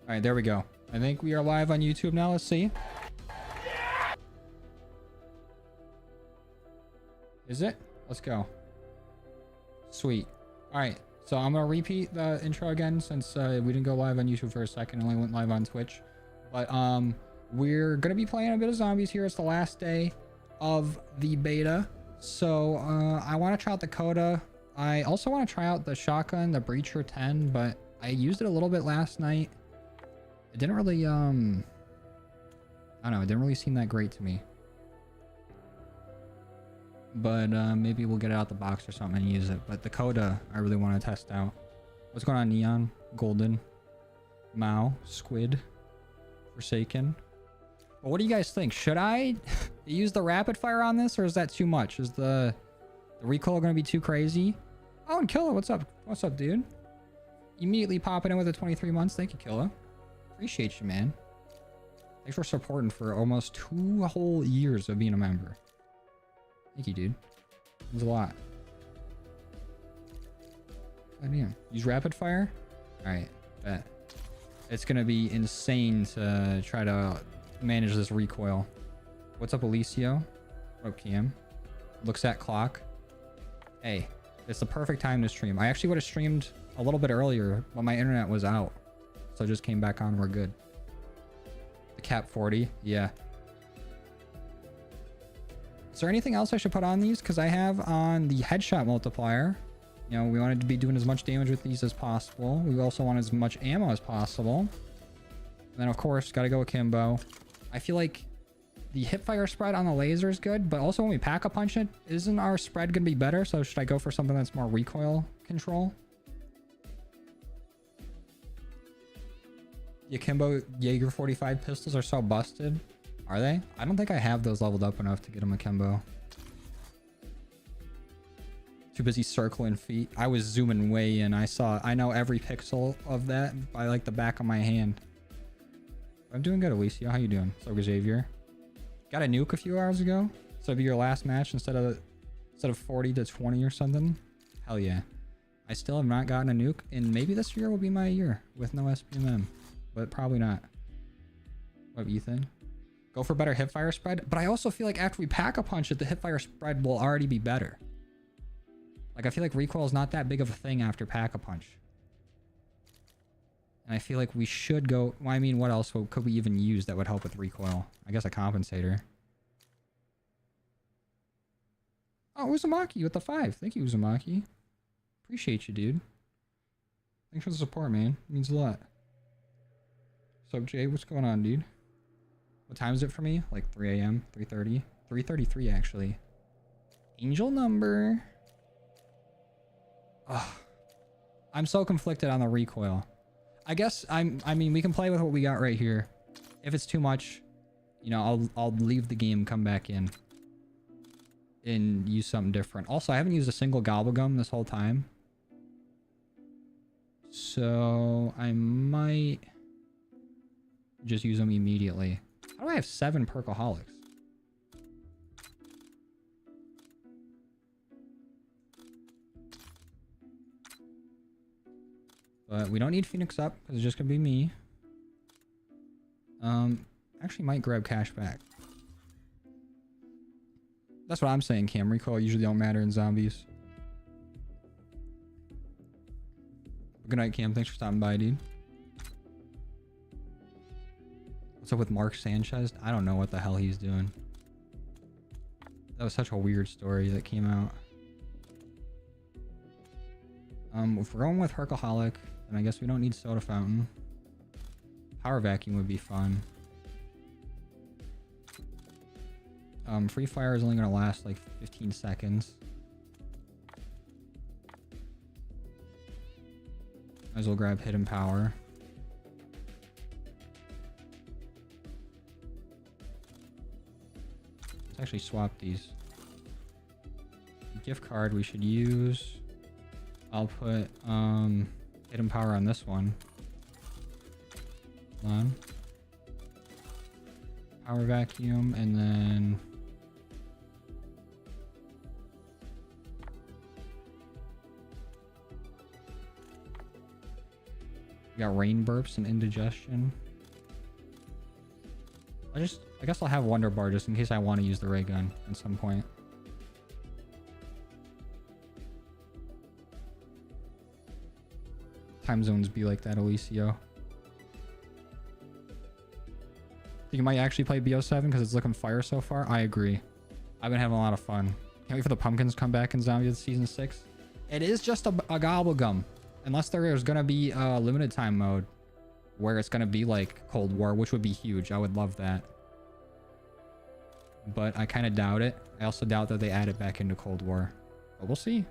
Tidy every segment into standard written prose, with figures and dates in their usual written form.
All right, there we go. I think we are live on YouTube now. Let's see. Is it? Let's go. Sweet. All right. So I'm going to repeat the intro again since we didn't go live on YouTube for a second. Only went live on Twitch. But we're going to be playing a bit of zombies here. It's the last day of the beta. So I want to try out the Coda. I also want to try out the shotgun, the Breacher 10, but I used it a little bit last night. It didn't really, I don't know. It didn't really seem that great to me. But maybe we'll get it out the box or something and use it. But the Coda, I really want to test out. What's going on, Neon? Golden. Mao. Squid. Forsaken. Well, what do you guys think? Should I use the rapid fire on this, or is that too much? Is the recoil going to be too crazy? Oh, and Killa, what's up? What's up, dude? Immediately popping in with the 23 months. Thank you, Killa. Appreciate you, man. Thanks for supporting for almost 2 whole years of being a member. Thank you, dude. Means a lot. God damn. Use rapid fire? Alright, bet. It's gonna be insane to try to manage this recoil. What's up, Alicio? What up, Cam? Looks at clock. Hey, it's the perfect time to stream. I actually would have streamed a little bit earlier, but my internet was out. So I just came back on. We're good. The Cap 40. Yeah. Is there anything else I should put on these? Because I have on the headshot multiplier. You know, we wanted to be doing as much damage with these as possible. We also want as much ammo as possible. And then, of course, got to go akimbo. I feel like the hipfire spread on the laser is good, but also when we pack-a-punch it, isn't our spread going to be better? So should I go for something that's more recoil control? The akimbo Jaeger 45 pistols are so busted. Are they? I don't think I have those leveled up enough to get them akimbo. Too busy circling feet. I was zooming way in. I know every pixel of that by like the back of my hand. I'm doing good, Alicia. How you doing? So Xavier. Got a nuke a few hours ago. So it'll be your last match instead of 40 to 20 or something. Hell yeah. I still have not gotten a nuke, and maybe this year will be my year with no SPMM, but probably not. What, Ethan? Go for better hipfire spread, but I also feel like after we pack-a-punch it, the hipfire spread will already be better. Like, I feel like recoil is not that big of a thing after pack-a-punch. And I feel like we should go... Well, I mean, what else could we even use that would help with recoil? I guess a compensator. Oh, Uzumaki with the 5. Thank you, Uzumaki. Appreciate you, dude. Thanks for the support, man. It means a lot. What's up, Jay? What's going on, dude? What time is it for me? Like 3 a.m., 3:30? 3:33, actually. Angel number. Oh, I'm so conflicted on the recoil. I guess I mean, we can play with what we got right here. If it's too much, you know, I'll leave the game, come back in, and use something different. Also, I haven't used a single gobblegum this whole time, so I might just use them immediately. How do I have 7 perkaholics? But we don't need Phoenix up because it's just gonna be me. Actually might grab cash back. That's what I'm saying, Cam. Recoil usually don't matter in zombies. Good night, Cam. Thanks for stopping by, dude. What's up with Mark Sanchez? I don't know what the hell he's doing. That was such a weird story that came out. If we're going with Hercaholic, then I guess we don't need Soda Fountain. Power Vacuum would be fun. Free Fire is only going to last like 15 seconds. Might as well grab Hidden Power. Let's actually swap these. Gift card we should use. I'll put Hidden Power on this one. Hold on. Power Vacuum, and then We got rain burps and indigestion. I guess I'll have Wonder Bar just in case I want to use the ray gun at some point. Time zones be like that, Alicio. Think you might actually play BO7 because it's looking fire so far? I agree. I've been having a lot of fun. Can't wait for the pumpkins to come back in Zombie Season 6. It is just a gobblegum. Unless there's going to be a limited time mode where it's going to be like Cold War, which would be huge. I would love that. But I kind of doubt it. I also doubt that they add it back into Cold War. But we'll see.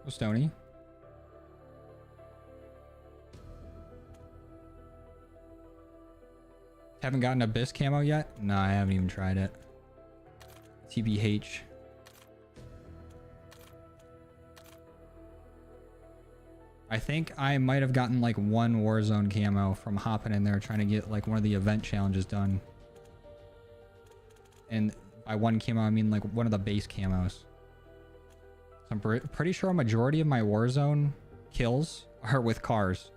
Oh, Stony. Haven't gotten Abyss camo yet? No, I haven't even tried it. TBH. I think I might have gotten like one Warzone camo from hopping in there trying to get like one of the event challenges done. And by one camo, I mean like one of the base camos. So I'm pretty sure a majority of my Warzone kills are with cars.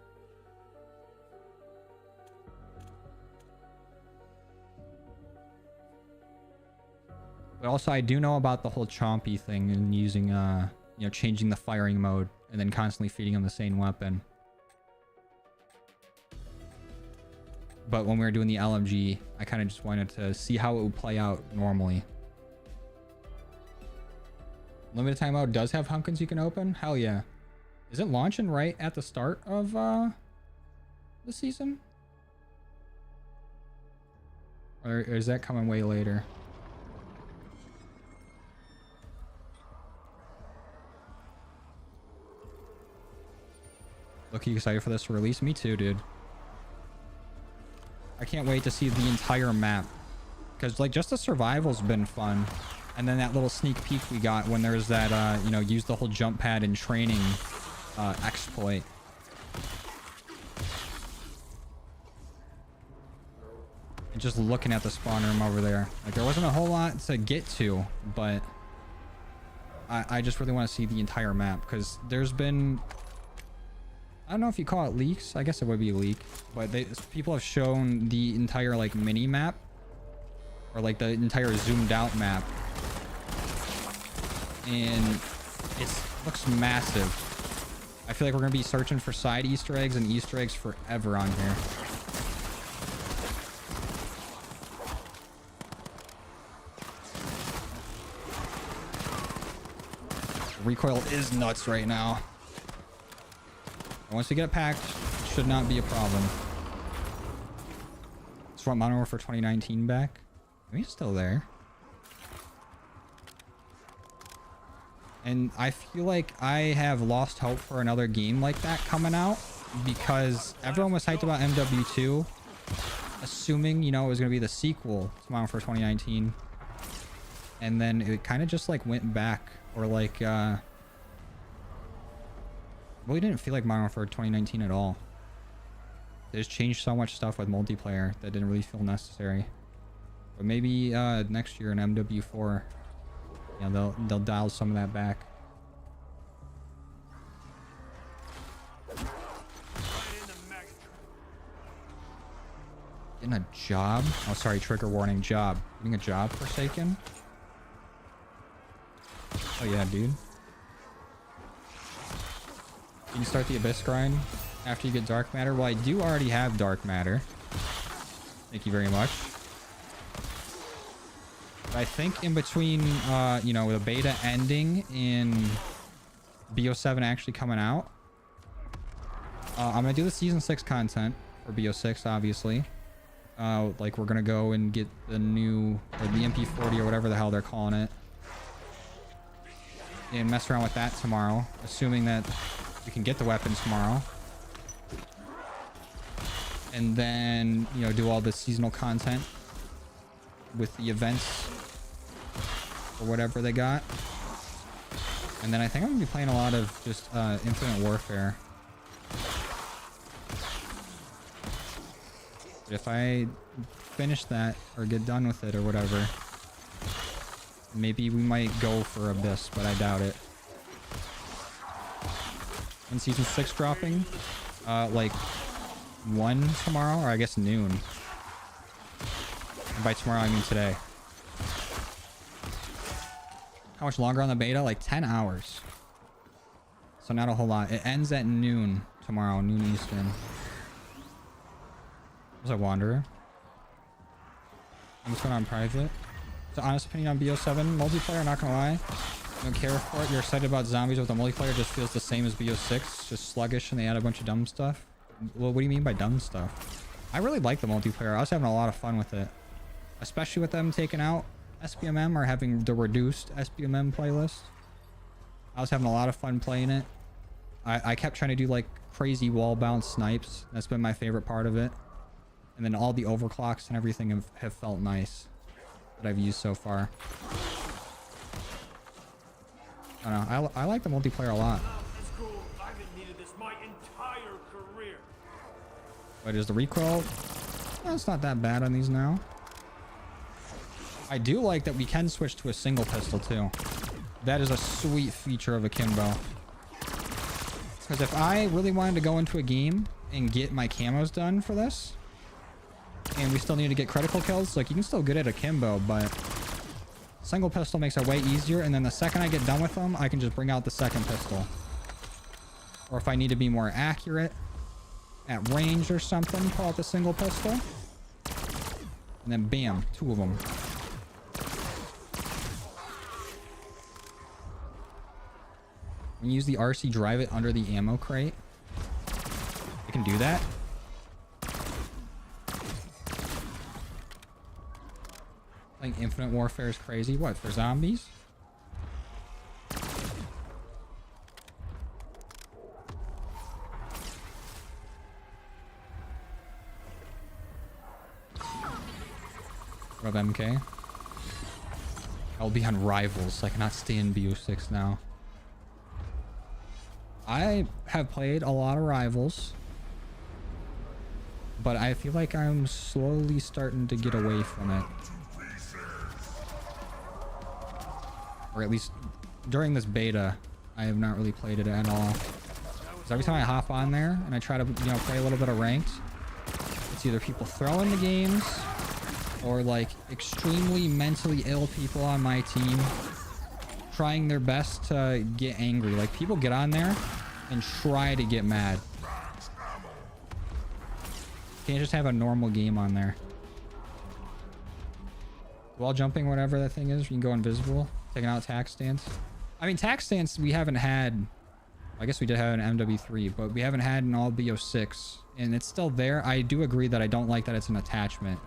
But also I do know about the whole Chompy thing and using, you know, changing the firing mode and then constantly feeding him the same weapon. But when we were doing the LMG, I kind of just wanted to see how it would play out normally. Limited time mode does have Humpkins you can open? Hell yeah. Is it launching right at the start of the season? Or is that coming way later? Looking excited for this release? Me too, dude. I can't wait to see the entire map. Because, like, just the survival's been fun. And then that little sneak peek we got when there's that, you know, use the whole jump pad in training exploit. And just looking at the spawn room over there. Like, there wasn't a whole lot to get to, but I just really want to see the entire map. Because there's been... I don't know if you call it leaks. I guess it would be a leak. But people have shown the entire, like, mini map. Or, like, the entire zoomed out map. And it looks massive. I feel like we're going to be searching for side Easter eggs and Easter eggs forever on here. Recoil is nuts right now. Once we get packed, it should not be a problem. Just want Modern Warfare 2019 back. I mean, it's still there. And I feel like I have lost hope for another game like that coming out because everyone was hyped about MW2, assuming, you know, it was going to be the sequel to Modern Warfare 2019. And then it kind of just like went back, or like, really didn't feel like Modern Warfare 2019 at all. They just changed so much stuff with multiplayer that didn't really feel necessary. But maybe next year in MW4, you know, they'll dial some of that back. Getting a job? Oh, sorry, trigger warning. Job. Getting a job, Forsaken? Oh yeah, dude. You can start the Abyss grind after you get Dark Matter. Well, I do already have Dark Matter. Thank you very much. But I think in between, you know, the beta ending and BO7 actually coming out, I'm going to do the Season 6 content for BO6, obviously. Like, we're going to go and get the new, or the MP40 or whatever the hell they're calling it. And mess around with that tomorrow, assuming that we can get the weapons tomorrow. And then, you know, do all the seasonal content with the events or whatever they got. And then I think I'm gonna be playing a lot of just Infinite Warfare. But if I finish that or get done with it or whatever, maybe we might go for Abyss, but I doubt it. when season 6 dropping. Like 1 tomorrow, or I guess noon. And by tomorrow, I mean today. How much longer on the beta? Like 10 hours. So not a whole lot. It ends at noon tomorrow, noon Eastern. Was I Wanderer? I'm just going on private. So honest opinion on BO7 multiplayer, not gonna lie. Don't care for it. You're excited about zombies, but the multiplayer just feels the same as BO6. Just sluggish, and they add a bunch of dumb stuff. Well, what do you mean by dumb stuff? I really like the multiplayer. I was having a lot of fun with it. Especially with them taking out SBMM or having the reduced SBMM playlist. I was having a lot of fun playing it. I kept trying to do like crazy wall bounce snipes. That's been my favorite part of it. And then all the overclocks and everything have felt nice that I've used so far. I don't know. I like the multiplayer a lot. But is the recoil? No, it's not that bad on these now. I do like that we can switch to a single pistol too. That is a sweet feature of Akimbo. Because if I really wanted to go into a game and get my camos done for this, and we still need to get critical kills, like you can still get it Akimbo, but single pistol makes it way easier. And then the second I get done with them, I can just bring out the second pistol. Or if I need to be more accurate at range or something, pull out the single pistol. And then bam, 2 of them. When you use the RC, drive it under the ammo crate. You can do that. Like Infinite Warfare is crazy. What, for zombies? Rub MK. I'll be on Rivals. I cannot stay in BO6 now. I have played a lot of Rivals, but I feel like I'm slowly starting to get away from it. Or at least during this beta, I have not really played it at all. Because every time I hop on there and I try to, you know, play a little bit of ranked, it's either people throwing the games or like extremely mentally ill people on my team trying their best to get angry. Like people get on there and try to get mad. Can't just have a normal game on there. Wall jumping, whatever that thing is, you can go invisible. Taking out tac stance. I mean, tac stance we haven't had. I guess we did have an MW3, but we haven't had an all BO6, and it's still there. I do agree that I don't like that it's an attachment.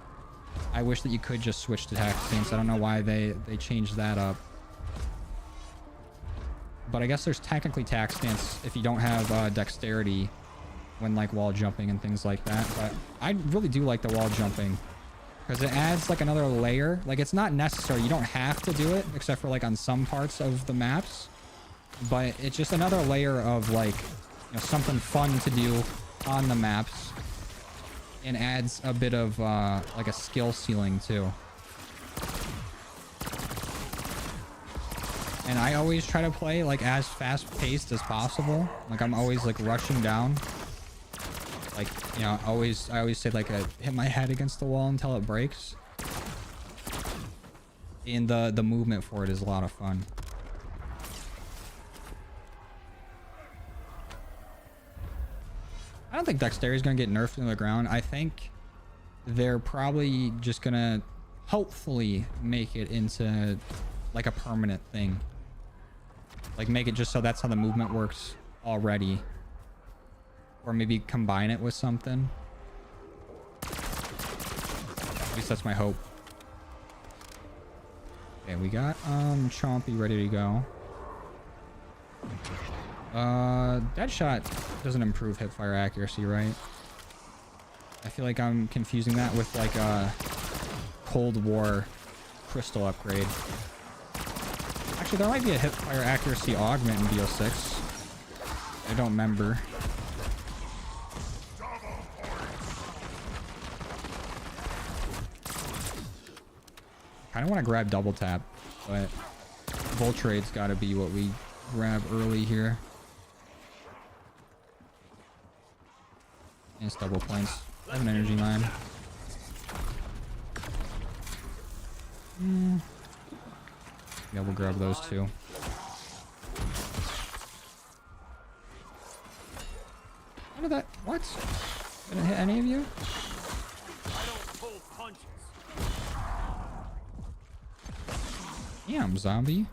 I wish that you could just switch to tac stance. I don't know why they changed that up. But I guess there's technically tac stance if you don't have dexterity when like wall jumping and things like that. But I really do like the wall jumping because it adds like another layer. Like it's not necessary. You don't have to do it except for like on some parts of the maps. But it's just another layer of like, you know, something fun to do on the maps, and adds a bit of like a skill ceiling too. And I always try to play like as fast paced as possible. Like I'm always like rushing down. Like, you know, I always say like I hit my head against the wall until it breaks. And the movement for it is a lot of fun. I don't think dexterity is going to get nerfed into the ground. I think they're probably just going to hopefully make it into like a permanent thing. Like make it just so that's how the movement works already. Or maybe combine it with something. At least that's my hope. Okay, we got Chompy ready to go. Deadshot doesn't improve hipfire accuracy, right? I feel like I'm confusing that with like a Cold War crystal upgrade. Actually, there might be a hipfire accuracy augment in BO6. I don't remember. I don't want to grab double tap, but Voltrade's got to be what we grab early here. And it's double points. I have an energy mine. Yeah, we'll grab those two. How did that? What? Did it hit any of you? Damn, zombie.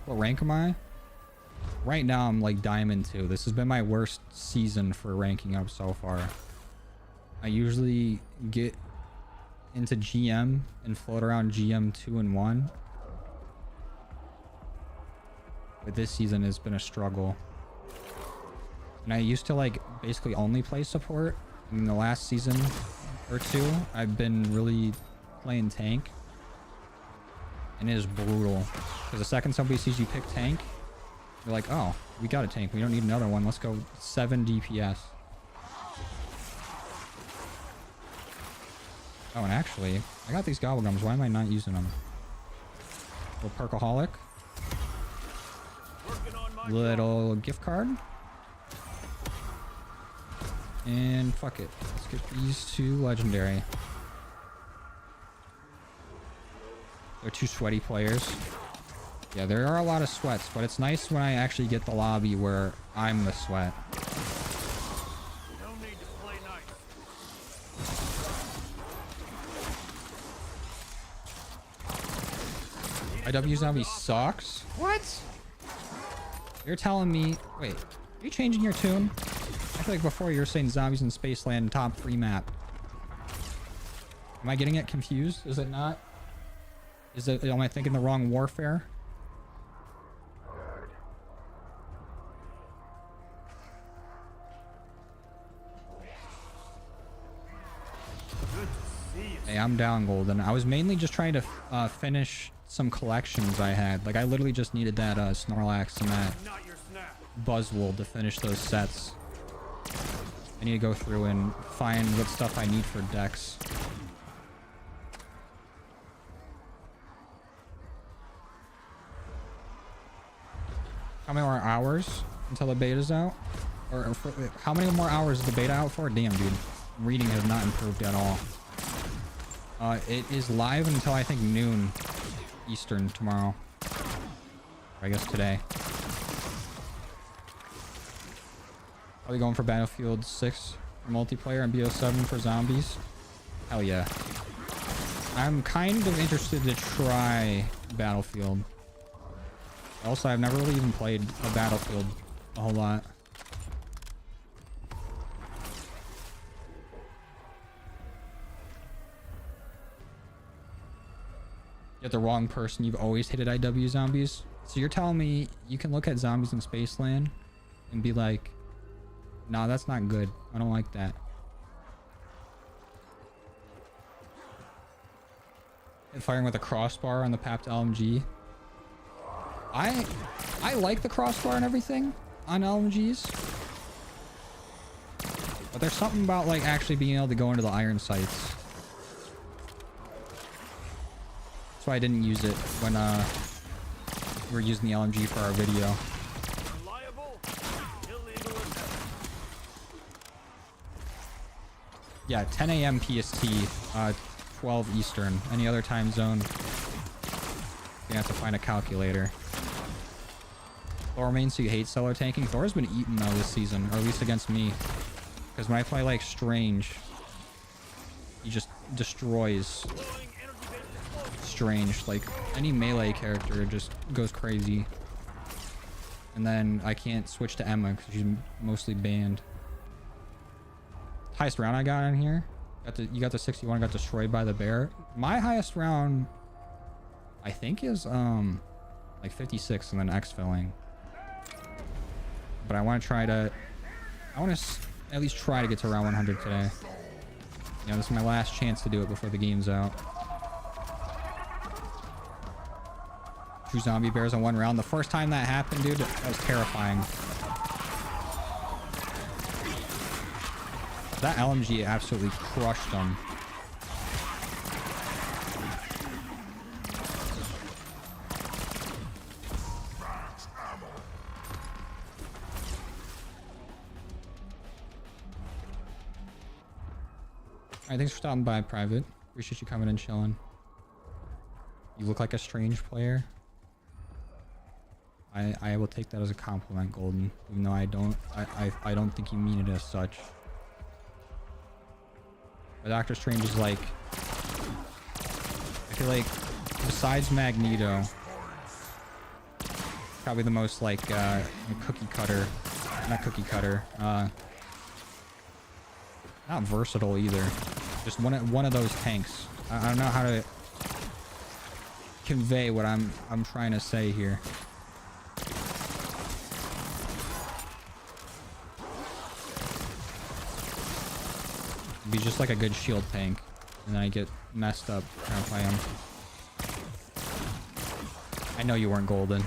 What rank am I? Right now I'm like Diamond 2. This has been my worst season for ranking up so far. I usually get into GM and float around GM 2 and 1. But this season has been a struggle. And I used to like basically only play support. In the last season or two, I've been really playing tank. And it is brutal. Because the second somebody sees you pick tank, they're like, oh, we got a tank. We don't need another one. Let's go 7 DPS. Oh, and actually, I got these gobblegums. Why am I not using them? Little perkaholic. Little gift card. And fuck it. Let's get these two legendary. They're two sweaty players. Yeah, there are a lot of sweats, but it's nice when I actually get the lobby where I'm the sweat. No need to play nice. IW Zombie sucks? What? You're telling me... Wait, are you changing your tune? I feel like before you were saying Zombies in Spaceland top 3 map. Am I getting it confused? Is it not? Is it... Am I thinking the wrong Warfare? Hey, I'm down, Golden. I was mainly just trying to finish some collections I had. Like, I literally just needed that Snorlax and that Buzzwole to finish those sets. I need to go through and find what stuff I need for decks. How many more hours until the beta's out? Or how many more hours is the beta out for? Damn, dude. Reading has not improved at all. It is live until I think noon Eastern tomorrow. Or I guess today. Are we going for Battlefield 6 for multiplayer and BO7 for zombies? Hell yeah. I'm kind of interested to try Battlefield. Also, I've never really even played a Battlefield a whole lot. Get the wrong person. You've always hated IW zombies. So you're telling me you can look at Zombies in Spaceland and be like, nah, that's not good. I don't like that. And firing with a crossbar on the Papped LMG. I like the crossbar and everything on LMGs. But there's something about like actually being able to go into the iron sights. That's why I didn't use it when we were using the LMG for our video. Yeah, 10 a.m. PST, 12 Eastern. Any other time zone, you have to find a calculator. Thor main, so you hate solo tanking? Thor's been eaten though this season, or at least against me. Because when I play like Strange, he just destroys Strange. Like any melee character just goes crazy. And then I can't switch to Emma because she's mostly banned. Highest round I got in here. You got the 61, got destroyed by the bear. My highest round, I think, is like 56 and then X-filling. But I want to at least try to get to around 100 today. Yeah, this is my last chance to do it before the game's out. 2 zombie bears in 1 round. The first time that happened, dude, that was terrifying. That LMG absolutely crushed them. Alright, thanks for stopping by, Private. Appreciate you coming and chilling. You look like a strange player. I will take that as a compliment, Golden. Even though I don't think you mean it as such. But Doctor Strange is like... I feel like, besides Magneto, probably the most like cookie cutter, not cookie cutter, not versatile either. Just one of those tanks. I don't know how to convey what I'm trying to say here. Be just like a good shield tank, and then I get messed up trying to play him. I know you weren't Golden.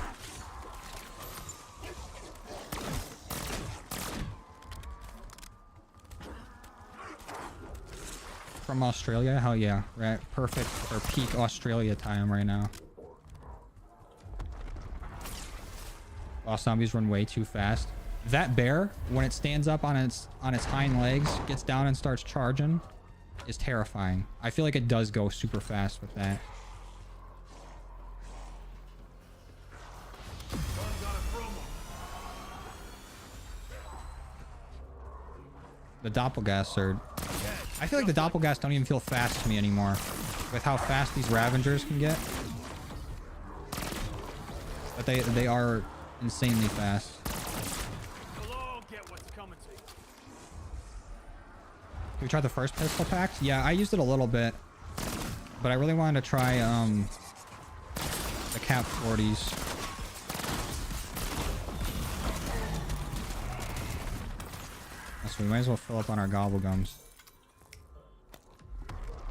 From Australia? Hell yeah. We're at perfect or peak Australia time right now. Boss zombies run way too fast. That bear, when it stands up on its hind legs, gets down and starts charging, is terrifying. I feel like it does go super fast with that. The Doppelgaster. I feel like the Doppelgasts don't even feel fast to me anymore. With how fast these Ravengers can get. But they are insanely fast. Can we try the first pistol packs? Yeah, I used it a little bit. But I really wanted to try the Cap 40s. So we might as well fill up on our Gobblegums.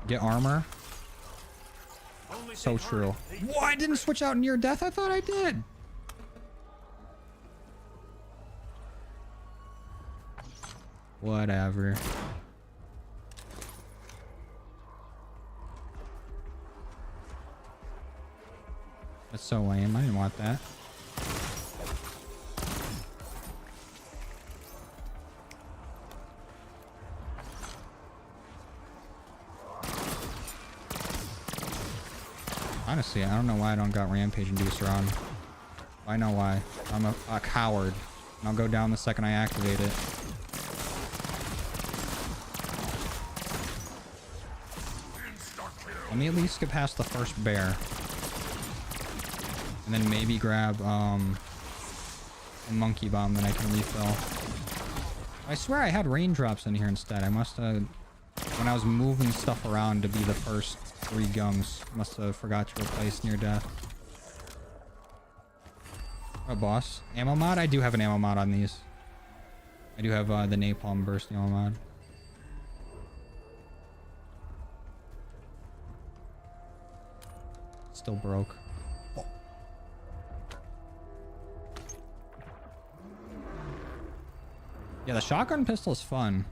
Get armor. So true. What? I didn't switch out near death? I thought I did. Whatever. That's so lame. I didn't want that. Honestly, I don't know why I don't got Rampage Inducer on. I know why. I'm a coward. And I'll go down the second I activate it. Let me at least get past the first bear. And then maybe grab a monkey bomb that I can refill. I swear I had raindrops in here instead. I must have, when I was moving stuff around to be the first 3 gums, must have forgot to replace near death. Oh, boss. Ammo mod? I do have an ammo mod on these. I do have the napalm burst ammo mod. Still broke. Yeah, the shotgun pistol is fun.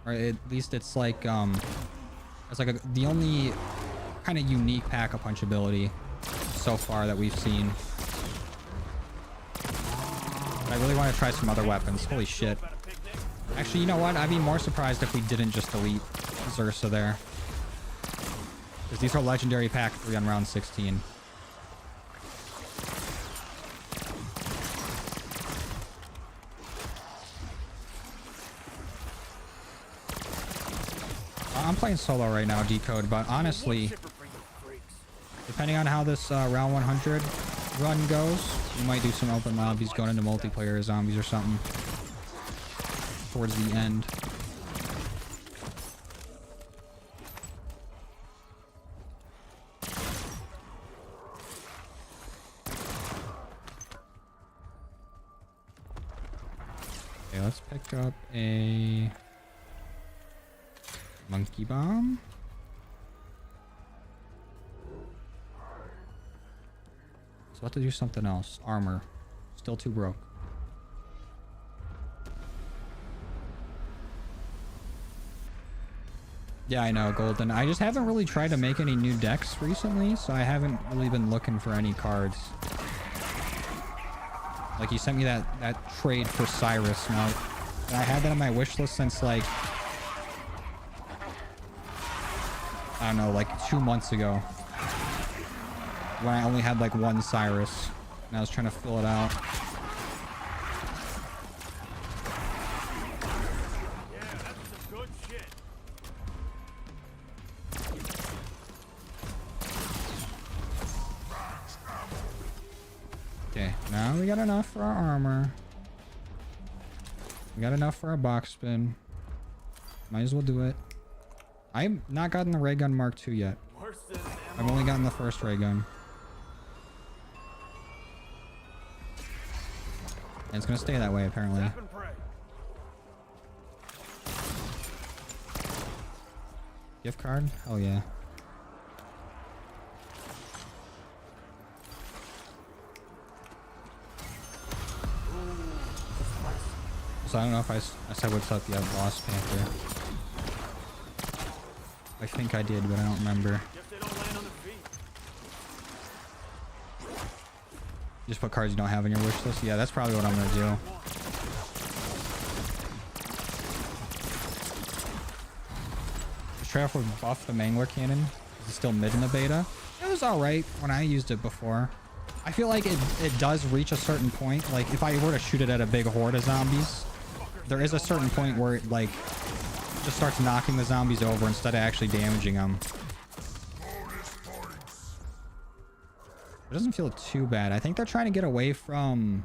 Or at least it's like, the only kind of unique pack-a-punch ability so far that we've seen. But I really want to try some other weapons. Holy shit. Actually, you know what? I'd be more surprised if we didn't just delete Zersa there. Because these are legendary pack 3 on round 16. I'm playing solo right now, Decode, but honestly, depending on how this round 100 run goes, we might do some open lobbies going into multiplayer zombies or something towards the end. Okay, let's pick up a monkey bomb. So I have to do something else. Armor. Still too broke. Yeah, I know, Golden. I just haven't really tried to make any new decks recently, so I haven't really been looking for any cards. Like, you sent me that trade for Cyrus, and I had that on my wish list since, like, I don't know, like 2 months ago, when I only had like one Cyrus and I was trying to fill it out. Yeah, that's some good shit. Okay, now we got enough for our armor. We got enough for our box spin. Might as well do it. I've not gotten the ray gun Mark II yet. Worse than I've only gotten the first ray gun. And it's gonna stay that way apparently. Tap and pray. Gift card? Oh yeah. So I don't know if I said what's up yet, Lost Panther. I think I did, but I don't remember. Guess they don't land on their feet. Just put cards you don't have on your wish list. Yeah, that's probably what I'm gonna do. Just try off with buff the Mangler cannon. It's still mid in the beta. It was alright when I used it before. I feel like it does reach a certain point. Like if I were to shoot it at a big horde of zombies, there is a certain point where it like just starts knocking the zombies over instead of actually damaging them. It doesn't feel too bad. I think they're trying to get away from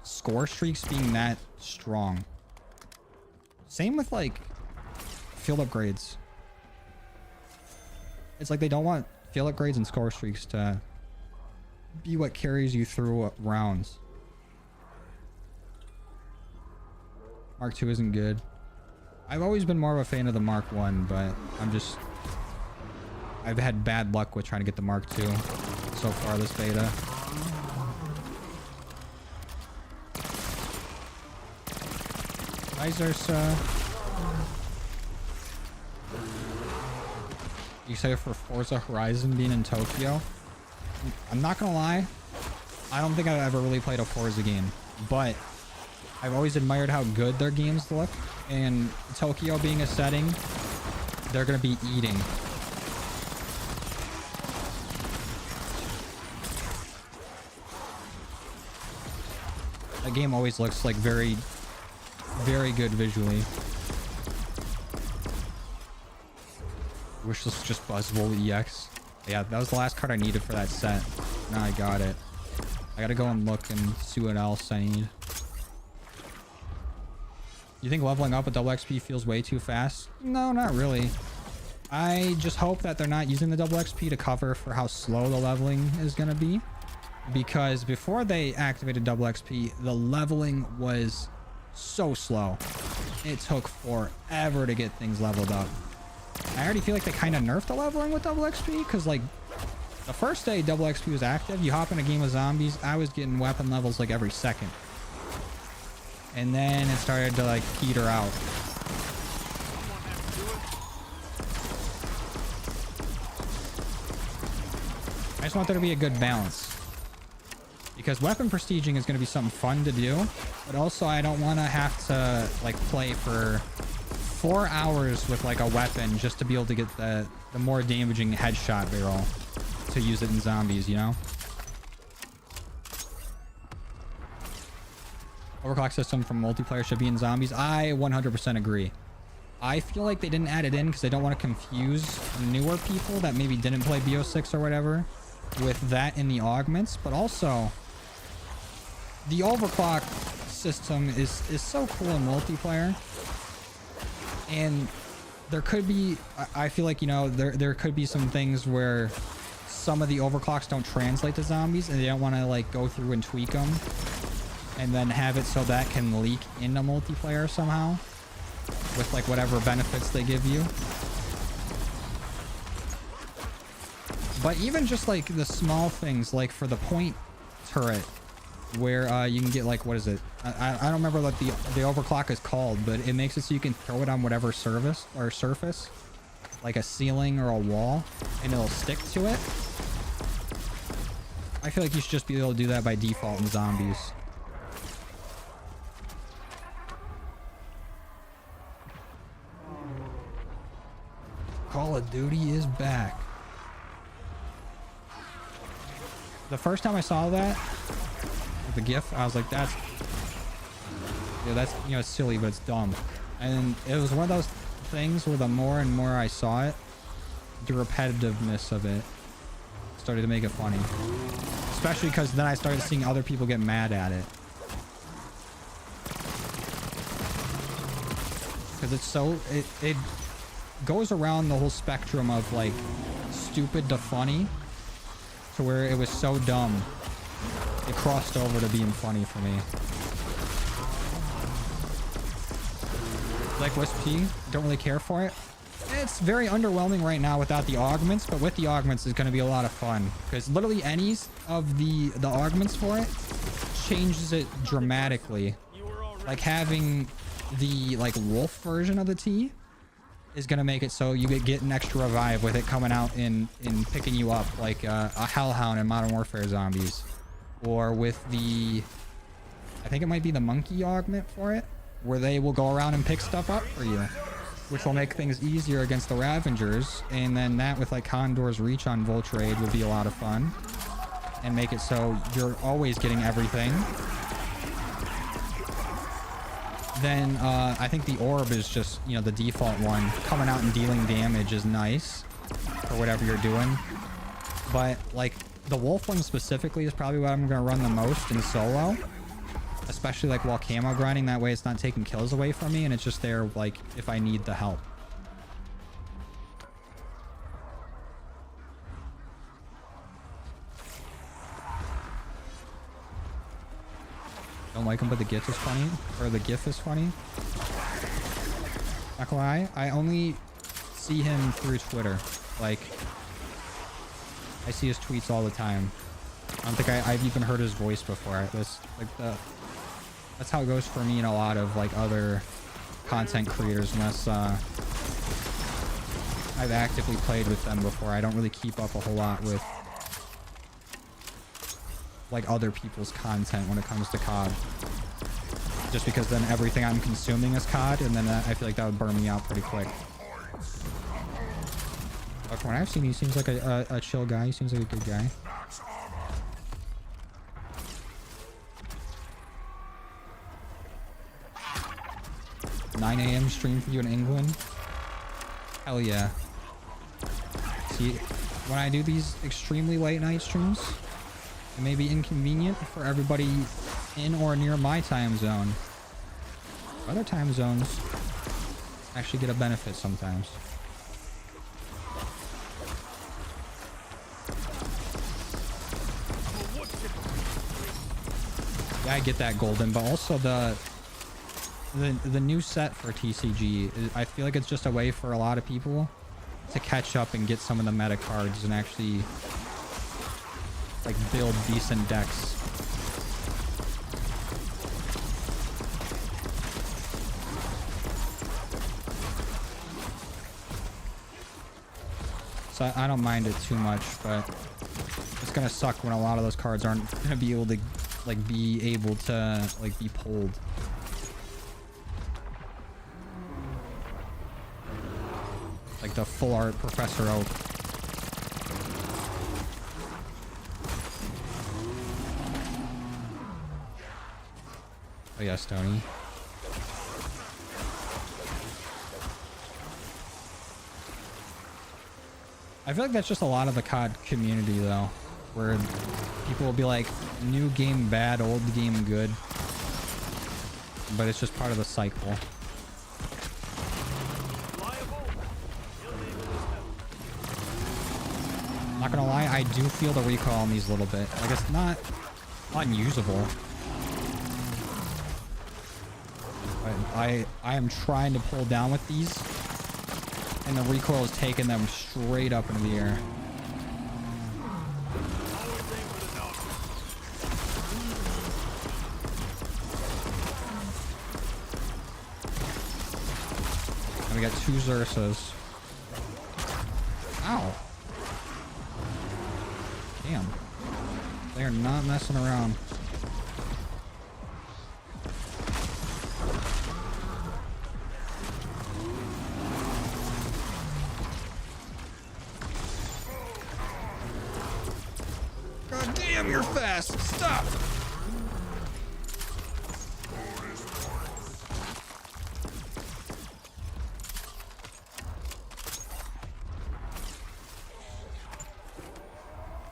score streaks being that strong. Same with like field upgrades. It's like they don't want field upgrades and score streaks to be what carries you through rounds. Mark II isn't good. I've always been more of a fan of the Mark I, but I've had bad luck with trying to get the Mark II so far this beta. Hi, Zersa. You excited for Forza Horizon being in Tokyo? I'm not gonna lie. I don't think I've ever really played a Forza game, but I've always admired how good their games look, and Tokyo being a setting, they're gonna be eating. That game always looks like very, very good visually. Wish this was just Buzzwole EX. Yeah, that was the last card I needed for that set. Now I got it. I gotta go and look and see what else I need. You think leveling up with double XP feels way too fast? No, not really. I just hope that they're not using the double XP to cover for how slow the leveling is going to be. Because before they activated double XP, the leveling was so slow. It took forever to get things leveled up. I already feel like they kind of nerfed the leveling with double XP. Because like the first day double XP was active, you hop in a game of zombies, I was getting weapon levels like every second. And then it started to like peter out. I just want there to be a good balance. Because weapon prestiging is going to be something fun to do. But also I don't want to have to like play for 4 hours with like a weapon just to be able to get the more damaging headshot barrel to use it in zombies, you know? Overclock system from multiplayer should be in zombies. I 100% agree. I feel like they didn't add it in because they don't want to confuse newer people that maybe didn't play BO6 or whatever with that in the augments. But also, the overclock system is so cool in multiplayer. And there could be, I feel like, you know, there could be some things where some of the overclocks don't translate to zombies and they don't want to like go through and tweak them. And then have it so that can leak into multiplayer somehow with like whatever benefits they give you. But even just like the small things, like for the point turret where you can get like, what is it? I don't remember what the overclock is called, but it makes it so you can throw it on whatever surface, like a ceiling or a wall, and it'll stick to it. I feel like you should just be able to do that by default in zombies. Call of Duty is back. The first time I saw that, the GIF, I was like, that's, yeah, that's, you know, it's silly, but it's dumb. And it was one of those things where the more and more I saw it, the repetitiveness of it started to make it funny. Especially because then I started seeing other people get mad at it. Because it's so, it goes around the whole spectrum of like stupid to funny to where it was so dumb it crossed over to being funny for me. Like Wisp P, don't really care for it. It's very underwhelming right now without the augments, but with the augments it's going to be a lot of fun because literally any of the augments for it changes it dramatically. Like having the like wolf version of the T is going to make it so you get an extra revive with it coming out in picking you up, like a Hellhound in Modern Warfare Zombies, or with the, I think it might be the monkey augment for it, where they will go around and pick stuff up for you, which will make things easier against the Ravengers. And then that with like Condor's reach on Voltrade would be a lot of fun and make it so you're always getting everything. Then I think the orb is just, you know, the default one. Coming out and dealing damage is nice for whatever you're doing. But like the wolf one specifically is probably what I'm going to run the most in solo. Especially like while camo grinding. That way it's not taking kills away from me and it's just there like if I need the help. Don't like him, but the GIF is funny. Or the GIF is funny. Not gonna lie, I only see him through Twitter. Like, I see his tweets all the time. I don't think I've even heard his voice before. That's how it goes for me and a lot of like other content creators, unless I've actively played with them before. I don't really keep up a whole lot with like other people's content when it comes to COD, just because then everything I'm consuming is COD, and then I feel like that would burn me out pretty quick. But from what I've seen, he seems like a chill guy. He seems like a good guy. $9 a.m. stream for you in England. Hell yeah. See, when I do these extremely late night streams, it may be inconvenient for everybody in or near my time zone. Other time zones actually get a benefit sometimes. Yeah, I get that, Golden, but also the new set for TCG, I feel like it's just a way for a lot of people to catch up and get some of the meta cards and actually like build decent decks. So I don't mind it too much, but it's gonna suck when a lot of those cards aren't gonna be able to be pulled. Like the full art Professor Oak. Oh yeah, Stony. I feel like that's just a lot of the COD community though, where people will be like, new game bad, old game good. But it's just part of the cycle. Not gonna lie, I do feel the recoil on these a little bit. Like, it's not unusable. But I am trying to pull down with these, and the recoil is taking them straight up into the air. And we got 2 Xursas. Ow. Damn. They are not messing around. damn, you're fast. Stop.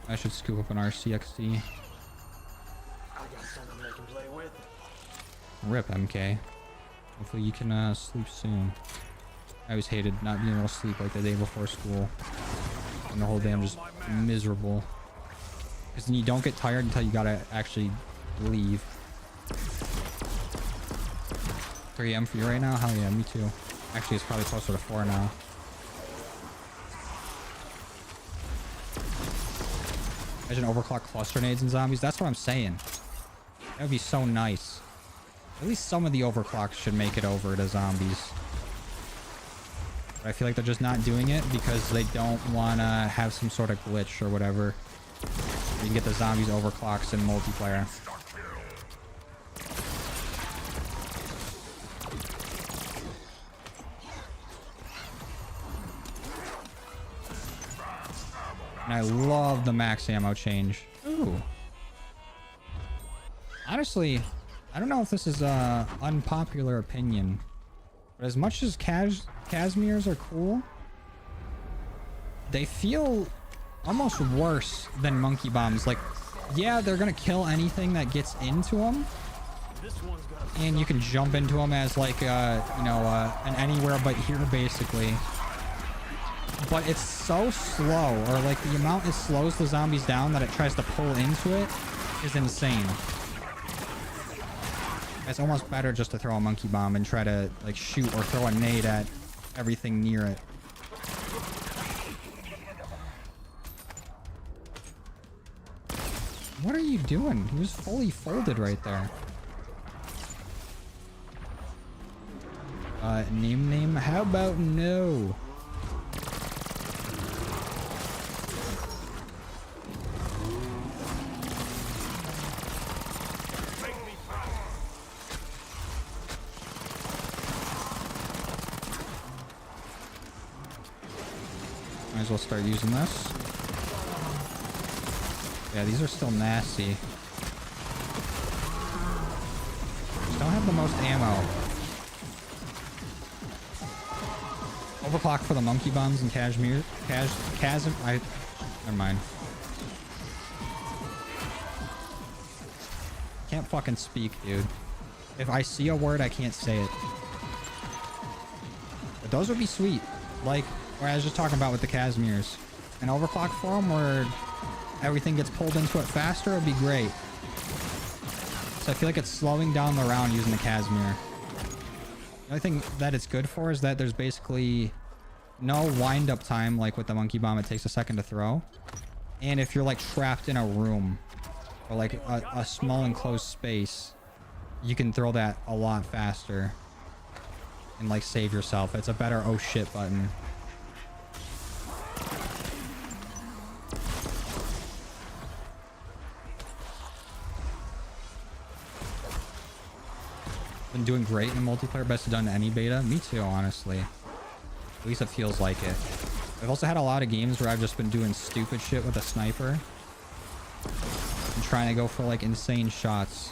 I should scoop up an RCXD. I got something they can play with. Rip MK. Hopefully you can sleep soon. I always hated not being able to sleep like the day before school. And the whole day I'm just miserable. Because then you don't get tired until you gotta actually leave. 3 AM for you right now? Hell yeah, me too. Actually, it's probably closer to 4 now. Imagine overclock cluster nades and zombies. That's what I'm saying. That would be so nice. At least some of the overclocks should make it over to zombies. But I feel like they're just not doing it because they don't want to have some sort of glitch or whatever. You can get the zombies overclocks in multiplayer. And I love the max ammo change. Ooh. Honestly, I don't know if this is a unpopular opinion, but as much as Casmirs are cool, they feel almost worse than monkey bombs. Like, yeah, they're gonna kill anything that gets into them, and you can jump into them as like an anywhere but here basically. But it's so slow, or like the amount it slows the zombies down that it tries to pull into it is insane. It's almost better just to throw a monkey bomb and try to like shoot or throw a nade at everything near it. What are you doing? He was fully folded right there. Name, how about no? Might as well start using this. Yeah, these are still nasty. Just don't have the most ammo. Overclock for the monkey bombs and Never mind. Can't fucking speak, dude. If I see a word, I can't say it. But those would be sweet. Like, where I was just talking about with the Casmirs. An overclock for them where everything gets pulled into it faster would be great. So I feel like it's slowing down the round using the Casimir. The only thing that it's good for is that there's basically no wind up time. Like with the monkey bomb, it takes a second to throw. And if you're like trapped in a room or like a small enclosed space, you can throw that a lot faster and like save yourself. It's a better oh shit button. Been doing great in multiplayer, best done in any beta. Me too, honestly. At least it feels like it. I've also had a lot of games where I've just been doing stupid shit with a sniper and trying to go for like insane shots,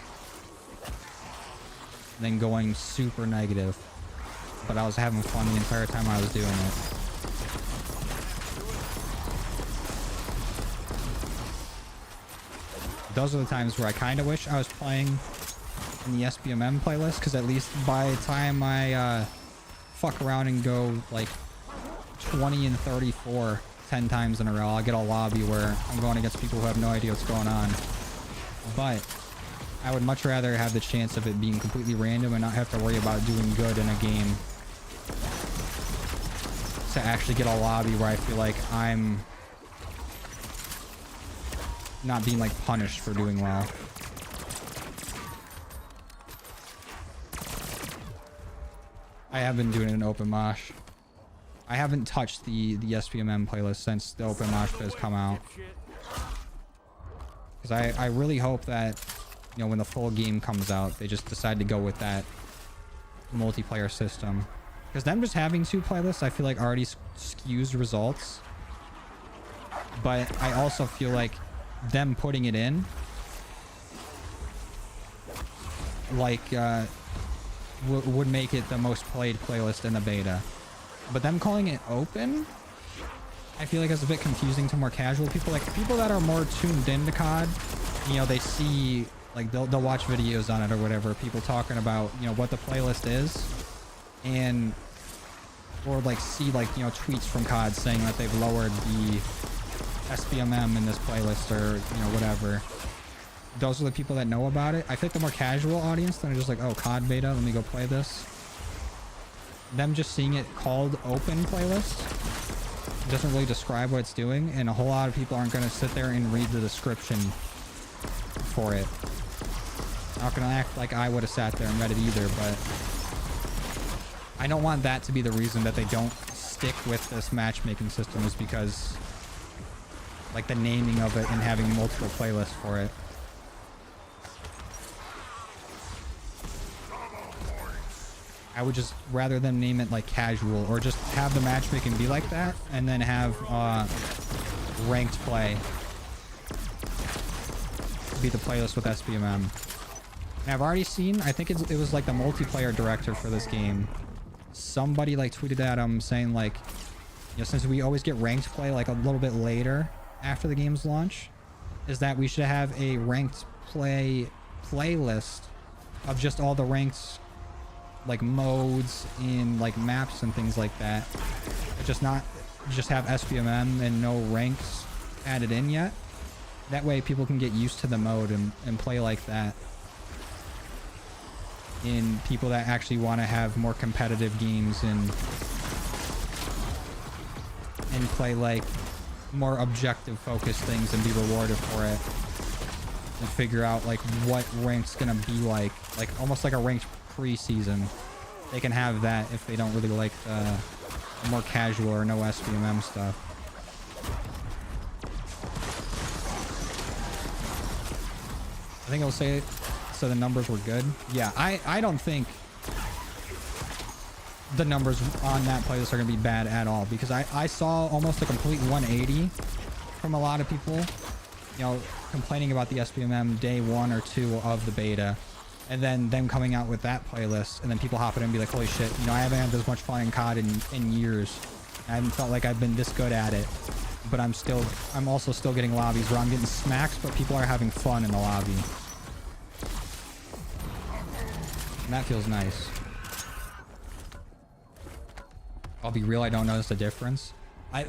and then going super negative. But I was having fun the entire time I was doing it. Those are the times where I kind of wish I was playing in the SBMM playlist, because at least by the time I fuck around and go like 20 and 34 10 times in a row, I'll get a lobby where I'm going against people who have no idea what's going on. But I would much rather have the chance of it being completely random and not have to worry about doing good in a game, to actually get a lobby where I feel like I'm not being like punished for doing well. I have been doing an open mosh. I haven't touched the SPMM playlist since the open mosh has come out. Because I really hope that, you know, when the full game comes out, they just decide to go with that multiplayer system. Because them just having 2 playlists, I feel like already skews results. But I also feel like them putting it in, like, would make it the most played playlist in the beta. But them calling it open, I feel like it's a bit confusing to more casual people. Like, people that are more tuned into COD, you know, they see, like, they'll watch videos on it or whatever, people talking about, you know, what the playlist is, and, or, like, see, like, you know, tweets from COD saying that they've lowered the SBMM in this playlist or, you know, whatever. Those are the people that know about it. I think the more casual audience, then are just like, oh, COD beta, let me go play this. Them just seeing it called open playlist doesn't really describe what it's doing, and a whole lot of people aren't going to sit there and read the description for it. Not going to act like I would have sat there and read it either, but I don't want that to be the reason that they don't stick with this matchmaking system, is because, like, the naming of it and having multiple playlists for it. I would just rather than name it like casual, or just have the matchmaking be like that, and then have ranked play be the playlist with SBMM. And I've already seen, I think it was like the multiplayer director for this game. Somebody like tweeted at him saying, like, you know, since we always get ranked play like a little bit later after the game's launch, is that we should have a ranked play playlist of just all the ranked, like, modes in, like, maps and things like that. Just have SBMM and no ranks added in yet. That way people can get used to the mode and play like that. In people that actually want to have more competitive games and play, like, more objective focused things and be rewarded for it. And figure out, like, what rank's gonna be like almost like a ranked pre-season. They can have that if they don't really like the more casual or no SBMM stuff. I think I'll say, so the numbers were good. Yeah, I don't think the numbers on that playlist are gonna be bad at all, because I saw almost a complete 180 from a lot of people, you know, complaining about the SBMM day 1 or 2 of the beta, and then them coming out with that playlist, and then people hopping in and be like, holy shit, you know, I haven't had this much fun in COD in years. I haven't felt like I've been this good at it, but I'm also still getting lobbies where I'm getting smacked, but people are having fun in the lobby. And that feels nice. I'll be real, I don't notice the difference.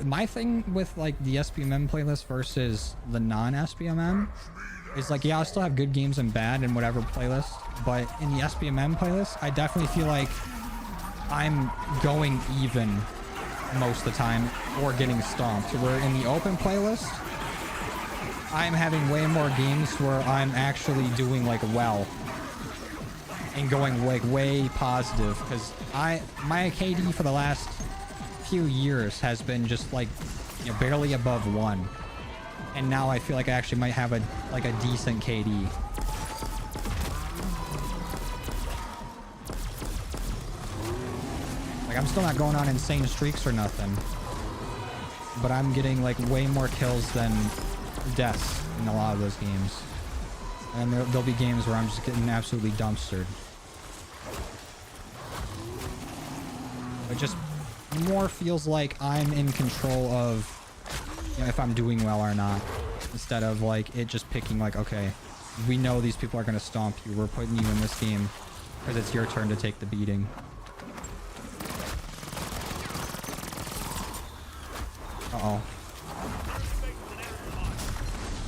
My thing with, like, the SBMM playlist versus the non-SBMM is, like, yeah, I'll still have good games and bad in whatever playlist, but in the SBMM playlist, I definitely feel like I'm going even most of the time or getting stomped. Where in the open playlist, I'm having way more games where I'm actually doing, like, well and going, like, way positive, because my KD for the last few years has been just, like, you know, barely above 1, and now I feel like I actually might have a decent KD. Like, I'm still not going on insane streaks or nothing, but I'm getting, like, way more kills than deaths in a lot of those games, and there'll be games where I'm just getting absolutely dumpstered. It just more feels like I'm in control of, you know, if I'm doing well or not, instead of, like, it just picking, like, okay, we know these people are going to stomp you, we're putting you in this game because it's your turn to take the beating. Uh-oh.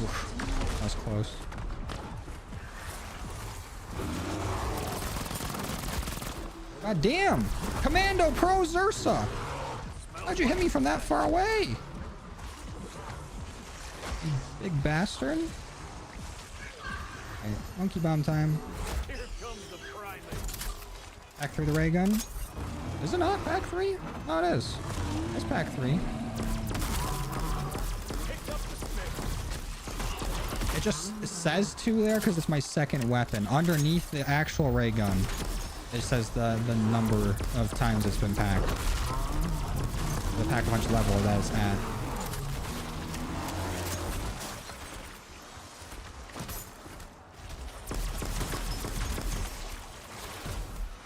Oof, that was close. God damn! Commando Pro Zersa! How'd you hit me from that far away? You big bastard. Okay, monkey bomb time. Pack 3 the ray gun. Is it not pack 3? Oh, it is. It's pack 3. It just says 2 there because it's my second weapon. Underneath the actual ray gun, it says the number of times it's been packed. The pack-a-punch level that it's at.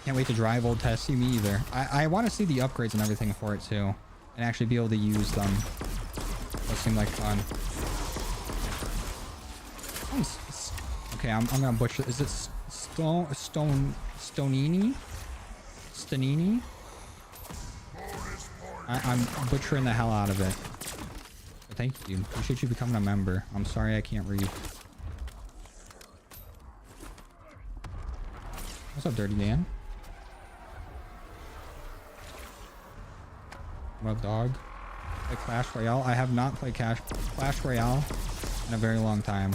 Can't wait to drive Old Tessie. Me either. I want to see the upgrades and everything for it too, and actually be able to use them. Those seem like fun. Okay, I'm gonna butcher. Is it Stonini? Stonini? I'm butchering the hell out of it. But thank you. Appreciate you becoming a member. I'm sorry I can't read. What's up, Dirty Dan? What up, dog? Play Clash Royale? I have not played Clash Royale in a very long time.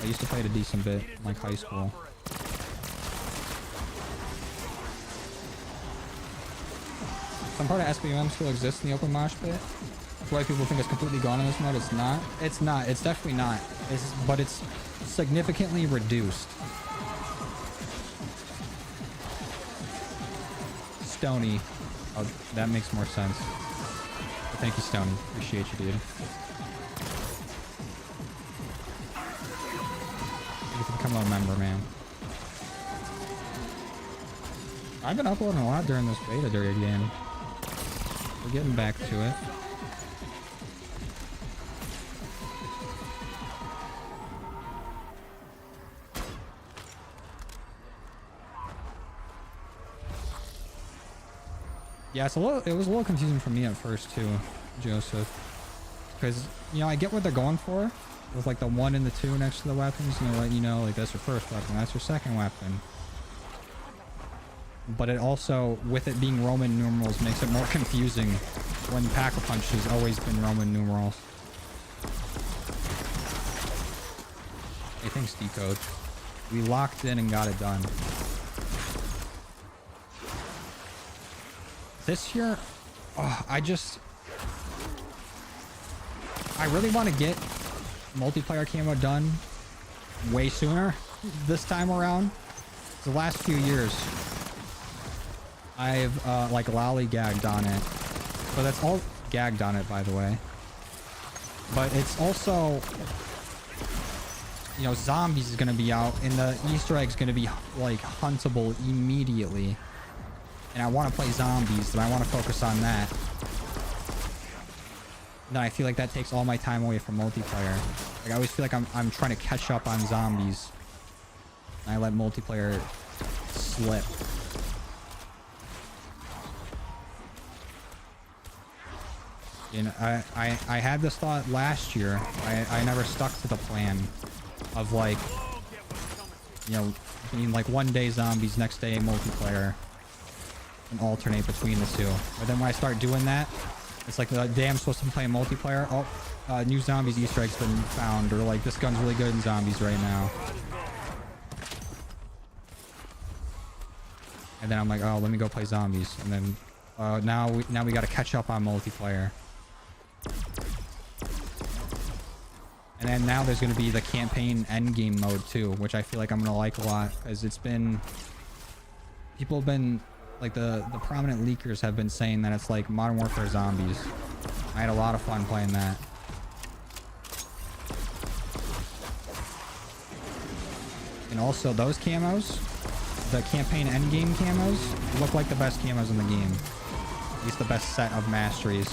I used to play it a decent bit, like high school. Some part of SBM still exists in the open mosh pit. That's why people think it's completely gone in this mode. It's not. It's not. It's definitely not. But it's significantly reduced. Stony. Oh, that makes more sense. But thank you, Stony. Appreciate you, dude. Thank you for becoming a member, man. I've been uploading a lot during this beta, Dirty Dan. We're getting back to it. Yeah, it was a little confusing for me at first too, Joseph. Because, you know, I get what they're going for with like the 1 and the 2 next to the weapons, and they're letting you know like that's your first weapon, that's your second weapon. But it also, with it being Roman numerals, makes it more confusing when Pack-a-Punch has always been Roman numerals. Hey, thanks, Decode. We locked in and got it done. This year, oh, I really want to get multiplayer camo done way sooner this time around. The last few years, I've like lollygagged on it. But that's all gagged on it, by the way. But it's also, you know, zombies is going to be out, and the Easter egg's going to be like huntable immediately. And I want to play zombies, and I want to focus on that. Then I feel like that takes all my time away from multiplayer. Like I always feel like I'm trying to catch up on zombies. And I let multiplayer slip. And I had this thought last year. I never stuck to the plan of like, you know, being like one day zombies, next day multiplayer. And alternate between the two. But then when I start doing that, it's like the day I'm supposed to be playing multiplayer, oh, new zombies Easter eggs been found, or like this gun's really good in zombies right now. And then I'm like, oh, let me go play zombies. And then now we got to catch up on multiplayer. And then now there's going to be the campaign endgame mode too, which I feel like I'm going to like a lot, because it's been, people have been like the prominent leakers have been saying that it's like Modern Warfare Zombies. I had a lot of fun playing that. And also those camos, the campaign endgame camos, look like the best camos in the game. At least the best set of masteries.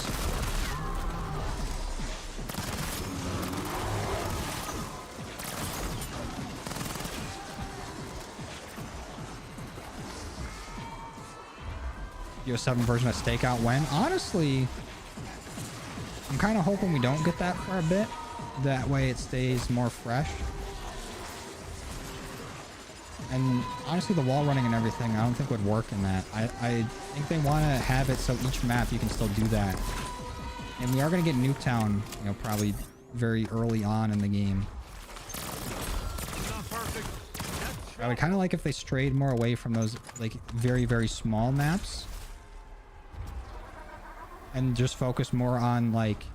Yo7 version of Stakeout when? Honestly, I'm kind of hoping we don't get that for a bit. That way it stays more fresh. And honestly, the wall running and everything, I don't think would work in that. I think they want to have it so each map you can still do that. And we are going to get Nuketown, you know, probably very early on in the game. I would kind of like if they strayed more away from those like very, very small maps. And just focus more on like,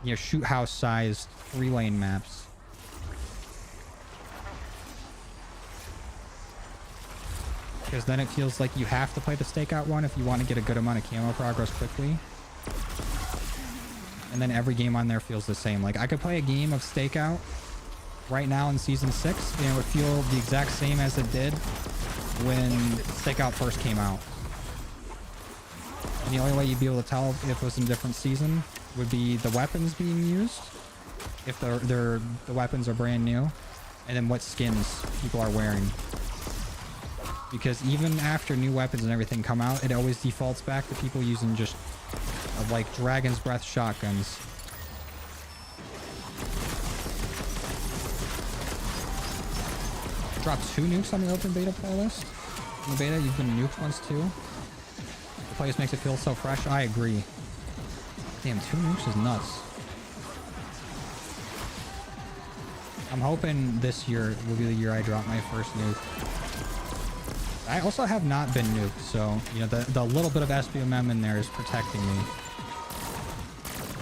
you know, shoot house sized 3-lane maps. Because then it feels like you have to play the Stakeout one if you want to get a good amount of camo progress quickly. And then every game on there feels the same. Like I could play a game of Stakeout right now in Season 6 and it would feel the exact same as it did when Stakeout first came out. And the only way you'd be able to tell if it was in a different season would be the weapons being used, if the weapons are brand new, and then what skins people are wearing. Because even after new weapons and everything come out, it always defaults back to people using just like Dragon's Breath shotguns. Dropped 2 nukes on the open beta playlist. In the beta, you've been nuked once too. The place makes it feel so fresh. I agree. Damn, 2 nukes is nuts. I'm hoping this year will be the year I drop my first nuke. I also have not been nuked, so, you know, the little bit of SBMM in there is protecting me.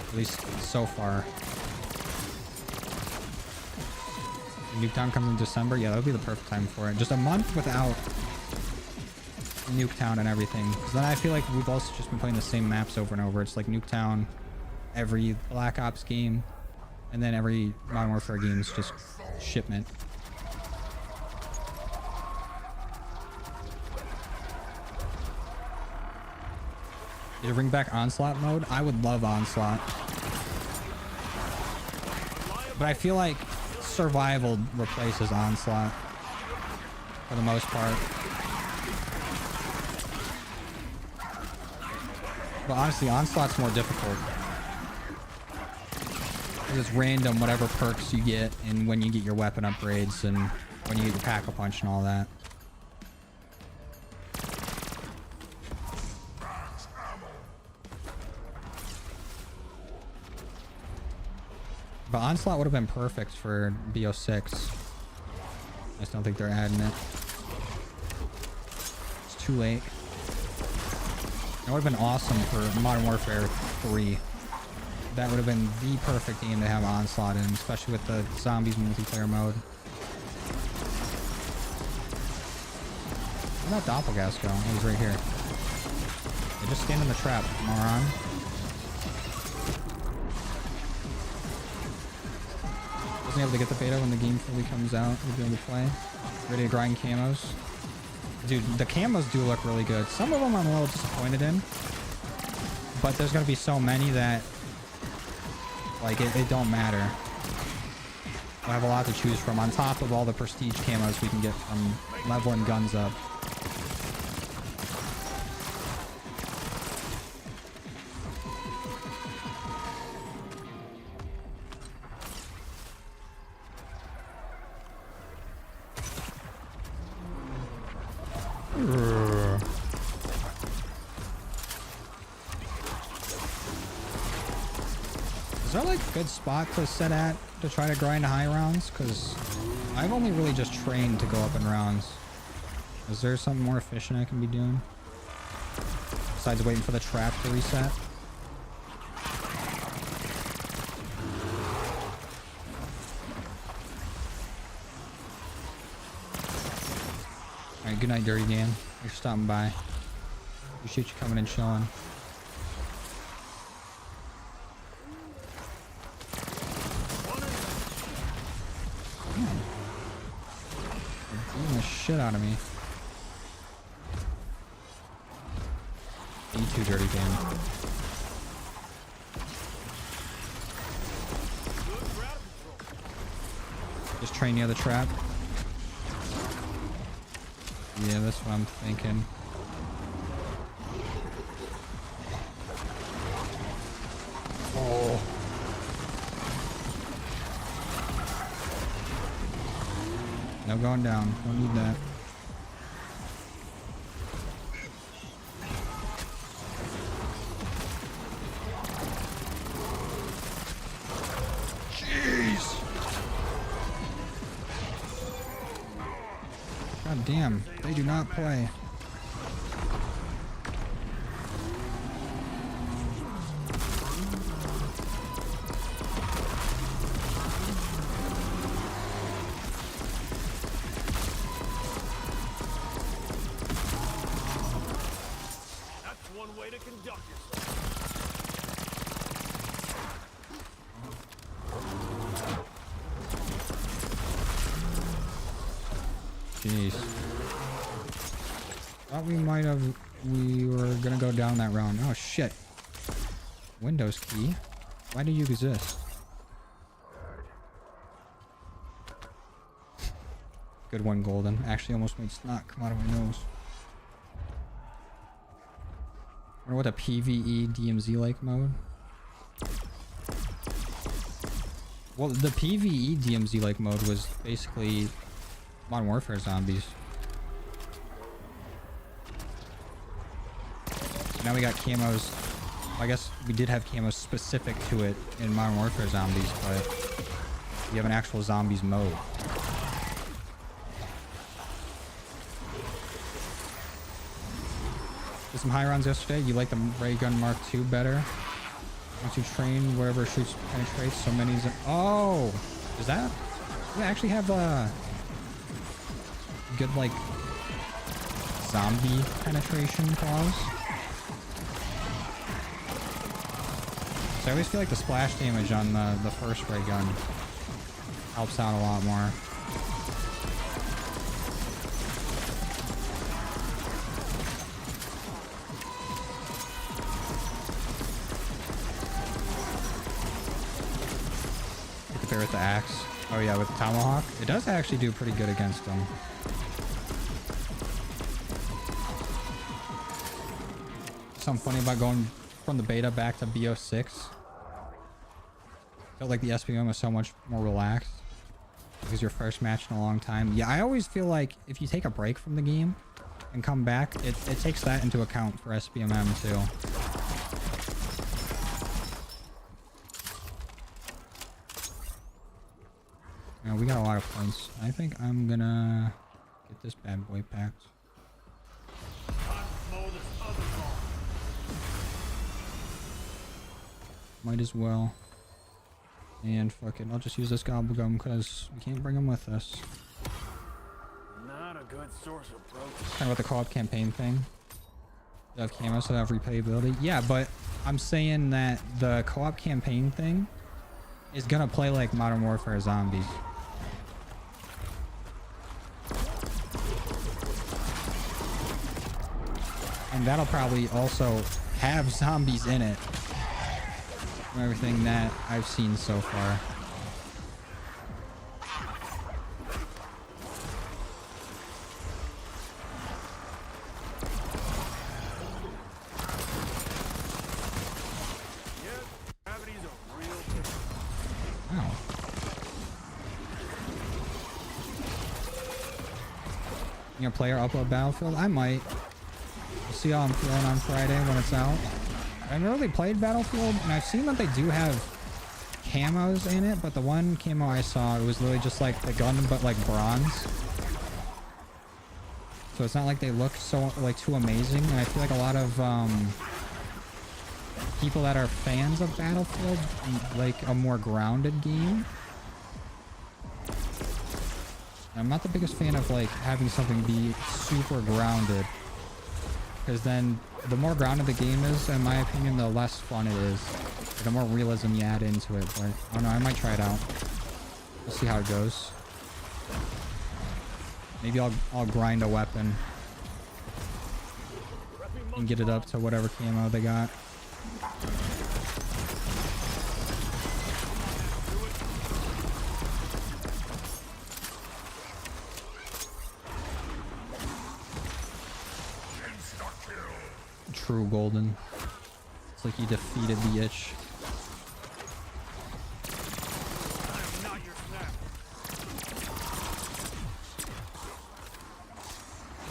At least so far. Nuketown comes in December. Yeah, that would be the perfect time for it. Just a month without Nuketown and everything. Because then I feel like we've also just been playing the same maps over and over. It's like Nuketown, every Black Ops game, and then every Modern Warfare game is just shipment. Did it bring back Onslaught mode? I would love Onslaught. But I feel like Survival replaces Onslaught for the most part. But honestly, Onslaught's more difficult. It's random, whatever perks you get, and when you get your weapon upgrades, and when you get your Pack-a-Punch and all that. But Onslaught would have been perfect for BO6. I just don't think they're adding it. It's too late. It would have been awesome for Modern Warfare 3. That would have been the perfect game to have Onslaught in, especially with the Zombies multiplayer mode. Where'd that Doppelgas go? Oh, he's right here. Hey, just stand in the trap, moron. Wasn't able to get the beta when the game fully comes out. We'll be able to play. Ready to grind camos. Dude, the camos do look really good. Some of them I'm a little disappointed in. But there's going to be so many that, like, it don't matter. We'll have a lot to choose from on top of all the prestige camos we can get from leveling guns up. Is there like a good spot to set at to try to grind high rounds? Because I've only really just trained to go up in rounds. Is there something more efficient I can be doing? Besides waiting for the trap to reset? Alright, good night, Dirty Dan. Thanks for stopping by. Appreciate you coming and chilling. They're beating the shit out of me. You too, Dirty Dan. Just train near the trap. Yeah, that's what I'm thinking. Oh. No going down. Don't need that. Jeez. God damn, they do not play. That's one way to conduct yourself. Jeez. Thought we might have... We were gonna go down that round. Oh, shit. Windows key? Why do you exist? Good one, Golden. Actually almost made snot come out of my nose. I wonder what a PvE DMZ like mode. Well, the PvE DMZ like mode was basically Modern Warfare zombies. Now we got camos. I guess we did have camos specific to it in Modern Warfare zombies, but we have an actual zombies mode. Did some high rounds yesterday. You like the Ray Gun Mark II better? Once you train wherever it shoots penetrates, so many. Oh, is that? We actually have a good like zombie penetration clause. So I always feel like the splash damage on the first ray gun helps out a lot more. With the axe. Oh yeah, with the tomahawk. It does actually do pretty good against them. Something funny about going from the beta back to BO6. Felt like the SPM was so much more relaxed. Because your first match in a long time. Yeah, I always feel like if you take a break from the game and come back, it takes that into account for SPMM too. Yeah, we got a lot of points. I think I'm gonna get this bad boy packed. Might as well. And fuck it, I'll just use this gobblegum because we can't bring him with us. Not a good source of protein. Talking about the co-op campaign thing. They have camos, so they have replayability. Yeah, but I'm saying that the co-op campaign thing is gonna play like Modern Warfare Zombies. And that'll probably also have zombies in it. From everything that I've seen so far. Wow. You gonna play or upload Battlefield? I might. We'll see how I'm feeling on Friday when it's out. I never really played Battlefield, and I've seen that they do have camos in it, but the one camo I saw, it was literally just like the gun, but like bronze. So it's not like they look so like too amazing, and I feel like a lot of people that are fans of Battlefield like a more grounded game. I'm not the biggest fan of like having something be super grounded, because then the more grounded the game is, in my opinion, the less fun it is. The more realism you add into it. But I don't know, I might try it out. We'll see how it goes. Maybe I'll grind a weapon and get it up to whatever camo they got. True Golden. It's like you defeated the itch.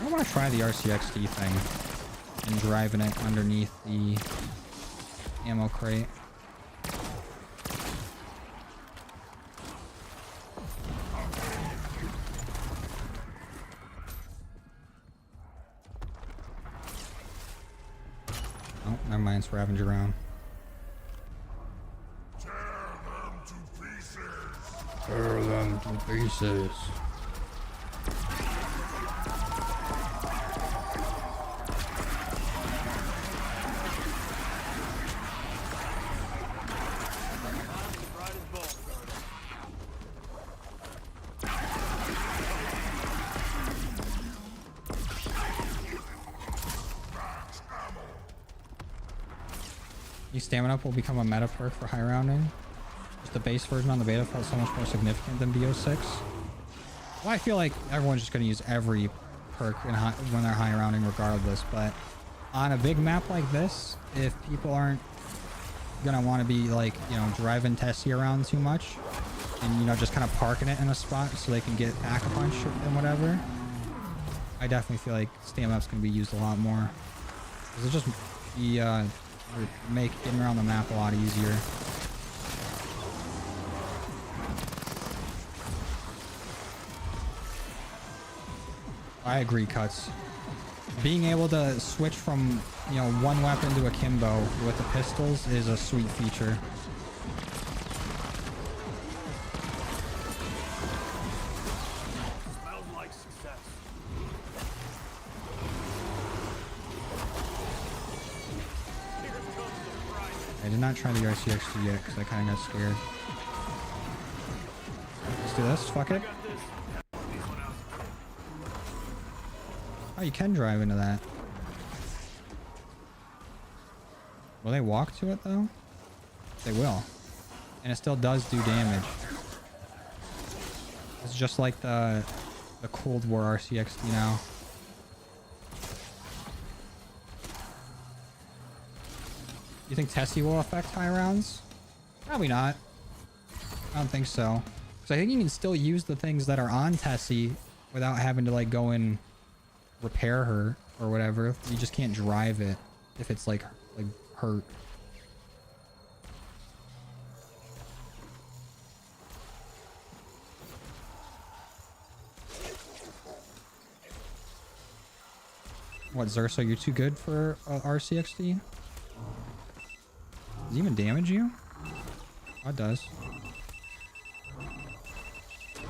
I want to try the RCXD thing and driving it underneath the ammo crate. Oh, never mind, it's Ravager round. Tear them to pieces. The stamina up will become a meta perk for high rounding. Just the base version on the beta felt so much more significant than BO6. Well, I feel like everyone's just going to use every perk in when they're high rounding regardless, but on a big map like this, if people aren't going to want to be like, you know, driving Tessie around too much and, you know, just kind of parking it in a spot so they can get Pack-a-Punch and whatever, I definitely feel like stamina up's going to be used a lot more. It'll just be, make getting around the map a lot easier. I agree, Cuts. Being able to switch from, you know, one weapon to akimbo with the pistols is a sweet feature. Smells like success. Here comes the prize. I did not try the RCXD yet because I kind of got scared. Let's do this. Fuck it. Got this. These one out. Oh, you can drive into that. Will they walk to it though? They will. And it still does do damage. It's just like the Cold War RCXD now. You think Tessie will affect high rounds? Probably not. I don't think so. Because I think you can still use the things that are on Tessie without having to like go and repair her or whatever. You just can't drive it if it's like hurt. What, Zerso, you're too good for RCXD? Does it even damage you? Oh, it does. There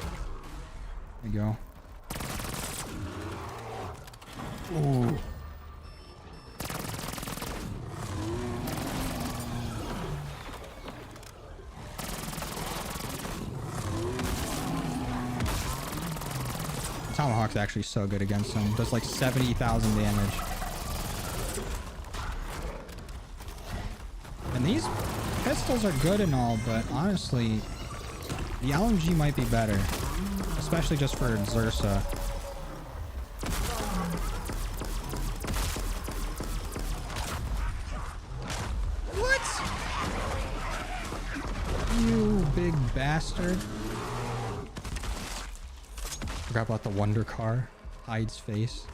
you go. Ooh. Tomahawk's actually so good against him. Does like 70,000 damage. And these pistols are good and all, but honestly, the LMG might be better. Especially just for Zersa. What? You big bastard. Forgot about the Wonder Car. Hyde's face.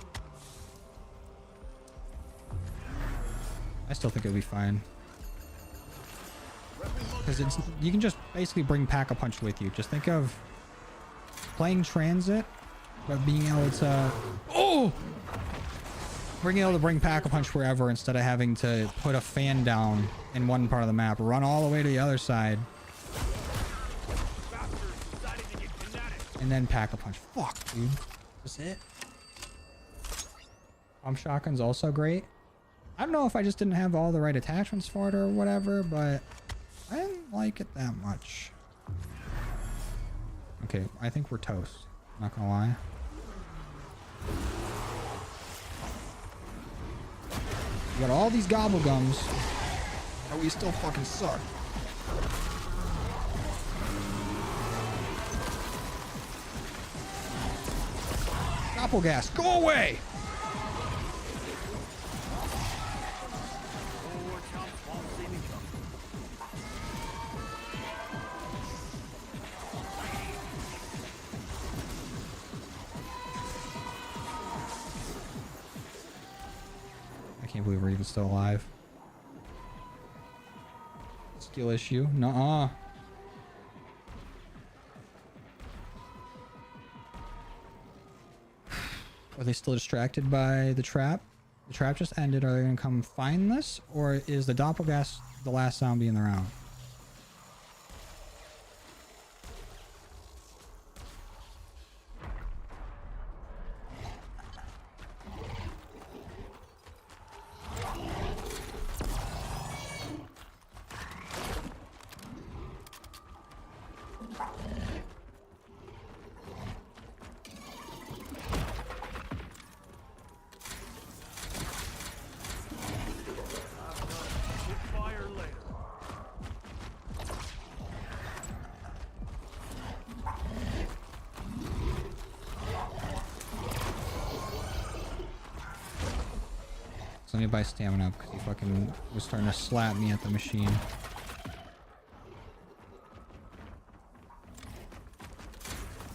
I still think it'll be fine. Because it's, you can just basically bring Pack-a-Punch with you. Just think of playing Transit, but being able to... Oh! Being able to bring Pack-a-Punch wherever instead of having to put a fan down in one part of the map. Run all the way to the other side. And then Pack-a-Punch. Fuck, dude. That's it. Pump Shotgun's also great. I don't know if I just didn't have all the right attachments for it or whatever, but I didn't like it that much. Okay, I think we're toast. Not gonna lie. We got all these gobblegums, but we still fucking suck. Doppelgas, go away! I can't believe we're even still alive. Skill issue? Nuh-uh. Are they still distracted by the trap? The trap just ended. Are they going to come find this? Or is the Doppelgas the last zombie in the round? Fire late. So let me buy stamina up because he fucking was starting to slap me at the machine.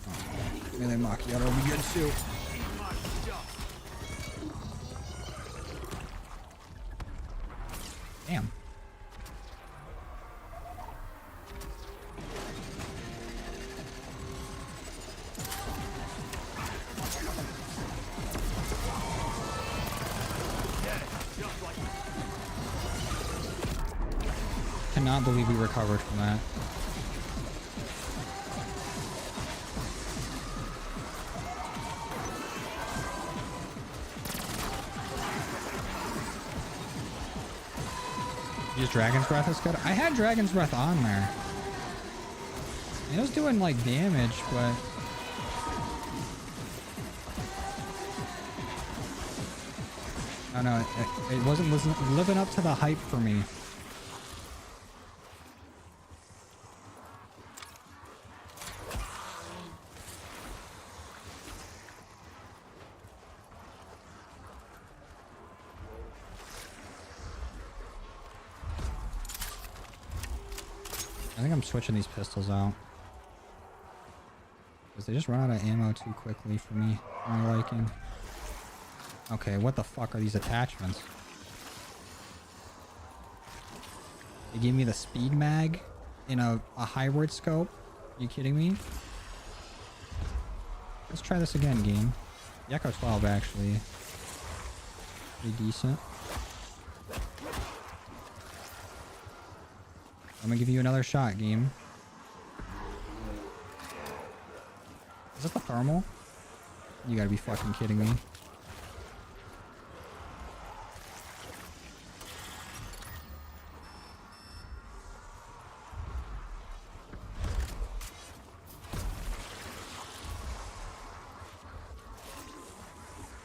Oh, melee macchiato will be good too. Damn. Cannot believe we recovered from that. Use Dragon's Breath is good. I had Dragon's Breath on there. It was doing like damage, but I don't know. It wasn't living up to the hype for me. I think I'm switching these pistols out. Because they just run out of ammo too quickly for me, for my liking. Okay, what the fuck are these attachments? They gave me the speed mag in a hybrid scope. Are you kidding me? Let's try this again, game. The Echo 12 actually. Pretty decent. I'm gonna give you another shot, game. Is that the thermal? You gotta be fucking kidding me.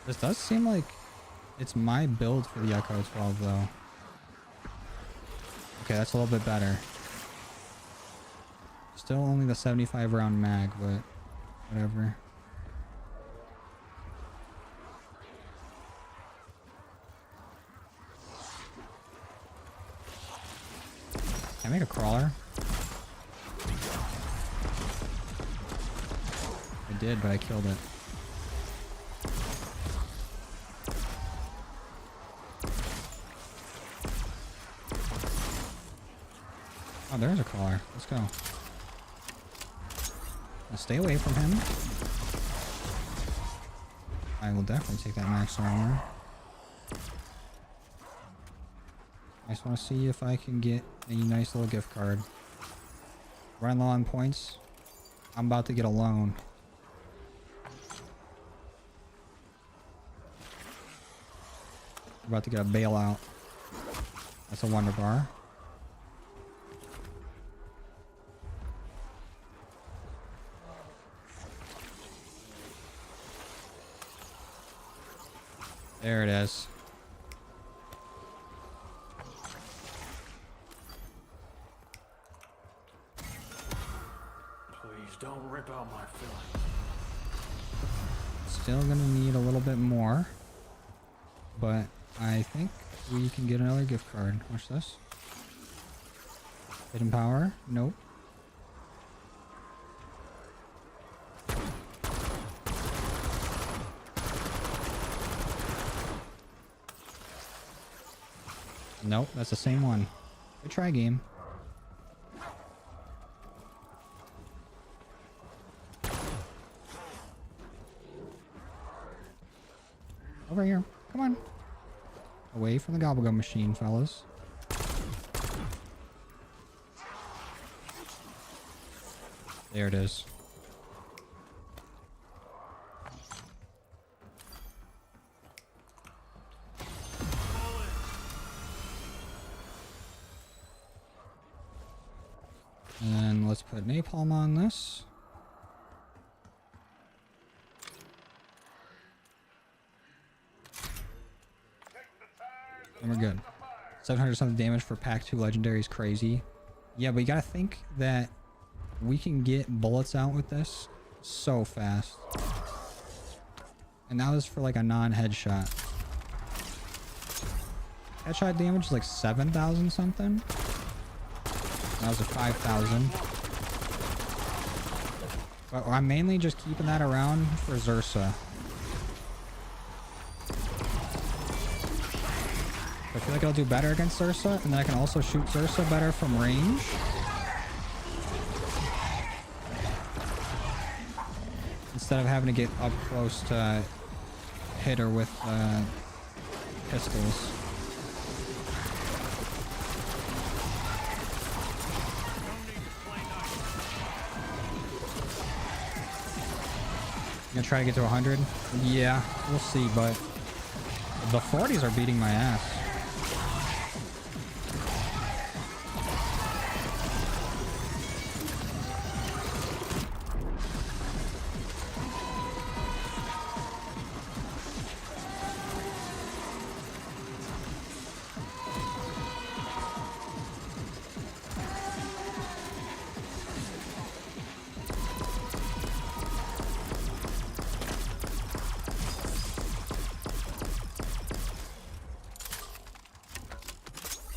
This does seem like it's my build for the Echo 12 though. Okay, that's a little bit better. Still only the 75 round mag, but whatever. Can I make a crawler? I did, but I killed it. Oh, there's a crawler. Let's go. Now stay away from him. I will definitely take that max armor. I just want to see if I can get a nice little gift card. Run low on points. I'm about to get a loan. I'm about to get a bailout. That's a wonder bar. There it is. Please don't rip out my feelings. Still gonna need a little bit more, but I think we can get another gift card. Watch this. Hidden power? Nope. Nope, that's the same one. Good try, game. Over here. Come on. Away from the gobblegum machine, fellas. There it is. And then let's put napalm on this. And we're good. 700 something damage for pack 2 legendary is crazy. Yeah, but you gotta think that we can get bullets out with this so fast. And that was for like a non-headshot. Headshot damage is like 7,000 something. That was a 5,000. But I'm mainly just keeping that around for Zersa. I feel like I'll do better against Zersa, and then I can also shoot Zersa better from range. Instead of having to get up close to hit her with pistols. Gonna try to get to 100? Yeah, we'll see, but the 40s are beating my ass.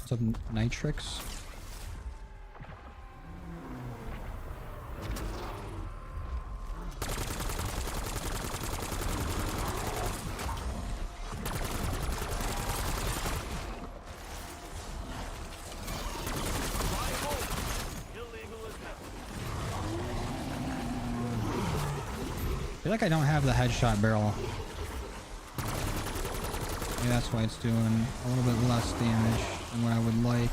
Some Nitrix. I feel like I don't have the headshot barrel. Maybe that's why it's doing a little bit less damage than what I would like.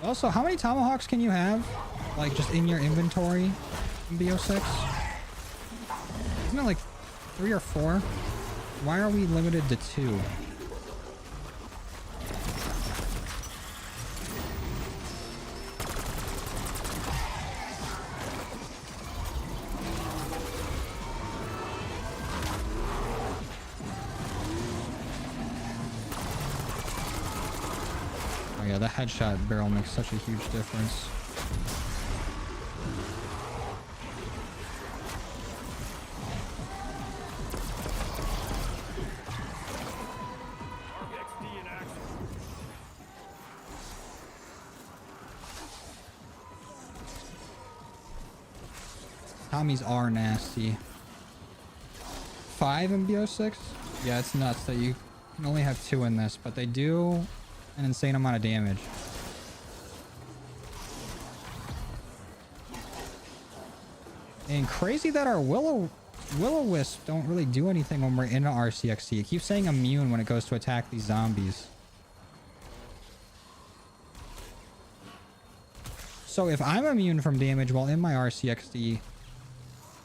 Also, how many tomahawks can you have? Like, just in your inventory in BO6? Isn't it like 3 or 4? Why are we limited to 2? Oh yeah, the headshot barrel makes such a huge difference. Tommies are nasty. 5 in BO6? Yeah, it's nuts that you can only have 2 in this, but they do an insane amount of damage. And crazy that our Will-O-Wisp don't really do anything when we're in RCXD. It keeps saying immune when it goes to attack these zombies. So if I'm immune from damage while in my RCXD,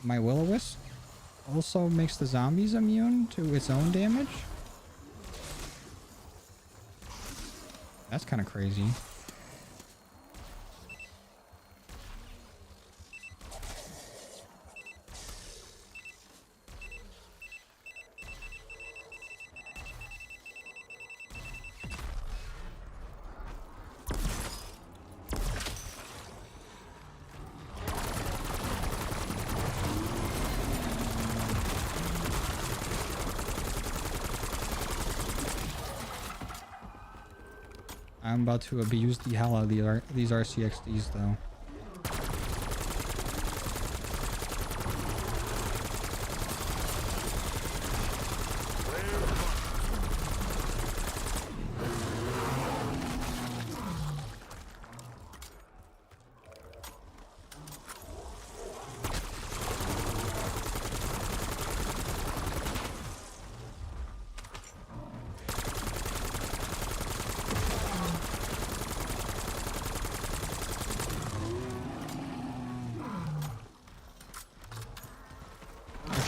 my Will-O-Wisp also makes the zombies immune to its own damage? That's kind of crazy. I'm about to abuse the hell out of these RCXDs though.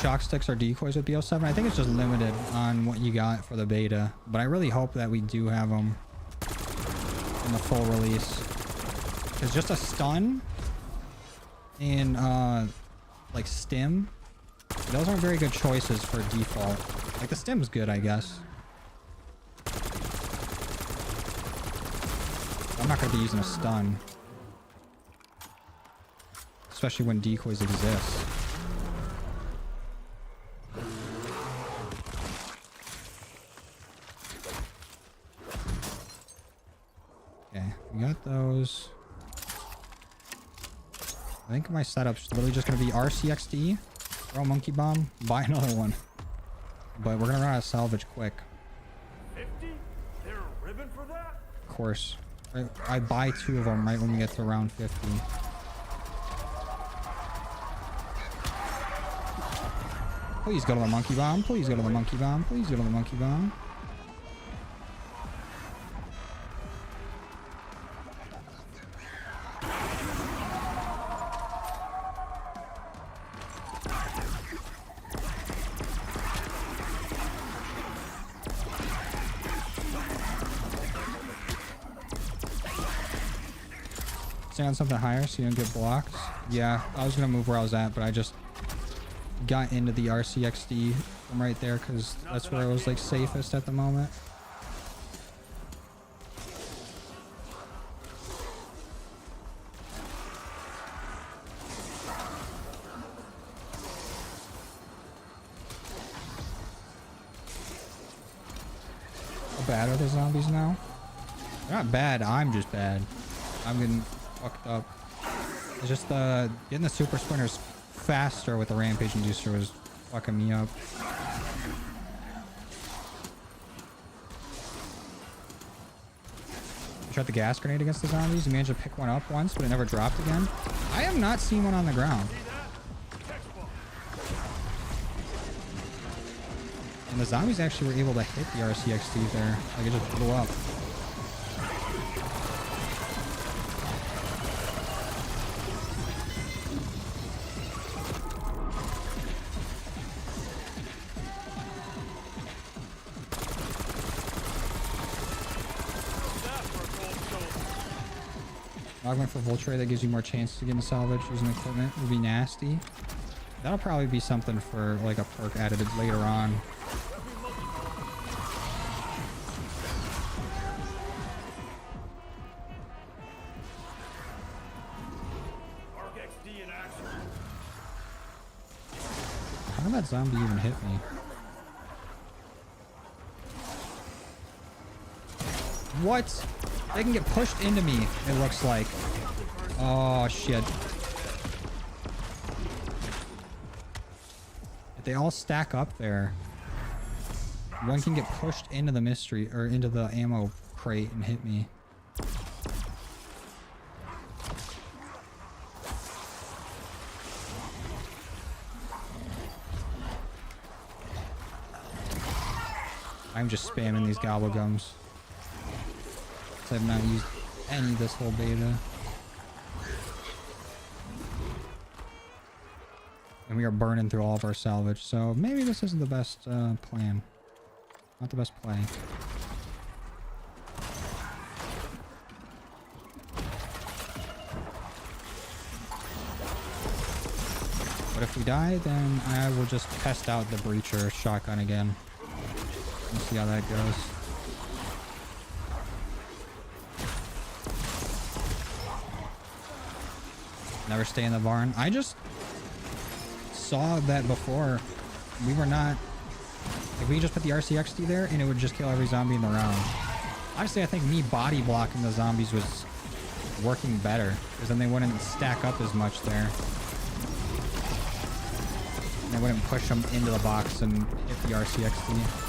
Shock sticks are decoys with BO7. I think it's just limited on what you got for the beta, but I really hope that we do have them in the full release. Because just a stun and like stim, those aren't very good choices for default. Like the stim's good, I guess. I'm not going to be using a stun, especially when decoys exist. those. I think my setup's literally just gonna be RCXD, throw a monkey bomb, buy another one. But we're gonna run out of salvage quick. 50? They're a ribbon for that? Of course. I buy 2 of them right when we get to round 50. Please go to the monkey bomb. Please go to the monkey bomb. Please go to the monkey bomb. Stay on something higher so you don't get blocked. Yeah, I was gonna move where I was at, but I just got into the RCXD from right there because that's where I was like safest at the moment. How bad are the zombies now? They're not bad, I'm just bad. I'm getting fucked up. It's just getting the super sprinters faster with the rampage inducer was fucking me up. I tried the gas grenade against the zombies. You managed to pick one up once, but it never dropped again. I have not seen one on the ground. And the zombies actually were able to hit the RCXD there. Like it just blew up. Augment for Voltray that gives you more chance to get in salvage using equipment would be nasty. That'll probably be something for like a perk added later on. How did that zombie even hit me? What? They can get pushed into me, it looks like. Oh, shit. If they all stack up there, one can get pushed into the mystery, or into the ammo crate and hit me. I'm just spamming these gobblegums. I've not used any this whole beta. And we are burning through all of our salvage, so maybe this isn't the best plan. Not the best play. But if we die, then I will just test out the breacher shotgun again. We'll see how that goes. Never stay in the barn. I just saw that before. We were not... Like, we just put the RCXD there and it would just kill every zombie in the round. Honestly, I think me body blocking the zombies was working better, because then they wouldn't stack up as much there. And I wouldn't push them into the box and hit the RCXD.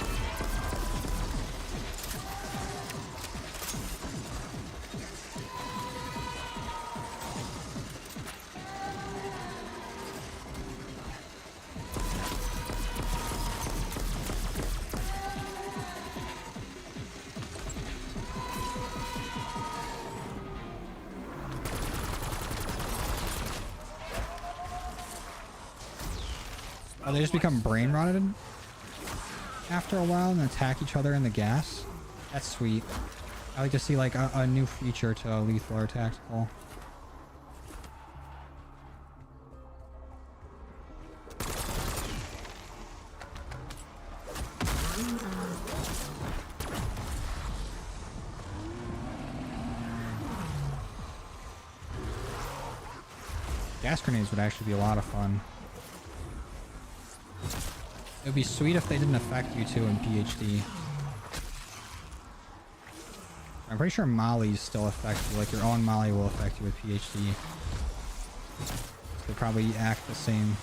Oh, they just become brain rotted after a while and attack each other in the gas. That's sweet. I like to see like a new feature to lethal or tactical. Gas grenades would actually be a lot of fun. It would be sweet if they didn't affect you too in PhD. I'm pretty sure Molly's still affect you. Like your own Molly will affect you with PhD. So they probably act the same.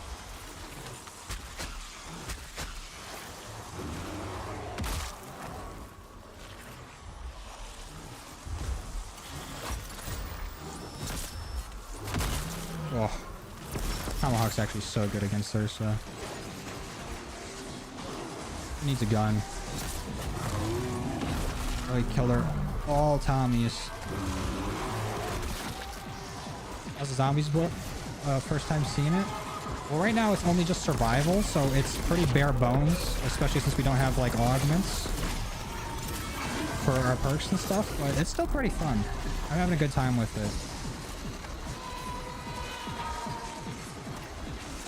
Oh, Tomahawk's actually so good against Thursa. Needs a gun. Really killed her. All Tommies. How's the zombies book? First time seeing it? Well, right now it's only just survival, so it's pretty bare bones, especially since we don't have like augments for our perks and stuff, but it's still pretty fun. I'm having a good time with it.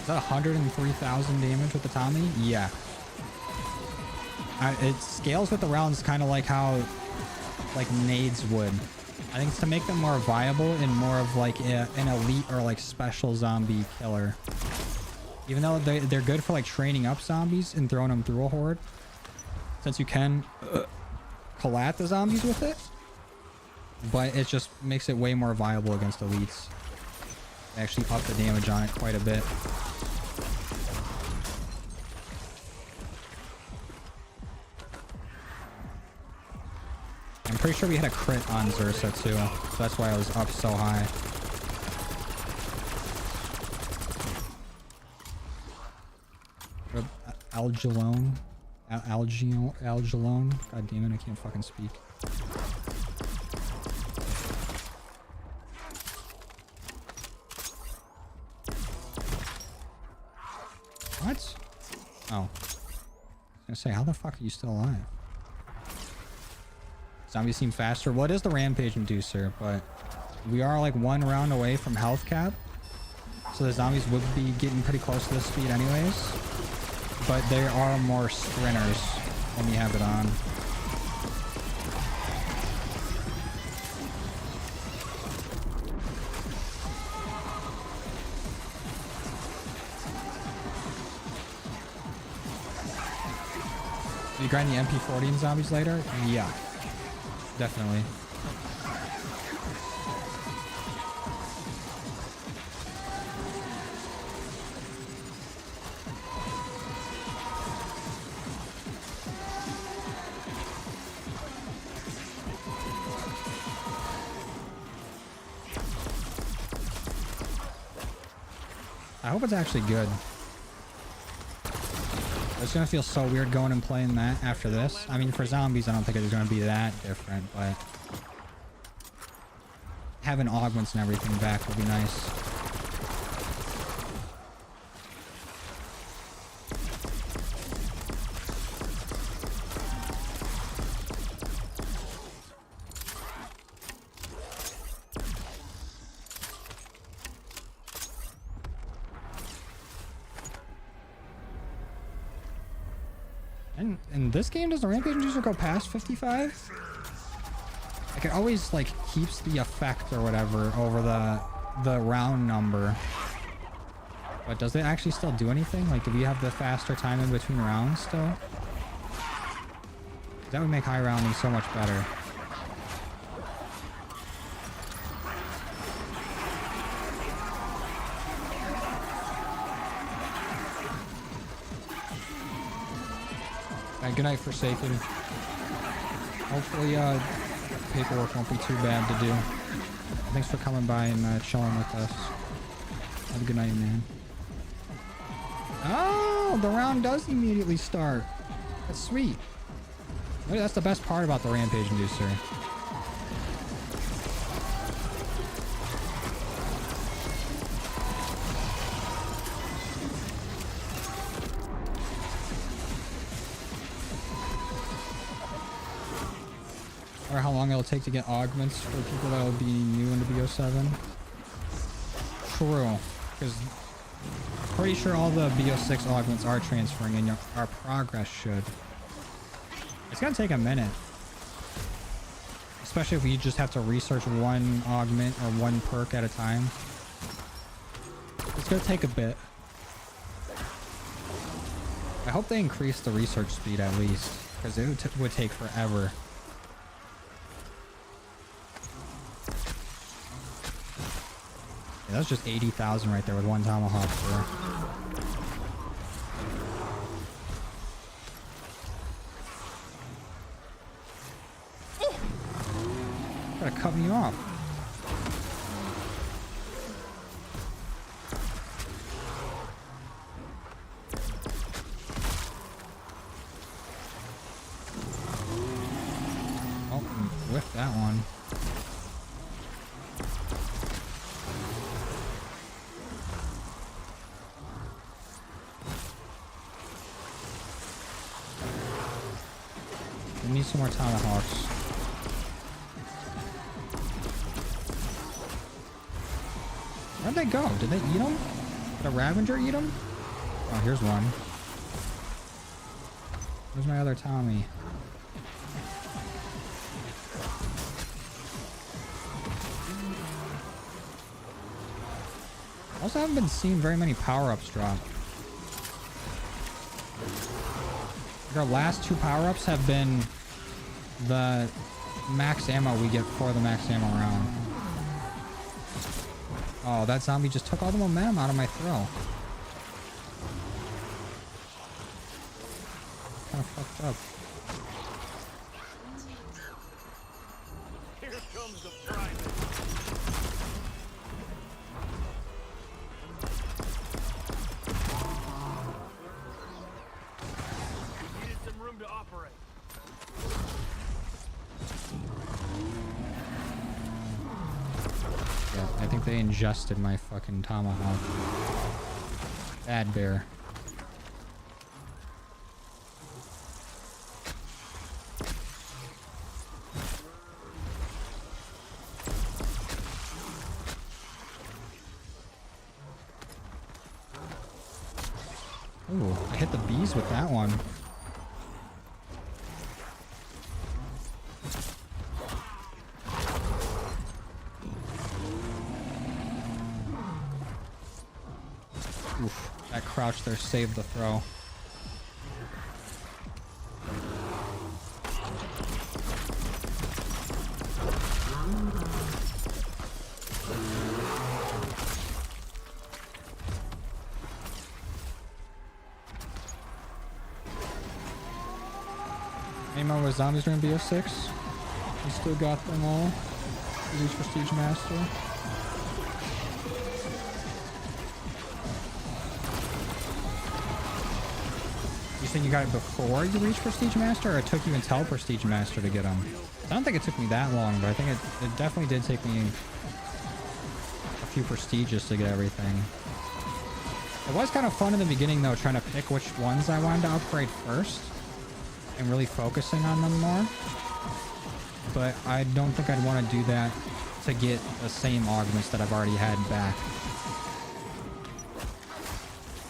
Is that 103,000 damage with the Tommy? Yeah. It scales with the rounds kind of like how like nades would. I think it's to make them more viable and more of like an elite or like special zombie killer. Even though they're good for like training up zombies and throwing them through a horde, since you can collat the zombies with it, but it just makes it way more viable against elites. They actually up the damage on it quite a bit. I'm pretty sure we had a crit on Thursa too, so that's why I was up so high. Algelone? Algelone? God damn it, I can't fucking speak. What? Oh. I was gonna say, how the fuck are you still alive? Zombies seem faster. Well, it is the Rampage Inducer, but we are like one round away from health cap. So the zombies would be getting pretty close to this speed anyways. But there are more sprinters when you have it on. Do you grind the MP40 in zombies later? Yeah. Definitely. I hope it's actually good. It's gonna feel so weird going and playing that after this. I mean, for zombies, I don't think it's gonna be that different, but having augments and everything back would be nice. And in this game, does the Rampage Inducer go past 55? Like it always like keeps the effect or whatever over the round number. But does it actually still do anything? Like, do we have the faster time in between rounds still? That would make high rounding so much better. Good night, Forsaken. Hopefully, paperwork won't be too bad to do. Thanks for coming by and chilling with us. Have a good night, man. Oh, the round does immediately start. That's sweet. Maybe that's the best part about the Rampage Inducer. Or how long it'll take to get augments for people that will be new into BO7. True, because pretty sure all the BO6 augments are transferring and our progress should. It's gonna take a minute. Especially if we just have to research one augment or one perk at a time. It's gonna take a bit. I hope they increase the research speed at least, because it would take forever. Yeah, that's just 80,000 right there with one tomahawk for. Gotta cut me off. Oh, whiffed that one. We need some more tomahawks. Where'd they go? Did they eat them? Did a Ravager eat them? Oh, here's one. Where's my other Tommy? Also haven't been seeing very many power-ups drop. Like our last 2 power-ups have been the max ammo we get for the max ammo round. Oh, that zombie just took all the momentum out of my throw. Kind of fucked up. Here comes the private. We needed some room to operate. Yeah, I think they ingested my fucking tomahawk. Bad bear. Ooh, I hit the bees with that one. Oof, that crouch there saved the throw. Any more with zombies during BO6? We still got them all. Reach Prestige Master. You think you got it before you reached Prestige Master, or it took you until Prestige Master to get them? I don't think it took me that long, but I think it definitely did take me a few prestiges to get everything. It was kind of fun in the beginning, though, trying to pick which ones I wanted to upgrade first and really focusing on them more. But I don't think I'd want to do that to get the same augments that I've already had back.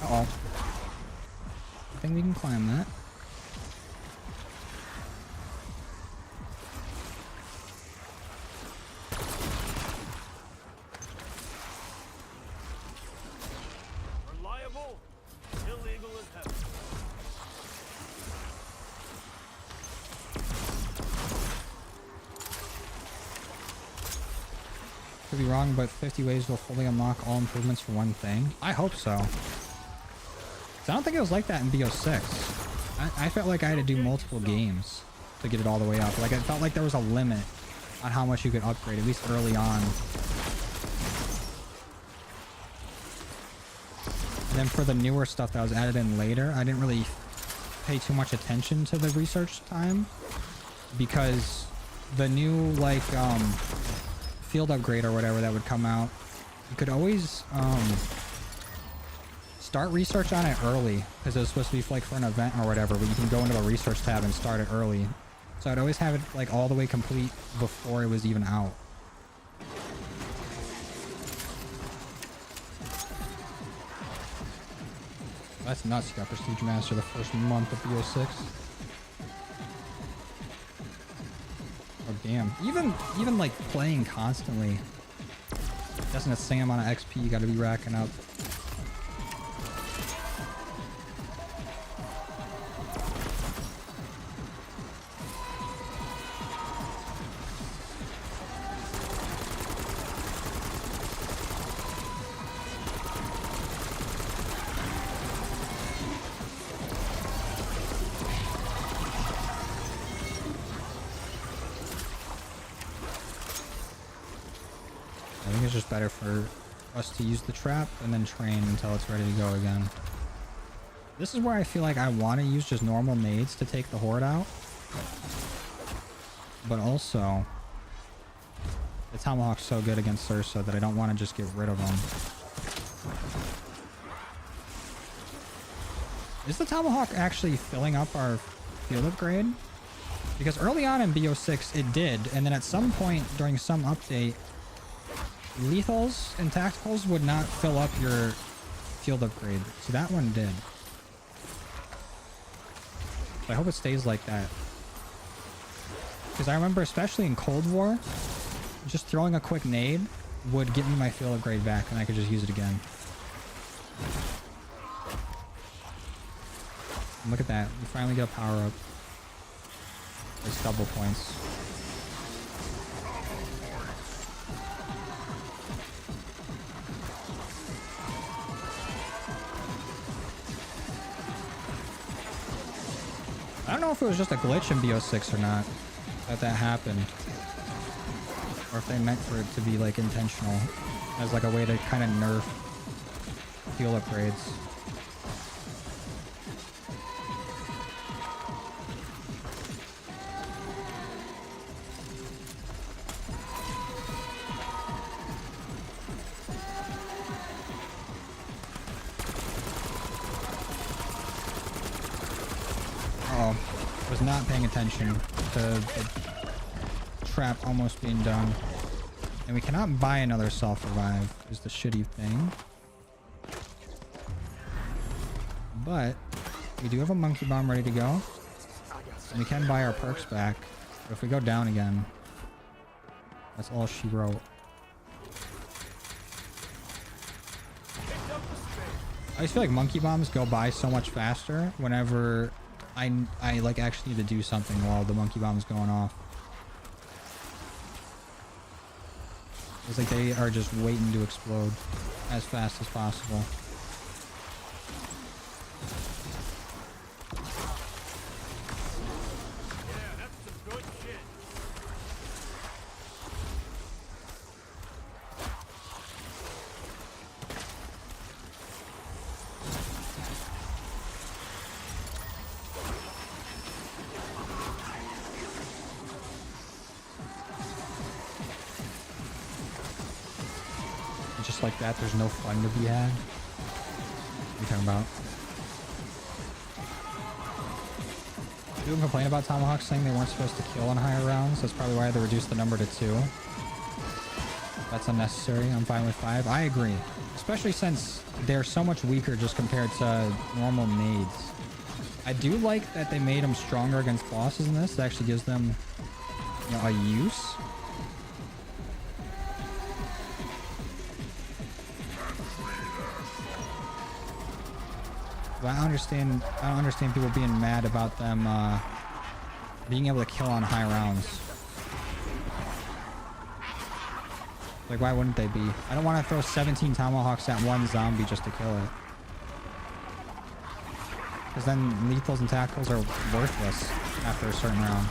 Uh-oh. I think we can climb that. Reliable, illegal as heaven. Could be wrong, but 50 ways will fully unlock all improvements for one thing. I hope so. I don't think it was like that in BO6. I felt like I had to do multiple games to get it all the way up. Like, it felt like there was a limit on how much you could upgrade, at least early on. And then for the newer stuff that was added in later, I didn't really pay too much attention to the research time, because the new, like, field upgrade or whatever that would come out, you could always start research on it early, because it was supposed to be like for an event or whatever, but you can go into a research tab and start it early. So I'd always have it like all the way complete before it was even out. That's nuts. You got Prestige Master the first month of BO6. Oh damn. Even like playing constantly, that's an insane amount of XP you gotta be racking up. it's just better for us to use the trap and then train until it's ready to go again. This is where I feel like I want to use just normal nades to take the horde out. But also, the Tomahawk's so good against Ursa that I don't want to just get rid of him. Is the Tomahawk actually filling up our field upgrade? Because early on in BO6 it did, and then at some point during some update, lethals and tacticals would not fill up your field upgrade. So that one did. I hope it stays like that. Because I remember, especially in Cold War, just throwing a quick nade would get me my field upgrade back and I could just use it again. And look at that. We finally get a power up. It's double points. I don't know if it was just a glitch in BO6 or not that happened, or if they meant for it to be like intentional as like a way to kind of nerf fuel upgrades. Was not paying attention to the trap almost being done. And we cannot buy another self-revive is the shitty thing. But we do have a monkey bomb ready to go. And we can buy our perks back. But if we go down again, that's all she wrote. I just feel like monkey bombs go by so much faster whenever I like actually need to do something while the monkey bomb is going off. It's like they are just waiting to explode as fast as possible. Yeah, that's some good shit. Just like that, there's no fun to be had. What are you talking about? People complain about Tomahawks saying they weren't supposed to kill on higher rounds. That's probably why they reduced the number to 2. That's unnecessary. I'm fine with 5. I agree. Especially since they're so much weaker just compared to normal nades. I do like that they made them stronger against bosses in this. It actually gives them, you know, a use. But I don't understand people being mad about them being able to kill on high rounds. Like, why wouldn't they be? I don't want to throw 17 tomahawks at one zombie just to kill it. Because then lethals and tackles are worthless after a certain round.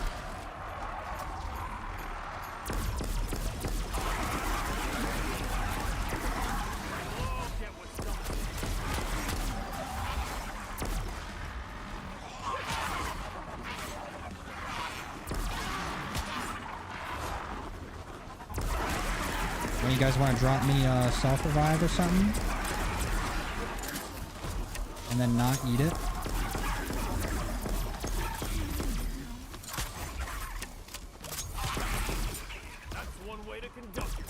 When you guys want to drop me a self-revive or something? And then not eat it? That's one way to conduct it.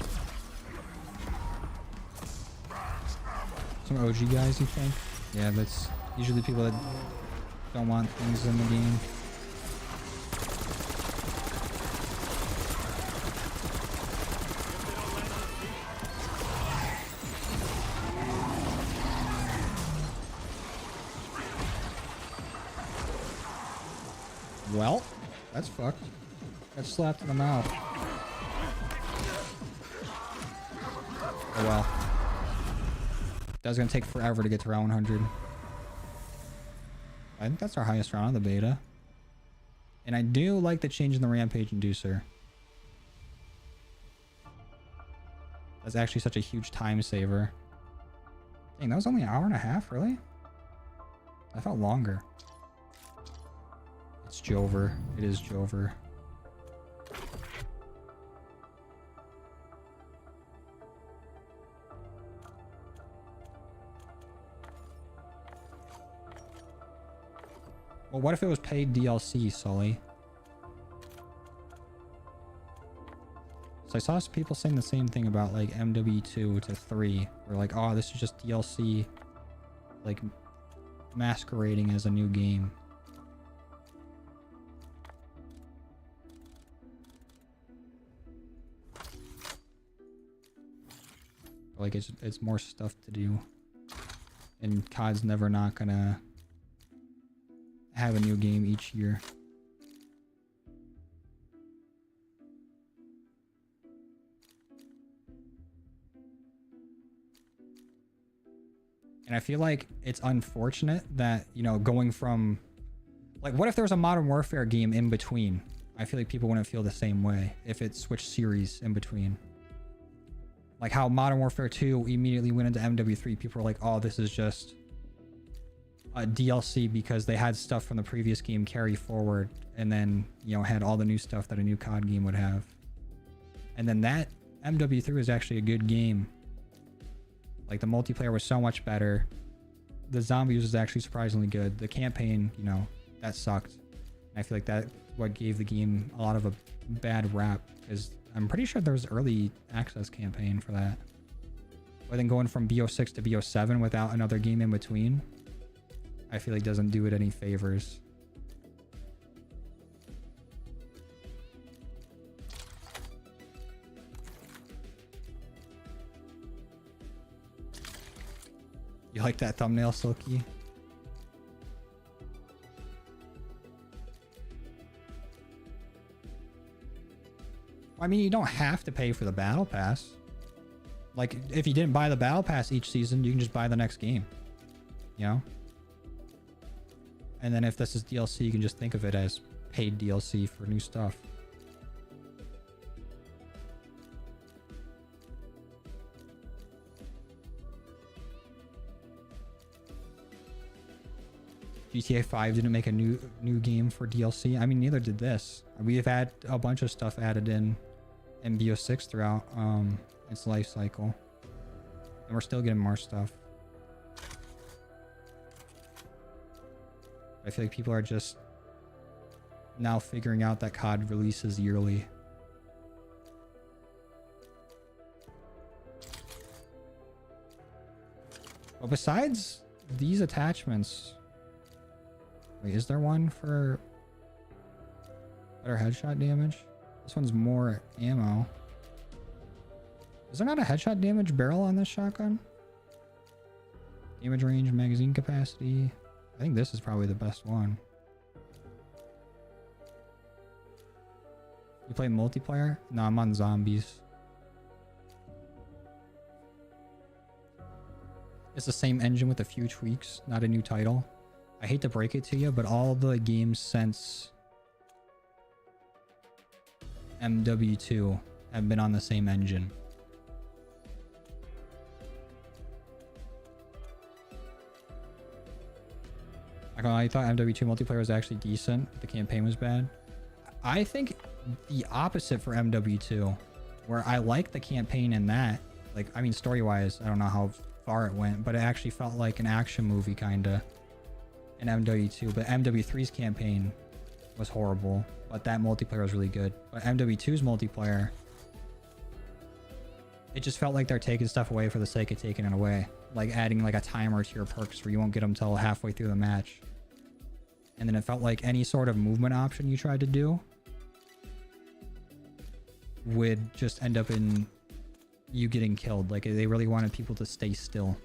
Some OG guys, you think? Yeah, that's usually people that don't want things in the game. Well, that's fucked. Got slapped in the mouth. Oh well. That was gonna take forever to get to round 100. I think that's our highest round of the beta. And I do like the change in the Rampage Inducer. That's actually such a huge time saver. Dang, that was only an hour and a half, really? I felt longer. It's Jover. It is Jover. Well, what if it was paid DLC, Sully? So I saw some people saying the same thing about like MW2 to 3. We're like, oh, this is just DLC, like masquerading as a new game. Like it's more stuff to do, and COD's never not gonna have a new game each year. And I feel like it's unfortunate that, you know, going from like, what if there was a Modern Warfare game in between? I feel like people wouldn't feel the same way if it switched series in between. Like how Modern Warfare 2 immediately went into MW3. People were like, oh, this is just a DLC because they had stuff from the previous game carry forward and then, you know, had all the new stuff that a new COD game would have. And then that MW3 is actually a good game. Like the multiplayer was so much better. The zombies was actually surprisingly good. The campaign, you know, that sucked. And I feel like that what gave the game a lot of a bad rap, because I'm pretty sure there was early access campaign for that. But then going from BO6 to BO7 without another game in between, I feel like doesn't do it any favors. You like that thumbnail, Silky? I mean, you don't have to pay for the battle pass. Like, if you didn't buy the battle pass each season, you can just buy the next game. You know? And then if this is DLC, you can just think of it as paid DLC for new stuff. GTA 5 didn't make a new game for DLC. I mean, neither did this. We've had a bunch of stuff added in BO6 throughout its life cycle. And we're still getting more stuff. I feel like people are just now figuring out that COD releases yearly. Well, besides these attachments... Wait, is there one for better headshot damage? This one's more ammo. Is there not a headshot damage barrel on this shotgun? Damage range, magazine capacity. I think this is probably the best one. You play multiplayer? No, I'm on zombies. It's the same engine with a few tweaks, not a new title. I hate to break it to you, but all the games since MW2 have been on the same engine. I thought MW2 multiplayer was actually decent. The campaign was bad. I think the opposite for MW2, where I like the campaign in that. Like, I mean, story-wise, I don't know how far it went, but it actually felt like an action movie, kinda. In MW2, but MW3's campaign was horrible, but that multiplayer was really good. But MW2's multiplayer, it just felt like they're taking stuff away for the sake of taking it away, like adding like a timer to your perks where you won't get them till halfway through the match. And then it felt like any sort of movement option you tried to do would just end up in you getting killed. Like they really wanted people to stay still.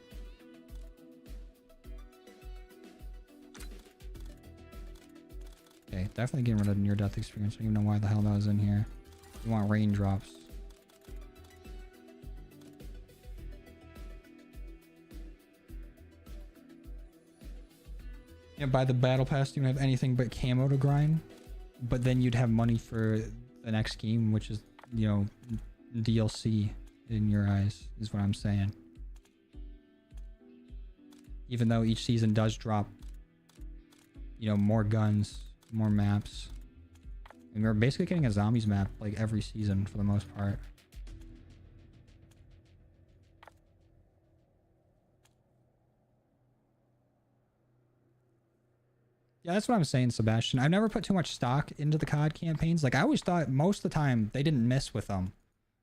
Okay, definitely getting rid of near-death experience. I don't even know why the hell that was in here. You want raindrops. Yeah, buy the battle pass, you don't have anything but camo to grind. But then you'd have money for the next game, which is, you know, DLC. in your eyes, is what I'm saying. Even though each season does drop, you know, more guns, more maps. And we're basically getting a zombies map like every season for the most part. Yeah, that's what I'm saying, Sebastian. I've never put too much stock into the COD campaigns. Like, I always thought most of the time they didn't miss with them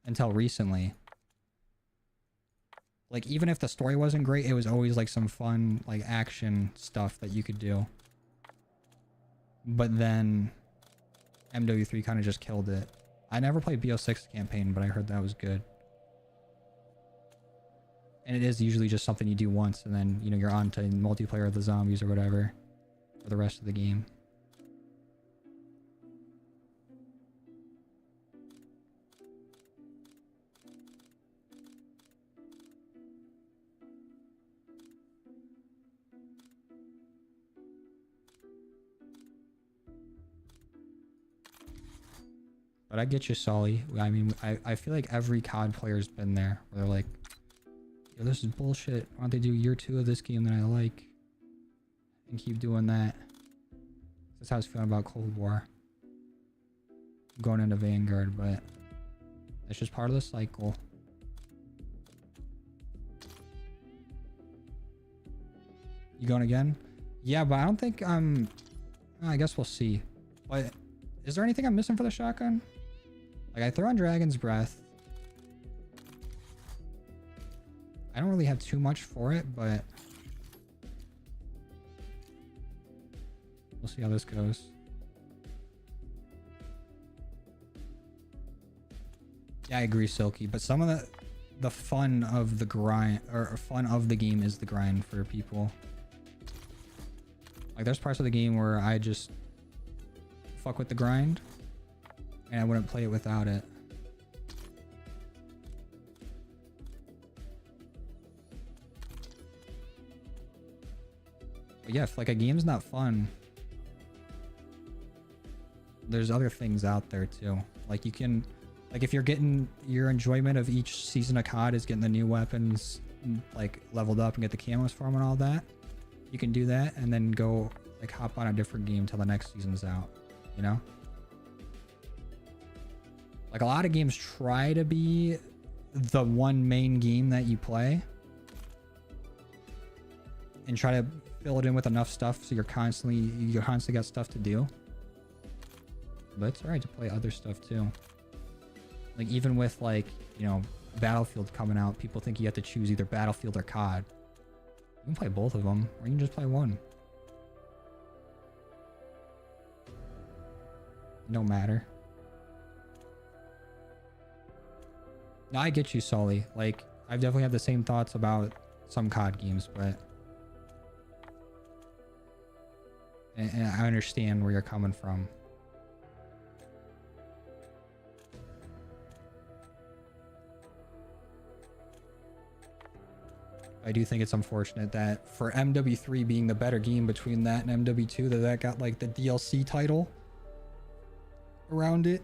until recently. Like, even if the story wasn't great, it was always like some fun, like, action stuff that you could do. But then MW3 kind of just killed it. I never played BO6 campaign, but I heard that was good. And it is usually just something you do once, and then, you know, you're on to multiplayer of the zombies or whatever for the rest of the game. But I get you, Solly. I mean, I feel like every COD player's been there where they're like, yo, this is bullshit. Why don't they do year 2 of this game that I like? And keep doing that. That's how I was feeling about Cold War. I'm going into Vanguard, but that's just part of the cycle. You going again? Yeah, but I don't think I guess we'll see. But is there anything I'm missing for the shotgun? Like, I throw on Dragon's Breath. I don't really have too much for it, but we'll see how this goes. Yeah, I agree, Silky. But some of the fun of the grind, or fun of the game, is the grind for people. Like, there's parts of the game where I just fuck with the grind, and I wouldn't play it without it. But yeah, if like a game's not fun, there's other things out there too. Like, you can, like, if you're getting your enjoyment of each season of COD is getting the new weapons like leveled up and get the camos for them and all that, you can do that and then go like hop on a different game till the next season's out, you know? Like, a lot of games try to be the one main game that you play and try to fill it in with enough stuff so you constantly got stuff to do. But it's alright to play other stuff too. Like, even with, like, you know, Battlefield coming out, people think you have to choose either Battlefield or COD. You can play both of them, or you can just play one. No matter. No, I get you, Sully. Like, I've definitely had the same thoughts about some COD games, but and I understand where you're coming from. I do think it's unfortunate that for MW3 being the better game between that and MW2, that got like the DLC title around it,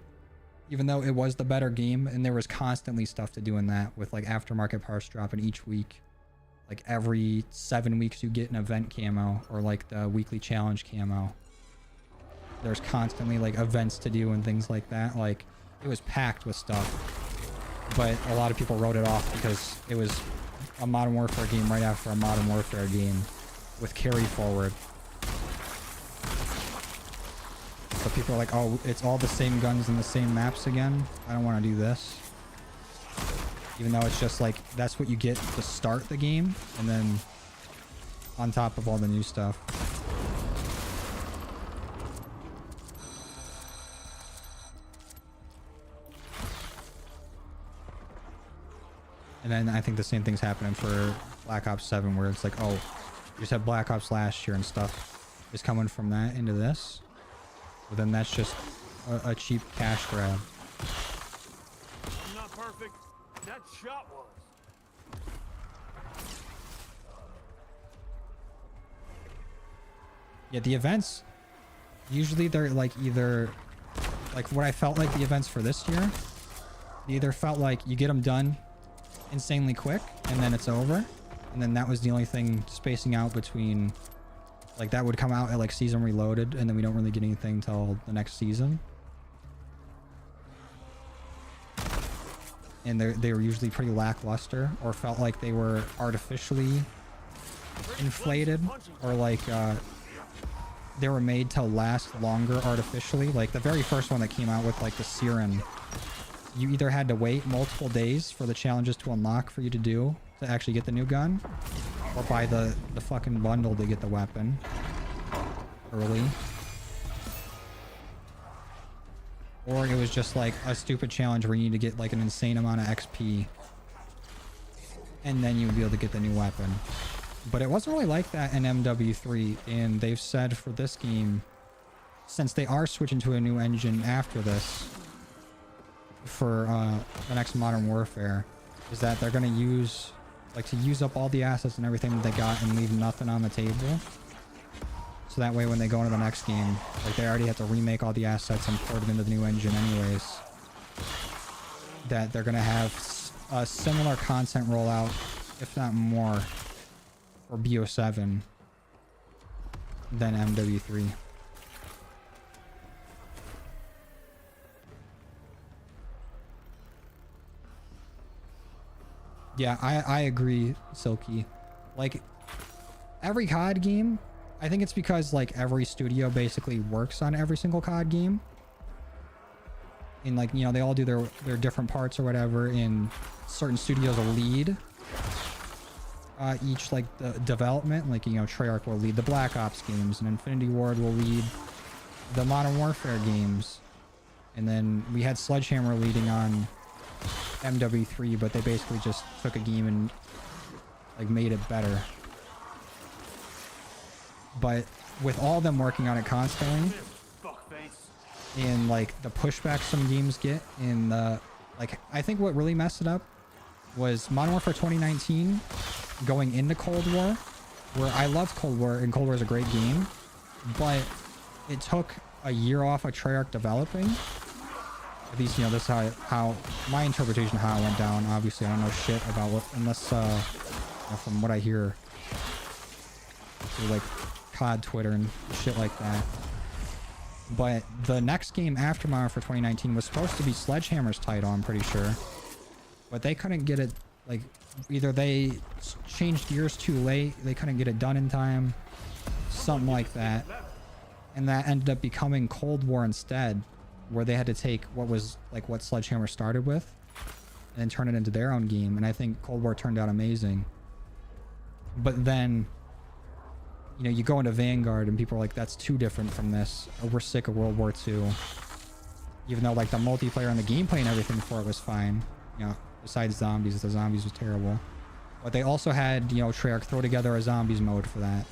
even though it was the better game, and there was constantly stuff to do in that with like aftermarket parts dropping each week. Like, every 7 weeks you get an event camo or like the weekly challenge camo. There's constantly like events to do and things like that. Like, it was packed with stuff, but a lot of people wrote it off because it was a Modern Warfare game right after a Modern Warfare game with carry forward. So people are like, oh, it's all the same guns and the same maps again. I don't want to do this. Even though it's just like, that's what you get to start the game, and then on top of all the new stuff. And then I think the same thing's happening for Black Ops 7, where it's like, oh, you just had Black Ops last year and stuff is coming from that into this. But then that's just a cheap cash grab. I'm not perfect. That shot was. Yeah, the events, usually they're like either, like what I felt like the events for this year, they either felt like you get them done insanely quick, and then it's over. And then that was the only thing spacing out between, like, that would come out at like Season Reloaded, and then we don't really get anything till the next season. And they were usually pretty lackluster, or felt like they were artificially inflated, or like they were made to last longer artificially. Like the very first one that came out with like the Siren, you either had to wait multiple days for the challenges to unlock for you to do to actually get the new gun, or buy the fucking bundle to get the weapon early. Or it was just like a stupid challenge where you need to get like an insane amount of XP, and then you would be able to get the new weapon. But it wasn't really like that in MW3, and they've said for this game, since they are switching to a new engine after this for the next Modern Warfare, is that they're going to use up all the assets and everything that they got and leave nothing on the table. So that way when they go into the next game, like they already have to remake all the assets and port it into the new engine anyways, that they're going to have a similar content rollout, if not more, for BO7 than MW3. Yeah, I agree, Silky. Like, every COD game, I think it's because, like, every studio basically works on every single COD game. And, like, you know, they all do their different parts or whatever, and certain studios will lead each, like, the development. Like, you know, Treyarch will lead the Black Ops games, and Infinity Ward will lead the Modern Warfare games. And then we had Sledgehammer leading on MW3, but they basically just took a game and like made it better. But with all of them working on it constantly, and like the pushback some games get in the, like, I think what really messed it up was Modern Warfare 2019 going into Cold War, where I loved Cold War, and Cold War is a great game, but it took a year off of Treyarch developing. At least, you know, this is how my interpretation of how it went down. Obviously, I don't know shit about what, unless, you know, from what I hear through, like, COD Twitter and shit like that. But the next game after Modern Warfare 2019 was supposed to be Sledgehammer's title, I'm pretty sure. But they couldn't get it, like, either they changed gears too late, they couldn't get it done in time, something like that. And that ended up becoming Cold War instead, where they had to take what Sledgehammer started with and then turn it into their own game. And I think Cold War turned out amazing. But then, you know, you go into Vanguard and people are like, that's too different from this. Or we're sick of World War II. Even though, like, the multiplayer and the gameplay and everything for it was fine. You know, besides zombies, the zombies was terrible. But they also had, you know, Treyarch throw together a zombies mode for that.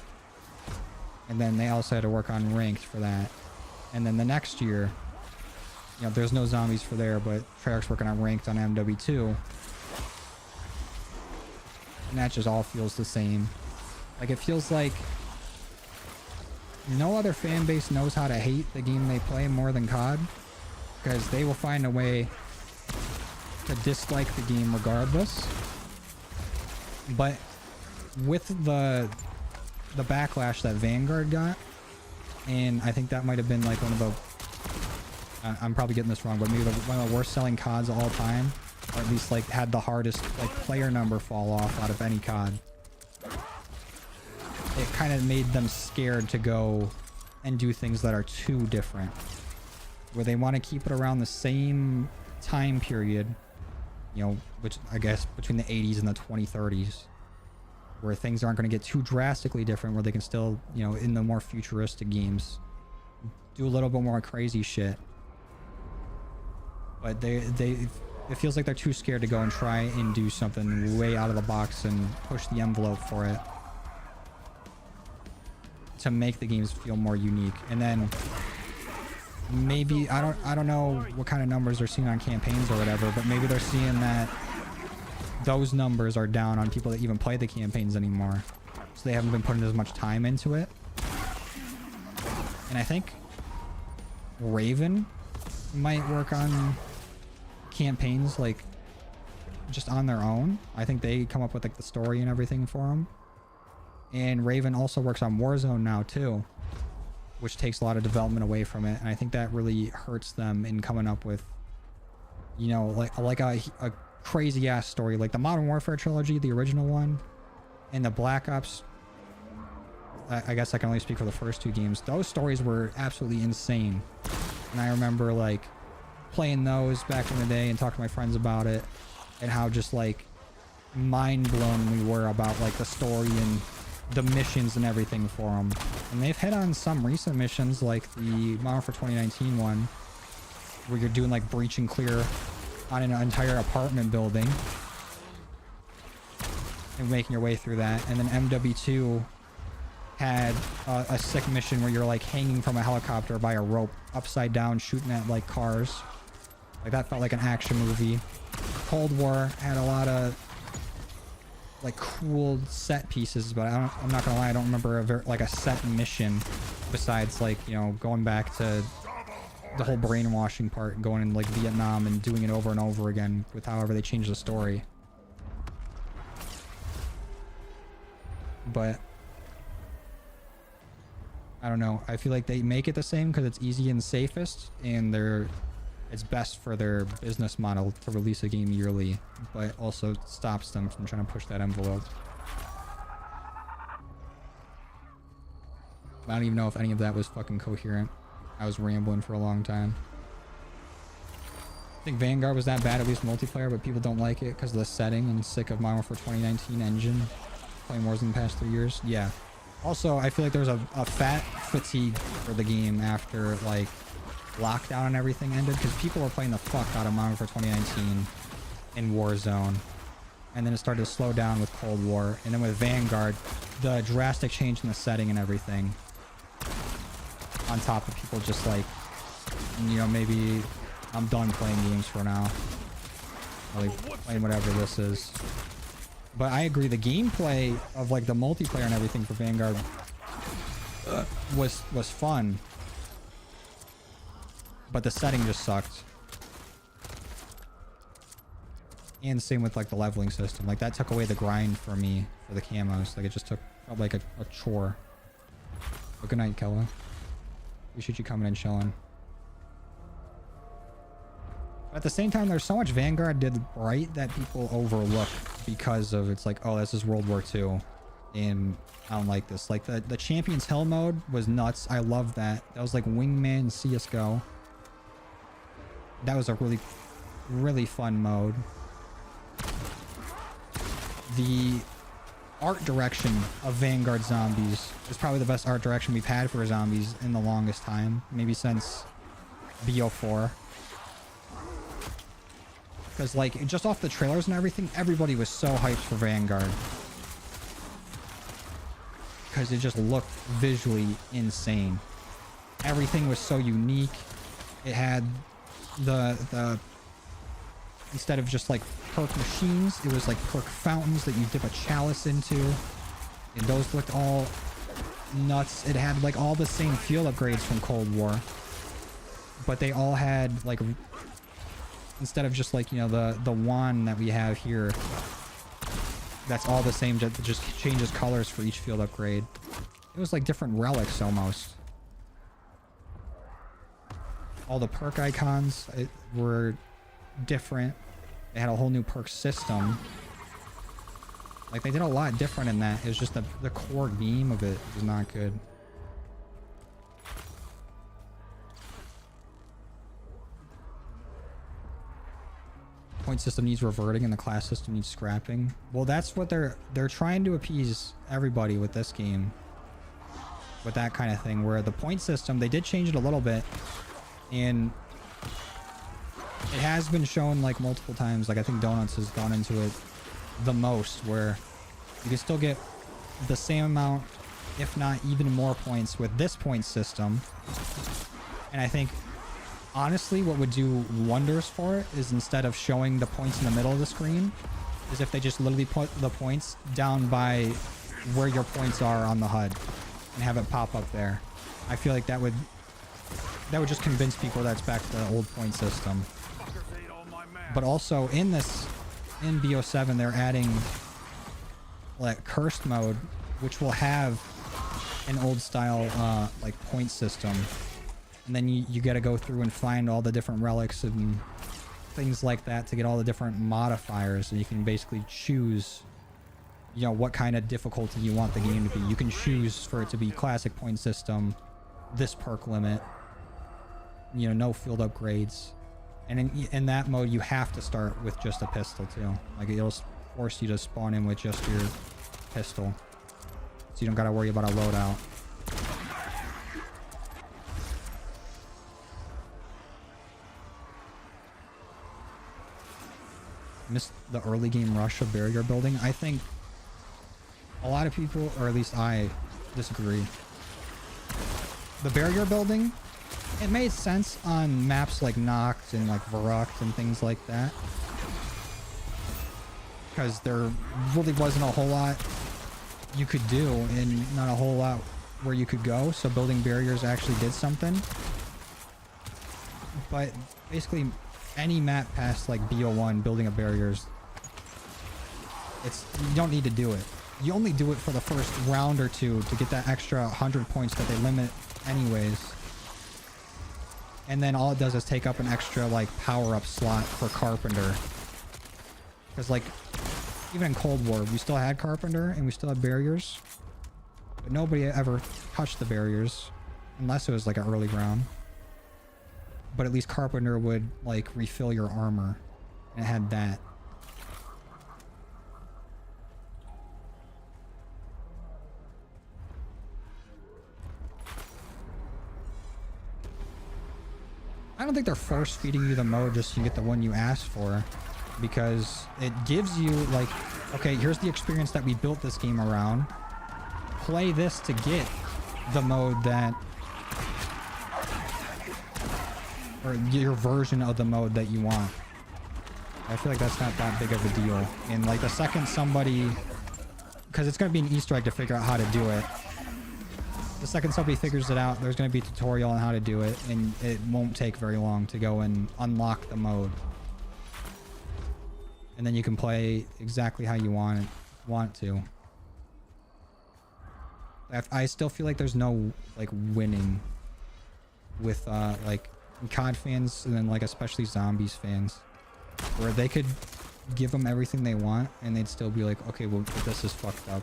And then they also had to work on ranked for that. And then the next year, you know, there's no zombies for there, but Treyarch's working on ranked on MW2. And that just all feels the same. Like, it feels like no other fan base knows how to hate the game they play more than COD, because they will find a way to dislike the game regardless. But with the backlash that Vanguard got, and I think that might have been like one of the, I'm probably getting this wrong, but maybe one of the worst selling CODs of all time, or at least like had the hardest like player number fall off out of any COD. It kind of made them scared to go and do things that are too different, where they want to keep it around the same time period, you know, which I guess between the 80s and the 2030s, where things aren't going to get too drastically different, where they can still, you know, in the more futuristic games, do a little bit more crazy shit. But it feels like they're too scared to go and try and do something way out of the box and push the envelope for it to make the games feel more unique. And then maybe I don't know what kind of numbers they're seeing on campaigns or whatever, but maybe they're seeing that those numbers are down on people that even play the campaigns anymore, so they haven't been putting as much time into it. And I think Raven might work on campaigns like just on their own. I think they come up with like the story and everything for them. And Raven also works on Warzone now too, which takes a lot of development away from it. And I think that really hurts them in coming up with, you know, like a crazy ass story, like the Modern Warfare trilogy, the original one, and the Black Ops. I guess I can only speak for the first 2 games. Those stories were absolutely insane. And I remember like playing those back in the day and talking to my friends about it, and how just like mind blown we were about like the story and the missions and everything for them. And they've hit on some recent missions like the Modern Warfare 2019 one, where you're doing like breach and clear on an entire apartment building and making your way through that. And then MW2 had a sick mission where you're like hanging from a helicopter by a rope upside down shooting at like cars. Like that felt like an action movie. Cold War had a lot of like cool set pieces, but I'm not gonna lie, I don't remember a set mission besides like, you know, going back to the whole brainwashing part, going in like Vietnam and doing it over and over again with however they changed the story. But I don't know, I feel like they make it the same because it's easy and safest, and it's best for their business model to release a game yearly, but also stops them from trying to push that envelope. I don't even know if any of that was fucking coherent. I was rambling for a long time. I think Vanguard was that bad, at least multiplayer, but people don't like it because of the setting and sick of Modern Warfare 2019 engine. Playing Wars in the past 3 years. Yeah. Also, I feel like there was a fat fatigue for the game after like lockdown and everything ended, because people were playing the fuck out of Modern Warfare 2019 in Warzone, and then it started to slow down with Cold War, and then with Vanguard, the drastic change in the setting and everything, on top of people just like, you know, maybe I'm done playing games for now, really playing whatever this is. But I agree, the gameplay of like the multiplayer and everything for Vanguard was fun. But the setting just sucked. And same with like the leveling system. Like that took away the grind for me for the camos. Like it just felt like a chore. But good night, Kella. Appreciate you coming and chilling. But at the same time, there's so much Vanguard did right that people overlook because of it's like, oh, this is World War II. And I don't like this. Like the Champions Hill mode was nuts. I love that. That was like Wingman CSGO. That was a really, really fun mode. The art direction of Vanguard Zombies is probably the best art direction we've had for zombies in the longest time. Maybe since BO4. Because like, just off the trailers and everything, everybody was so hyped for Vanguard. Because it just looked visually insane. Everything was so unique. It had the instead of just like perk machines, it was like perk fountains that you dip a chalice into, and those looked all nuts. It had like all the same field upgrades from Cold War, but they all had like, instead of just like, you know, the wand that we have here, that's all the same, just changes colors for each field upgrade. It was like different relics almost. All the perk icons were different. They had a whole new perk system. Like they did a lot different in that. It was just the core game of it was not good. Point system needs reverting and the class system needs scrapping. Well, that's what they're trying to appease everybody with this game. With that kind of thing, where the point system, they did change it a little bit. And it has been shown like multiple times. Like I think Donuts has gone into it the most, where you can still get the same amount, if not even more points with this point system. And I think honestly what would do wonders for it is, instead of showing the points in the middle of the screen, is if they just literally put the points down by where your points are on the HUD and have it pop up there. I feel like that would just convince people that's back to the old point system. But also in this in BO7 they're adding like cursed mode, which will have an old style like point system, and then you got to go through and find all the different relics and things like that to get all the different modifiers, and you can basically choose, you know, what kind of difficulty you want the game to be. You can choose for it to be classic point system, this perk limit, you know, no field upgrades, and in that mode you have to start with just a pistol too. Like it'll force you to spawn in with just your pistol, so you don't gotta worry about a loadout. Missed the early game rush of barrier building. I think a lot of people, or at least I, disagree. The barrier building, it made sense on maps like Noct and like Verrückt and things like that, because there really wasn't a whole lot you could do and not a whole lot where you could go, so building barriers actually did something. But basically any map past like BO1, building of barriers, you don't need to do it. You only do it for the first round or two to get that extra 100 points that they limit anyways, and then all it does is take up an extra like power-up slot for Carpenter, because like even in Cold War we still had Carpenter and we still had barriers, but nobody ever touched the barriers unless it was like an early round. But at least Carpenter would like refill your armor, and it had that. I don't think they're force feeding you the mode just so you get the one you asked for, because it gives you like, okay, here's the experience that we built this game around. Play this to get the mode that, or your version of the mode that you want. I feel like that's not that big of a deal. And like the second somebody, because it's going to be an Easter egg to figure out how to do it. The second somebody figures it out, there's going to be a tutorial on how to do it, and it won't take very long to go and unlock the mode. And then you can play exactly how you want to. I still feel like there's no like winning with like COD fans, and then like especially Zombies fans, where they could give them everything they want and they'd still be like, okay, well this is fucked up.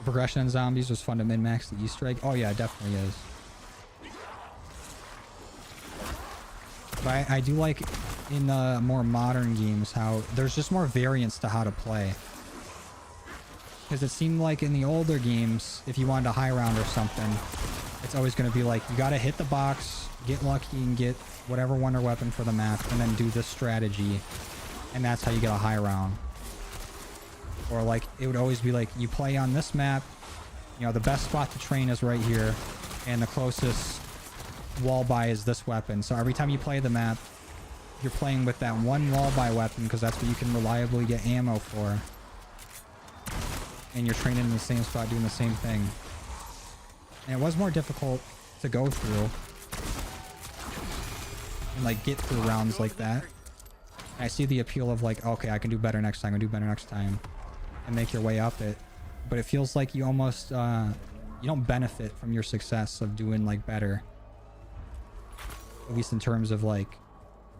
Progression in Zombies was fun to min-max the Easter egg. Oh yeah, it definitely is. But I do like in more modern games how there's just more variance to how to play. Because it seemed like in the older games, if you wanted a high round or something, it's always going to be like, you got to hit the box, get lucky, and get whatever wonder weapon for the map, and then do this strategy. And that's how you get a high round. Or like, it would always be like, you play on this map, you know, the best spot to train is right here, and the closest wall buy is this weapon. So every time you play the map, you're playing with that one wall buy weapon, because that's what you can reliably get ammo for. And you're training in the same spot doing the same thing. And it was more difficult to go through and like get through rounds like that. And I see the appeal of like, okay, I can do better next time, I can do better next time, and make your way up it. But it feels like you almost you don't benefit from your success of doing like better, at least in terms of like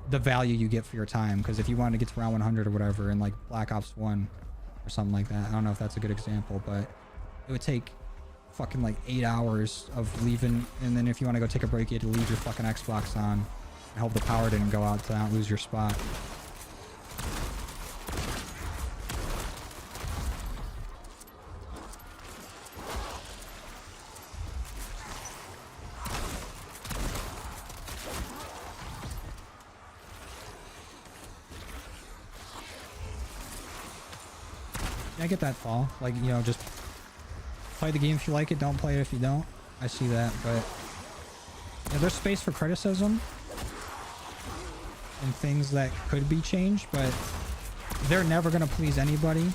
the value you get for your time. Because if you wanted to get to round 100 or whatever in like Black Ops 1 or something like that, I don't know if that's a good example, but it would take fucking like 8 hours of leaving, and then if you want to go take a break, you had to leave your fucking Xbox on and hope the power didn't go out to not lose your spot. I get that, Paul. Like, you know, just play the game if you like it, don't play it if you don't. I see that, but you know, there's space for criticism and things that could be changed, but they're never going to please anybody.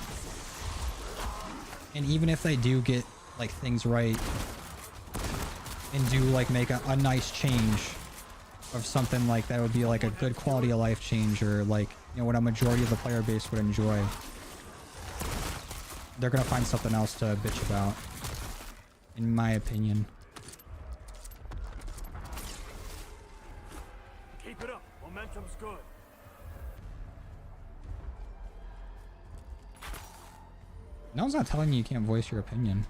And even if they do get like things right and do like make a nice change, of something like that would be like a good quality of life change, or like, you know, what a majority of the player base would enjoy, they're gonna find something else to bitch about, in my opinion. Keep it up. Momentum's good. No one's not telling you can't voice your opinion.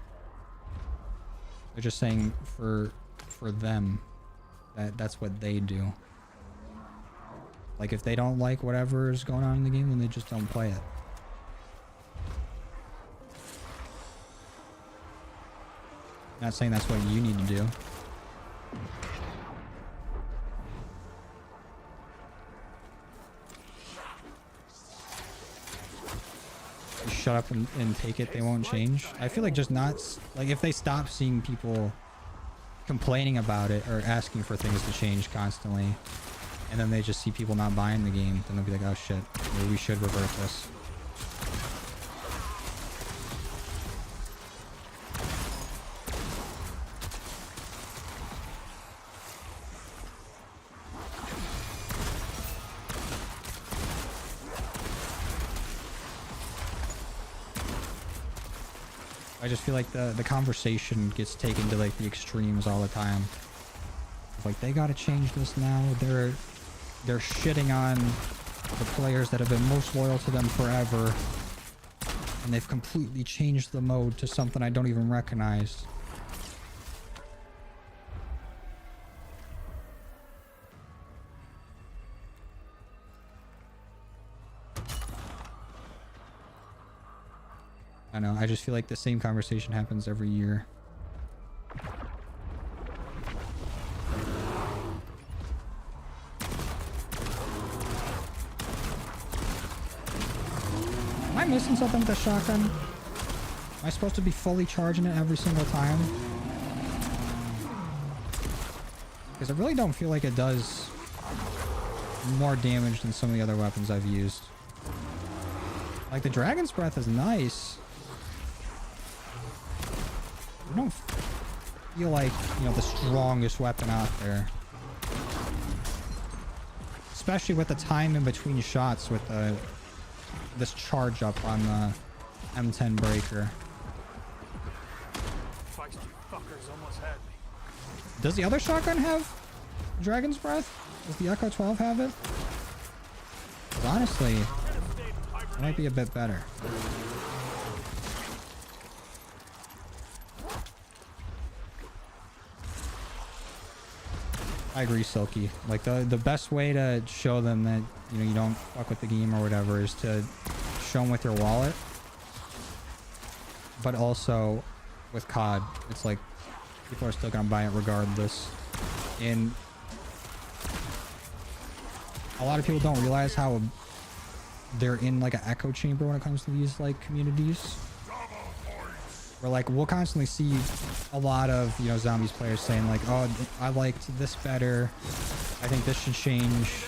They're just saying for them that's what they do. Like, if they don't like whatever is going on in the game, then they just don't play it. Not saying that's what you need to do. Just shut up and take it, they won't change. I feel like just not, like, if they stop seeing people complaining about it or asking for things to change constantly, and then they just see people not buying the game, then they'll be like, oh shit, maybe we should revert this. I just feel like the conversation gets taken to like the extremes all the time. Like, they gotta change this now. They're shitting on the players that have been most loyal to them forever, and they've completely changed the mode to something I don't even recognize. I know, I just feel like the same conversation happens every year. Am I missing something with the shotgun? Am I supposed to be fully charging it every single time? Because I really don't feel like it does more damage than some of the other weapons I've used. Like, the Dragon's Breath is nice. I don't feel like, you know, the strongest weapon out there. Especially with the time in between shots with this charge up on the M10 breaker. Feisty fuckers almost had me. Does the other shotgun have Dragon's Breath? Does the Echo 12 have it? 'Cause honestly, it might be a bit better. I agree, Silky. Like, the best way to show them that, you know, you don't fuck with the game or whatever is to show them with your wallet. But also with COD, it's like people are still gonna buy it regardless. And a lot of people don't realize how they're in like an echo chamber when it comes to these like communities. Where like we'll constantly see a lot of, you know, zombies players saying like, oh, I liked this better, I think this should change,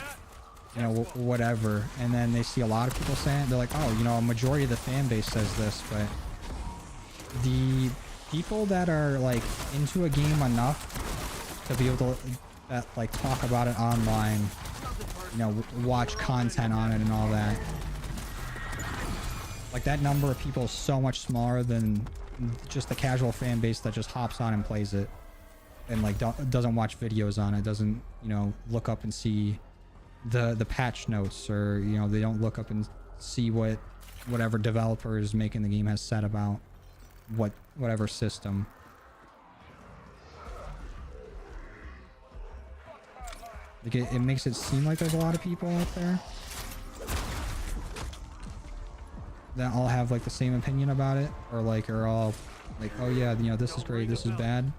you know, whatever. And then they see a lot of people saying it, they're like, oh, you know, a majority of the fan base says this. But the people that are like into a game enough to be able to like talk about it online, you know, watch content on it and all that, like that number of people is so much smaller than just the casual fan base that just hops on and plays it and like doesn't watch videos on it, doesn't, you know, look up and see the patch notes, or, you know, they don't look up and see what whatever developer is making the game has said about whatever system. Like it makes it seem like there's a lot of people out there that all have like the same opinion about it, or like are all like, oh yeah, you know, this is great, this is bad.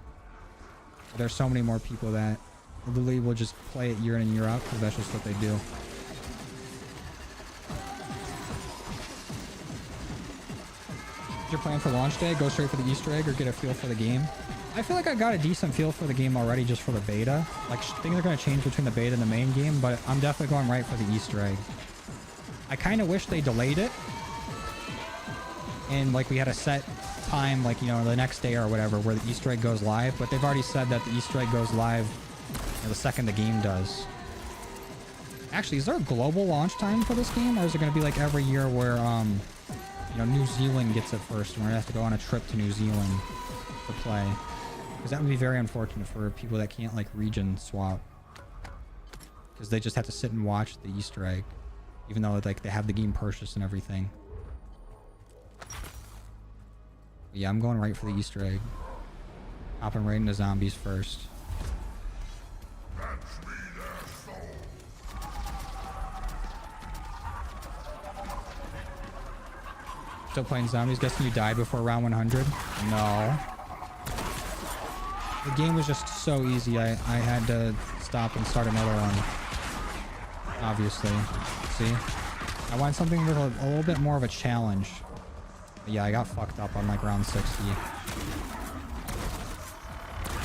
But there's so many more people that literally will just play it year in and year out because that's just what they do. Your plan for launch day? Go straight for the Easter egg or get a feel for the game? I feel like I got a decent feel for the game already just for the beta. Like, things are going to change between the beta and the main game, but I'm definitely going right for the Easter egg. I kind of wish they delayed it and like we had a set time, like, you know, the next day or whatever where the Easter egg goes live, but they've already said that the Easter egg goes live the second the game does. Actually, is there a global launch time for this game, or is it going to be like every year where New Zealand gets it first, and we're gonna have to go on a trip to New Zealand to play? Because that would be very unfortunate for people that can't like region swap, because they just have to sit and watch the Easter egg, even though like they have the game purchased and everything. But yeah, I'm going right for the Easter egg. Hopping right into zombies first. Still playing zombies? Guessing you died before round 100? No. The game was just so easy, I had to stop and start another one. Obviously. See? I want something with a little bit more of a challenge. But yeah, I got fucked up on like round 60.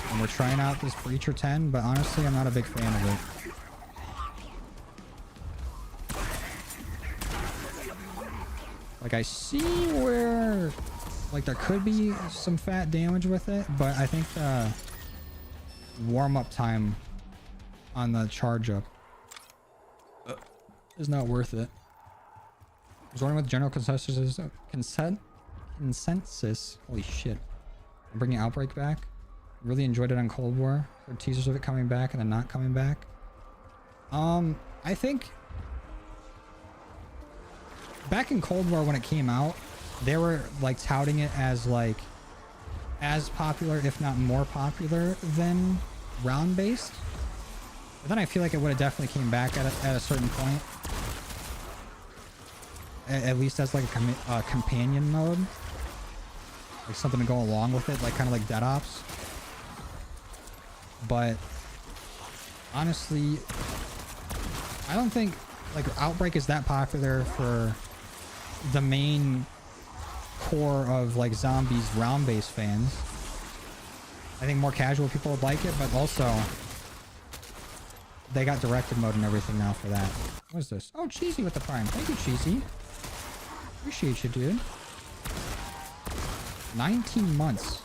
And we're trying out this Breacher 10, but honestly, I'm not a big fan of it. Like, I see where, like, there could be some fat damage with it, but I think the warm-up time on the charge-up is not worth it. I was wondering what the general consensus is. Consensus. Holy shit. I'm bringing Outbreak back. Really enjoyed it on Cold War. Heard teasers of it coming back and then not coming back. I think back in Cold War when it came out, they were like touting it as like as popular, if not more popular than round-based. But then I feel like it would have definitely came back at a certain point. At least as like a companion mode. Like something to go along with it, like kind of like Dead Ops. But honestly, I don't think like Outbreak is that popular for the main core of like zombies round-based fans. I think more casual people would like it, but also they got directed mode and everything now for that. What is this? Oh, Cheesy with the Prime. Thank you, Cheesy. Appreciate you, dude. 19 months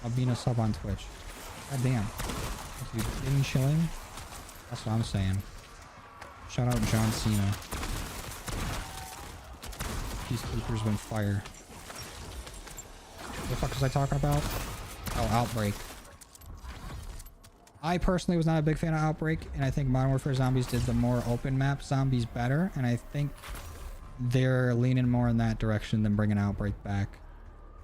of being a sub on Twitch. God damn. Dude, been chilling. That's what I'm saying. Shout out John Cena. Peacekeeper's been fire. What the fuck was I talking about? Oh, Outbreak. I personally was not a big fan of Outbreak, and I think Modern Warfare Zombies did the more open map zombies better, and I think they're leaning more in that direction than bringing Outbreak back.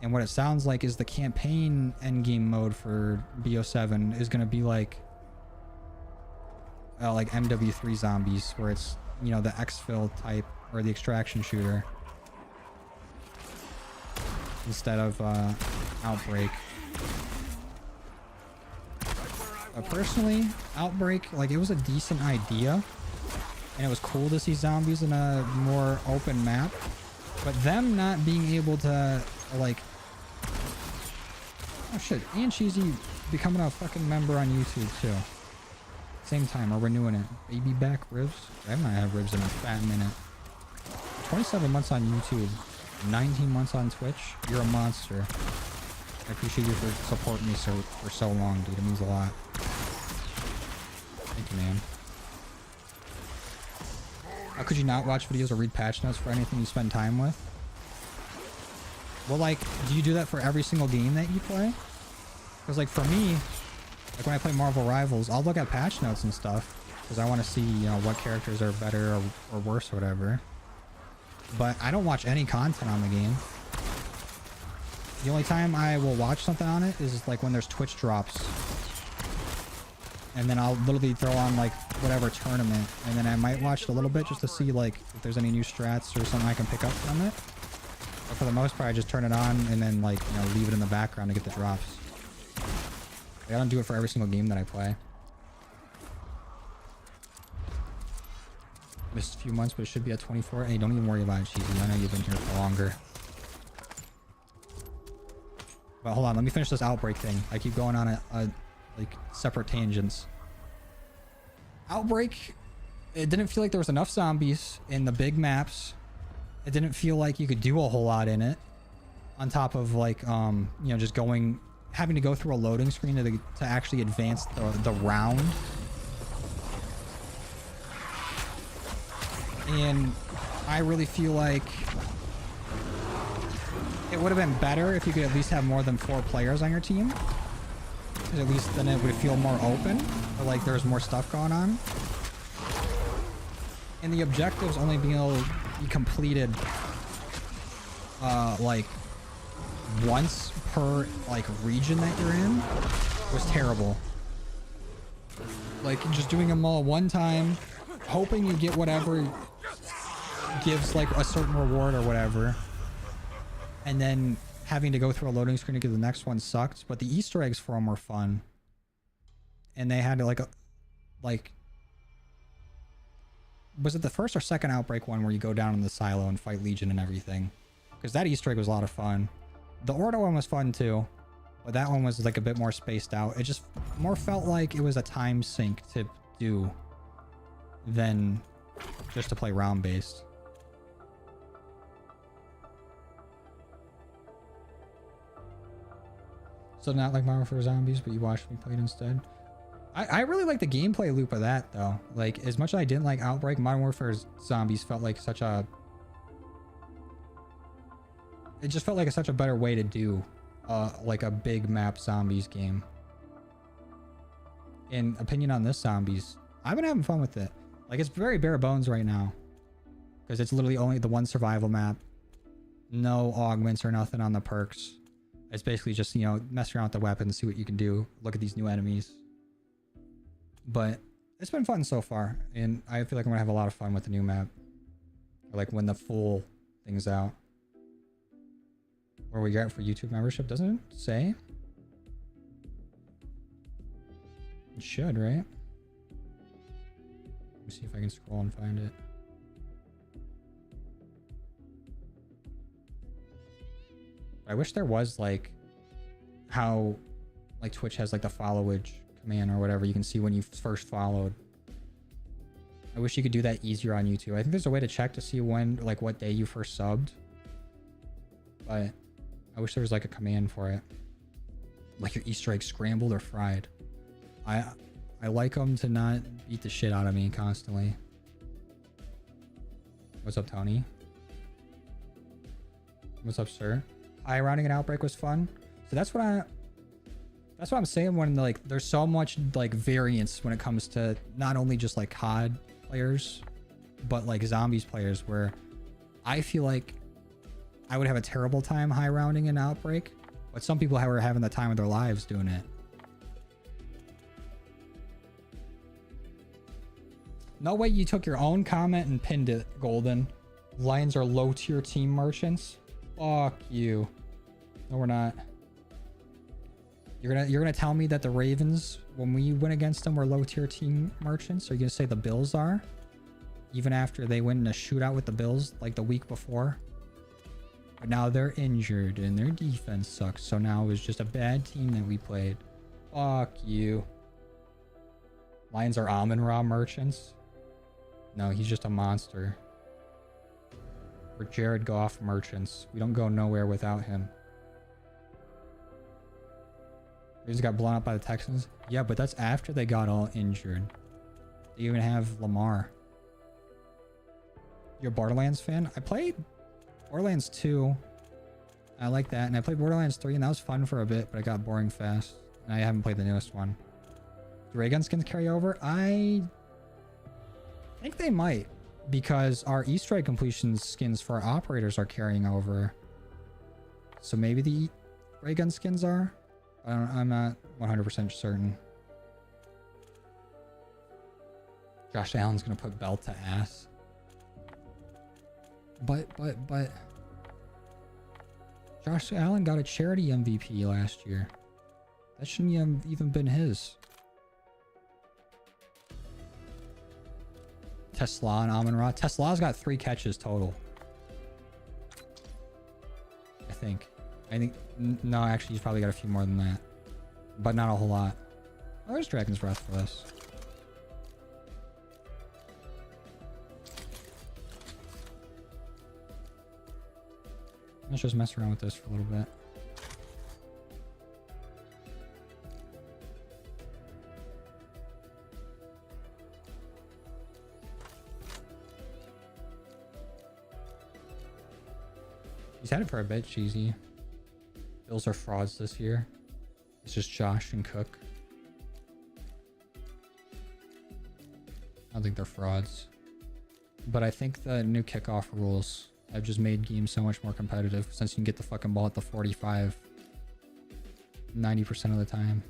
And what it sounds like is the campaign endgame mode for BO7 is going to be like MW3 Zombies, where it's, you know, the exfil type or the extraction shooter instead of Outbreak. Personally, Outbreak, like, it was a decent idea, and it was cool to see zombies in a more open map, but them not being able to, like, oh shit, and Cheesy becoming a fucking member on YouTube too. Same time, or renewing it. Baby back ribs? I might have ribs in a fat minute. 27 months on YouTube, 19 months on Twitch. You're a monster. I appreciate you for supporting me for so long, dude. It means a lot. Thank you, man. How could you not watch videos or read patch notes for anything you spend time with? Well, like, do you do that for every single game that you play? Because, like, for me, like when I play Marvel Rivals, I'll look at patch notes and stuff because I want to see, you know, what characters are better or worse or whatever. But I don't watch any content on the game. The only time I will watch something on it is like when there's Twitch drops. And then I'll literally throw on like whatever tournament, and then I might watch it a little bit just to see like if there's any new strats or something I can pick up from it. But for the most part, I just turn it on and then, like, you know, leave it in the background to get the drops. Like, I don't do it for every single game that I play. Missed a few months, but it should be at 24. Hey, don't even worry about it, Cheesy. I know you've been here for longer. But hold on, let me finish this Outbreak thing. I keep going on like separate tangents. Outbreak, it didn't feel like there was enough zombies in the big maps. It didn't feel like you could do a whole lot in it. On top of like, you know, just having to go through a loading screen to actually advance the round And I really feel like it would have been better if you could at least have more than 4 players on your team. Because at least then it would feel more open. Or like there's more stuff going on. And the objectives only being able to be completed like once per like region that you're in was terrible. Like just doing them all one time, hoping you get whatever gives like a certain reward or whatever, and then having to go through a loading screen to get the next one sucked. But the Easter eggs for them were fun, and they had like was it the first or second Outbreak one where you go down in the silo and fight Legion and everything? Because that Easter egg was a lot of fun. The Ordo one was fun too, but that one was like a bit more spaced out. It just more felt like it was a time sink to do than just to play round based. So not like Modern Warfare Zombies, but you watched me play it instead. I really like the gameplay loop of that though. Like as much as I didn't like Outbreak, Modern Warfare Zombies felt like such a... It just felt like such a better way to do like a big map zombies game. In opinion on this zombies, I've been having fun with it. Like it's very bare bones right now. Because it's literally only the one survival map. No augments or nothing on the perks. It's basically just, you know, mess around with the weapons, see what you can do. Look at these new enemies. But it's been fun so far. And I feel like I'm going to have a lot of fun with the new map. Or like when the full thing's out. Where we get for YouTube membership, doesn't it say? It should, right? Let me see if I can scroll and find it. I wish there was like how like Twitch has like the followage command or whatever. You can see when you first followed. I wish you could do that easier on YouTube. I think there's a way to check to see when, like what day you first subbed. But I wish there was like a command for it. Like your Easter egg scrambled or fried. I like them to not beat the shit out of me constantly. What's up, Tony? What's up, sir? High rounding an Outbreak was fun. So that's what I'm saying when like there's so much like variance when it comes to not only just like COD players, but like zombies players, where I feel like I would have a terrible time high rounding an Outbreak, but some people were having the time of their lives doing it. No way you took your own comment and pinned it, Golden. Lions are low tier team merchants. Fuck you. No, we're not. You're gonna tell me that the Ravens, when we went against them, were low tier team merchants? Are you gonna say the Bills are? Even after they went in a shootout with the Bills like the week before? But now they're injured and their defense sucks. So now it was just a bad team that we played. Fuck you. Lions are Amon-Ra merchants? No, he's just a monster. We're Jared Goff merchants. We don't go nowhere without him. They just got blown up by the Texans. Yeah, but that's after they got all injured. They even have Lamar. You're a Borderlands fan? I played Borderlands 2. I like that. And I played Borderlands 3 and that was fun for a bit, but it got boring fast. And I haven't played the newest one. Do ray gun skins carry over? I think they might, because our Easter egg completion skins for our operators are carrying over. So maybe the ray gun skins are? I'm not 100% certain. Josh Allen's gonna put belt to ass. But Josh Allen got a charity MVP last year. That shouldn't have even been his. Tesla and Amon-Ra. Tesla's got 3 catches total. I think, no, actually he's probably got a few more than that, but not a whole lot. Oh, there's Dragon's Breath for this. Let's just mess around with this for a little bit. He's had it for a bit, Cheesy. Bills are frauds this year. It's just Josh and Cook. I don't think they're frauds. But I think the new kickoff rules have just made games so much more competitive since you can get the fucking ball at the 45 90% of the time.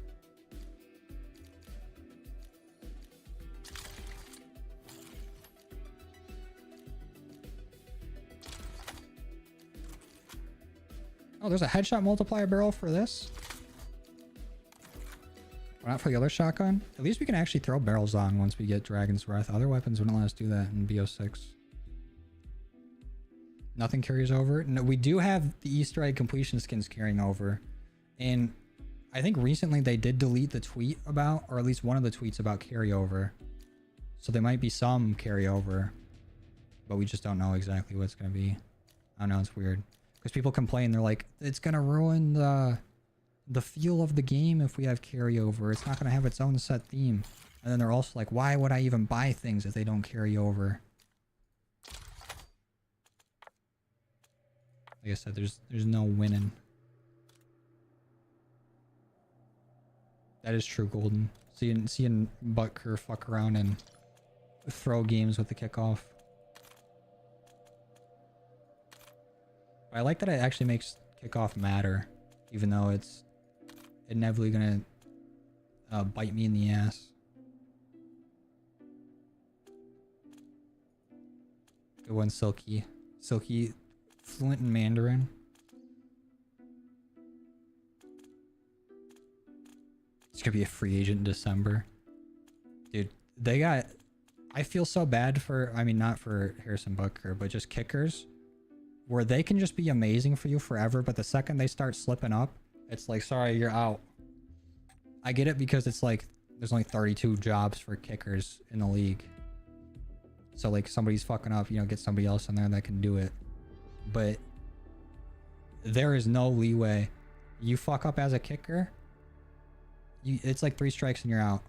Oh, there's a headshot multiplier barrel for this. Why not for the other shotgun? At least we can actually throw barrels on once we get Dragon's Breath. Other weapons wouldn't let us do that in BO6. Nothing carries over. No, we do have the Easter egg completion skins carrying over. And I think recently they did delete the tweet about, or at least one of the tweets about carryover. So there might be some carryover, but we just don't know exactly what it's going to be. I don't know, it's weird. Because people complain, they're like, it's going to ruin the feel of the game if we have carryover. It's not going to have its own set theme. And then they're also like, why would I even buy things if they don't carry over? Like I said, there's no winning. That is true, Golden. Seeing Butker fuck around and throw games with the kickoff. I like that it actually makes kickoff matter, even though it's inevitably gonna bite me in the ass. Good one, Silky. Silky, fluent in Mandarin. It's gonna be a free agent in December. Dude, they got... I feel so bad for... I mean, not for Harrison Butker, but just kickers. Where they can just be amazing for you forever, but the second they start slipping up, it's like, sorry, you're out. I get it because it's like, there's only 32 jobs for kickers in the league. So like, somebody's fucking up, you know, get somebody else in there that can do it. But there is no leeway. You fuck up as a kicker, it's like 3 strikes and you're out.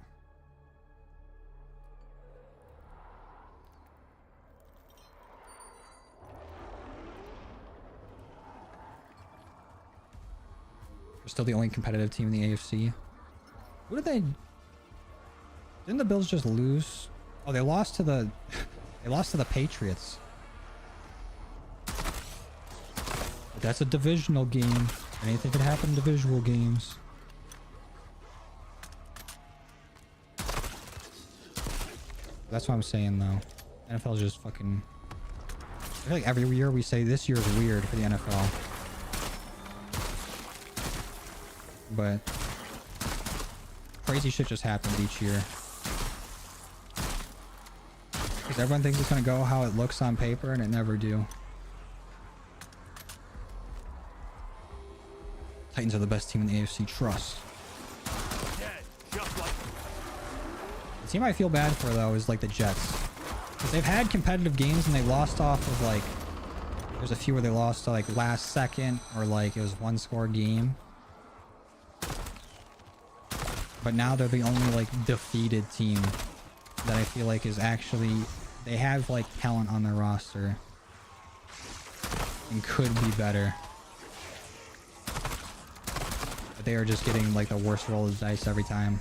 We're still the only competitive team in the AFC. Who did they... Didn't the Bills just lose? Oh, they lost to the... They lost to the Patriots. But that's a divisional game. Anything could happen in divisional games. That's what I'm saying, though. NFL is just fucking... I feel like every year we say this year is weird for the NFL. But crazy shit just happens each year. Because everyone thinks it's going to go how it looks on paper, and it never do. Titans are the best team in the AFC. Trust. The team I feel bad for, though, is like the Jets. Because they've had competitive games, and they lost off of, like... There's a few where they lost to, like, last second, or, like, it was one-score game. But now they're the only, like, defeated team that I feel like is actually... They have, like, talent on their roster. And could be better. But they are just getting, like, the worst roll of dice every time.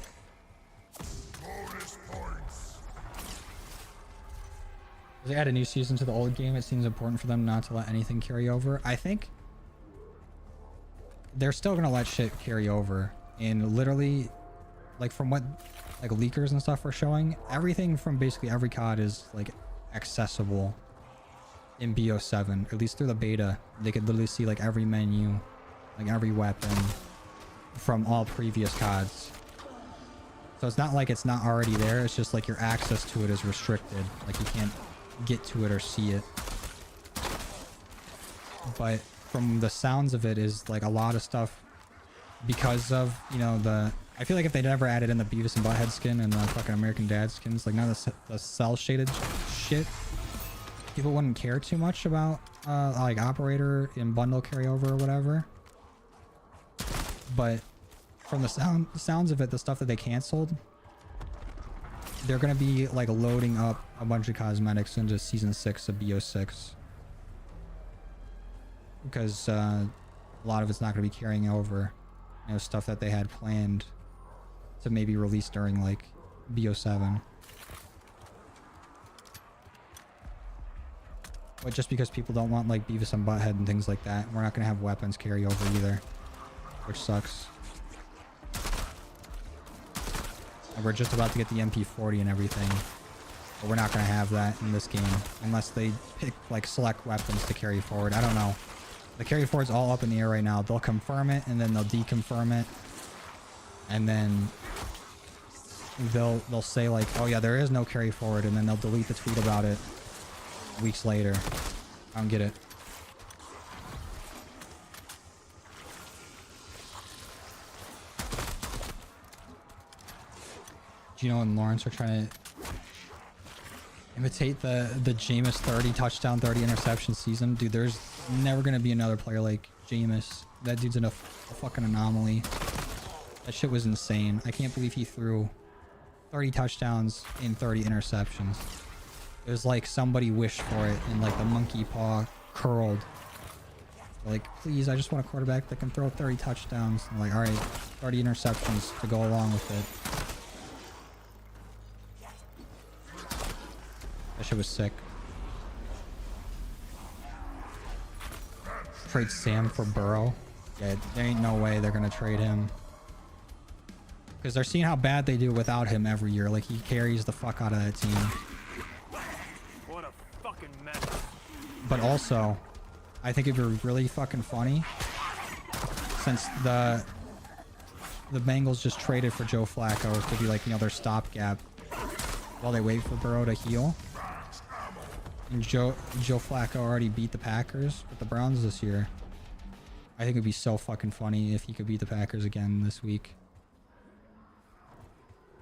As they add a new season to the old game, it seems important for them not to let anything carry over. I think... They're still gonna let shit carry over. And literally... Like, from what, like, leakers and stuff are showing, everything from basically every COD is, like, accessible in BO7, at least through the beta. They could literally see, like, every menu, like, every weapon from all previous CODs. So it's not like it's not already there, it's just, like, your access to it is restricted. Like, you can't get to it or see it. But from the sounds of it is, like, a lot of stuff because of, you know, the... I feel like if they never added in the Beavis and Butthead skin and the fucking American Dad skins, like none of the cell shaded shit, people wouldn't care too much about like operator and bundle carryover or whatever. But from the sounds of it, the stuff that they canceled, they're gonna be like loading up a bunch of cosmetics into season 6 of BO6, because a lot of it's not going to be carrying over, you know, stuff that they had planned to maybe release during like BO7. But just because people don't want like Beavis and Butthead and things like that, we're not going to have weapons carry over either, which sucks. And we're just about to get the MP40 and everything, but we're not going to have that in this game unless they pick like select weapons to carry forward. I don't know. The carry forward's all up in the air right now. They'll confirm it and then they'll deconfirm it, and then they'll say like, oh yeah, there is no carry forward, and then they'll delete the tweet about it weeks later. I don't get it. Gino and Lawrence are trying to imitate the Jameis 30 touchdown, 30 interception season. Dude, there's never going to be another player like Jameis. That dude's a fucking anomaly. That shit was insane. I can't believe he threw 30 touchdowns and 30 interceptions. It was like somebody wished for it and like the monkey paw curled. Like, please, I just want a quarterback that can throw 30 touchdowns. I'm like, all right, 30 interceptions to go along with it. That shit was sick. Trade Sam for Burrow. Yeah, there ain't no way they're gonna trade him. Because they're seeing how bad they do without him every year. Like, he carries the fuck out of that team. What a fucking mess. But also, I think it'd be really fucking funny since the Bengals just traded for Joe Flacco to be like, you know, their stopgap while they wait for Burrow to heal. And Joe Flacco already beat the Packers with the Browns this year. I think it'd be so fucking funny if he could beat the Packers again this week.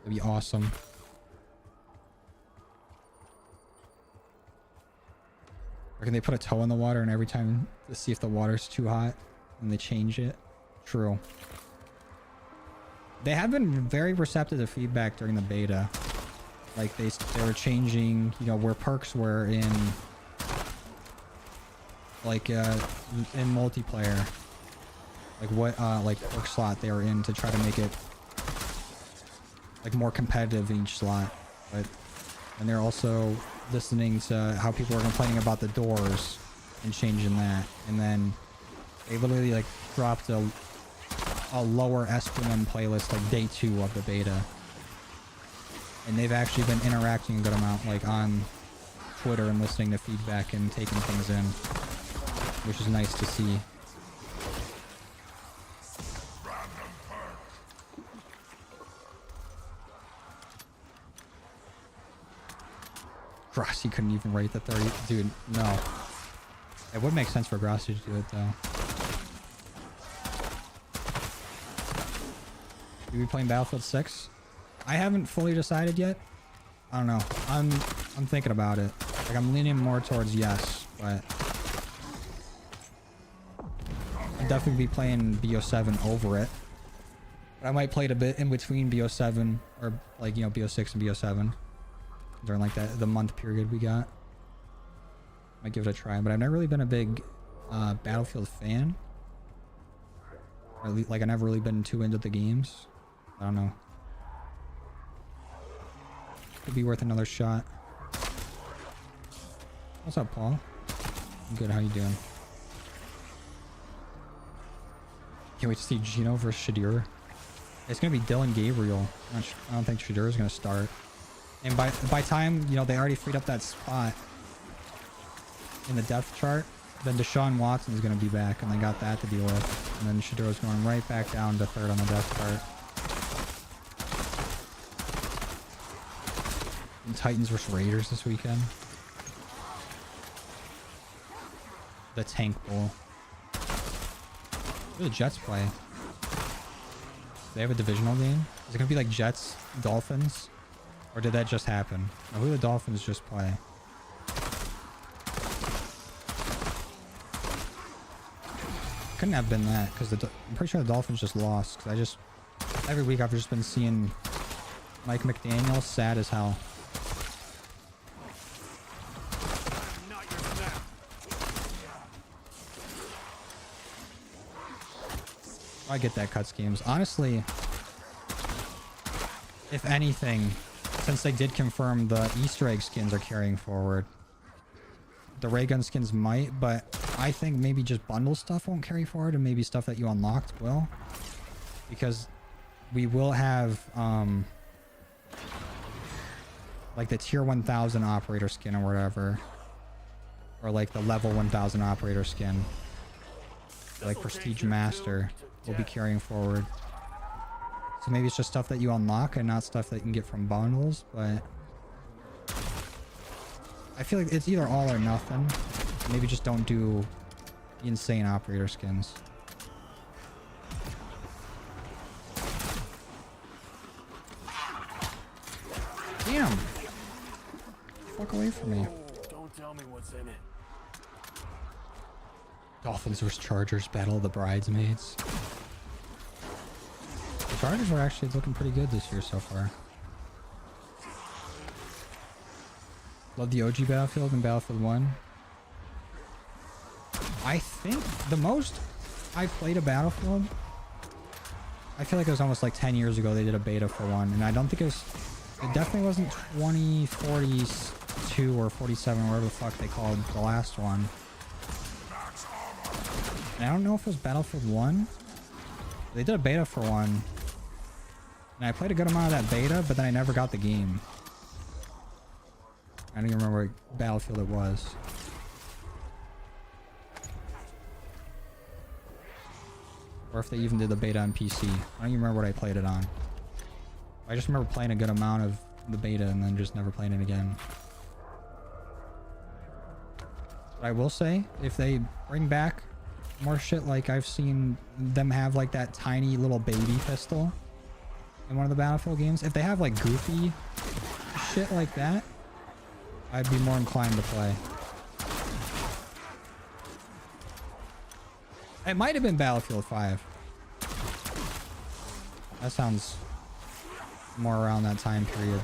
It'd be awesome. Or can they put a toe in the water and every time to see if the water's too hot and they change it? True. They have been very receptive to feedback during the beta. Like they were changing, you know, where perks were in like in multiplayer. Like what like perk slot they were in to try to make it like more competitive in each slot. But and they're also listening to how people are complaining about the doors and changing that. And then they literally like dropped a lower SPM playlist like day 2 of the beta. And they've actually been interacting a good amount like on Twitter and listening to feedback and taking things in, which is nice to see. Grossi couldn't even rate the 30. Dude, no. It would make sense for Grossi to do it though. You be playing Battlefield 6? I haven't fully decided yet. I don't know. I'm thinking about it. Like I'm leaning more towards yes, but I'll definitely be playing BO7 over it. But I might play it a bit in between BO7 or like, you know, BO6 and BO7 during like the month period we got. Might give it a try, but I've never really been a big Battlefield fan. Or at least, like I never really been too into the games. I don't know. Could be worth another shot. What's up, Paul? I'm good. How you doing? Can't wait to see Gino versus Shadir. It's gonna be Dylan Gabriel. I don't think Shadir is gonna start. And by time, you know, they already freed up that spot in the depth chart, then Deshaun Watson is gonna be back, and they got that to deal with. And then Shadir is going right back down to 3rd on the depth chart. And Titans versus Raiders this weekend. The Tank Bowl. Who do the Jets play? They have a divisional game? Is it gonna be like Jets, Dolphins? Or did that just happen? Or who do the Dolphins just play? Couldn't have been that, because I'm pretty sure the Dolphins just lost. Because every week I've just been seeing Mike McDaniel sad as hell. I get that cut schemes. Honestly, if anything, since they did confirm the Easter egg skins are carrying forward, the ray gun skins might, but I think maybe just bundle stuff won't carry forward, and maybe stuff that you unlocked will, because we will have like the tier 1000 operator skin or whatever, or like the level 1000 operator skin, like prestige master will be carrying forward. So maybe it's just stuff that you unlock and not stuff that you can get from bundles, but I feel like it's either all or nothing. Maybe just don't do insane operator skins. Damn! Fuck away from me. Don't tell me what's in it. Dolphins vs Chargers, Battle of the Bridesmaids. The Chargers are actually looking pretty good this year so far. Love the OG Battlefield and Battlefield 1. I think the most I played a Battlefield, I feel like it was almost like 10 years ago they did a beta for one, and I don't think it definitely wasn't 2042 or 47, whatever the fuck they called the last one. And I don't know if it was Battlefield 1. They did a beta for one, and I played a good amount of that beta, but then I never got the game. I don't even remember what Battlefield it was. Or if they even did the beta on PC. I don't even remember what I played it on. I just remember playing a good amount of the beta and then just never playing it again. But I will say, if they bring back more shit like I've seen them have, like that tiny little baby pistol in one of the Battlefield games, if they have like goofy shit like that, I'd be more inclined to play. It might have been Battlefield 5. That sounds more around that time period.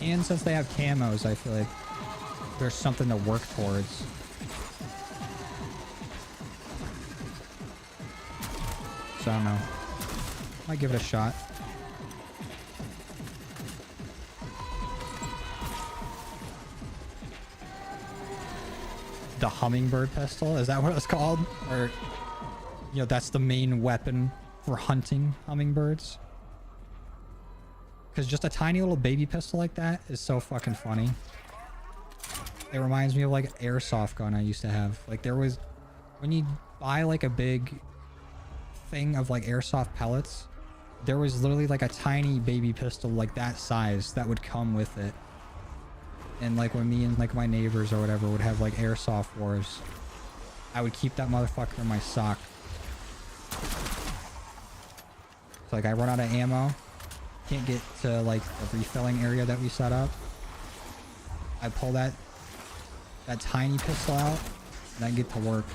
And since they have camos, I feel like there's something to work towards. So I don't know. Might give it a shot. The hummingbird pistol, is that what it's called? Or, you know, that's the main weapon for hunting hummingbirds? Because just a tiny little baby pistol like that is so fucking funny. It reminds me of like an airsoft gun I used to have. Like there was, when you buy like a big thing of like airsoft pellets, there was literally like a tiny baby pistol like that size that would come with it. And like when me and like my neighbors or whatever would have like airsoft wars, I would keep that motherfucker in my sock. So like I run out of ammo, can't get to like the refilling area that we set up, I pull that tiny pistol out and I get to work.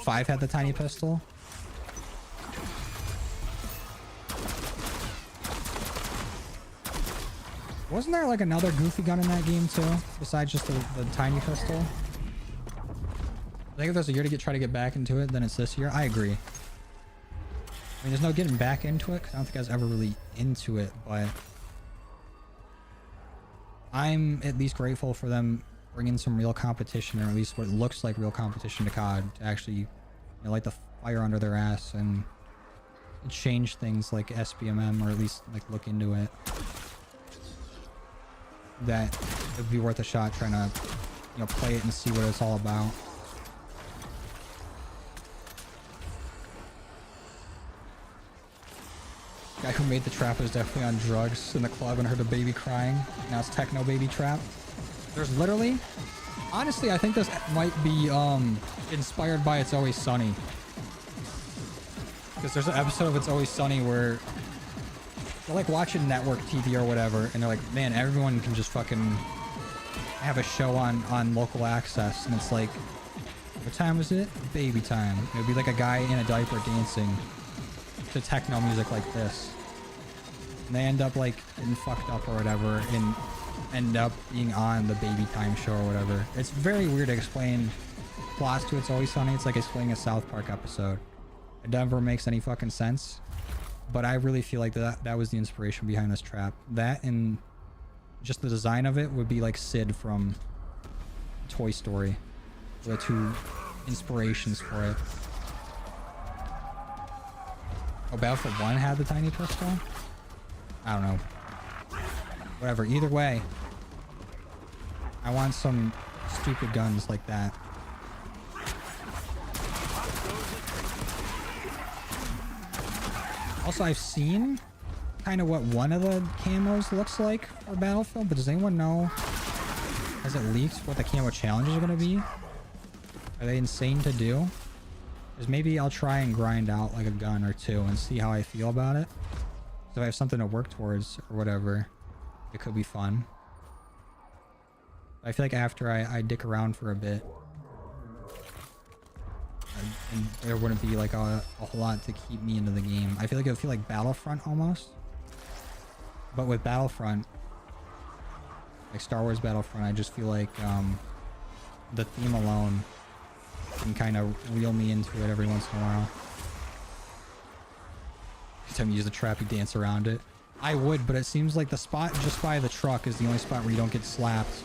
Five had the tiny pistol. Wasn't there like another goofy gun in that game too, besides just the tiny pistol? I think if there's a year to try to get back into it, then it's this year. I agree. I mean, there's no getting back into it, because I don't think I was ever really into it, but I'm at least grateful for them bringing some real competition, or at least what looks like real competition to COD, to actually, you know, light the fire under their ass and change things like SBMM, or at least like look into it. That it would be worth a shot trying to, you know, play it and see what it's all about. Guy who made the trap was definitely on drugs in the club and heard a baby crying. Now it's Techno Baby Trap. There's literally, honestly, I think this might be inspired by It's Always Sunny. Because there's an episode of It's Always Sunny where they're like watching network TV or whatever, and they're like, man, everyone can just fucking have a show on local access. And it's like, what time was it? Baby time. It would be like a guy in a diaper dancing to techno music like this. And they end up like getting fucked up or whatever and end up being on the Baby Time show or whatever. It's very weird to explain plots to It's Always Sunny. It's like explaining a South Park episode. It never makes any fucking sense. But I really feel like that was the inspiration behind this trap. That and just the design of it would be like Sid from Toy Story. The two inspirations for it. Oh, Battlefield 1 had the tiny pistol? I don't know. Whatever. Either way, I want some stupid guns like that. Also, I've seen kind of what one of the camos looks like for Battlefield, but does anyone know? Has it leaked what the camo challenges are going to be? Are they insane to do? Because maybe I'll try and grind out like a gun or two and see how I feel about it. So if I have something to work towards or whatever, it could be fun. I feel like after I dick around for a bit, and there wouldn't be like a whole lot to keep me into the game. I feel like it would feel like Battlefront almost. But with Battlefront, like Star Wars Battlefront, I just feel like the theme alone can kind of reel me into it every once in a while. Every time you use the trap, you dance around it. I would, but it seems like the spot just by the truck is the only spot where you don't get slapped.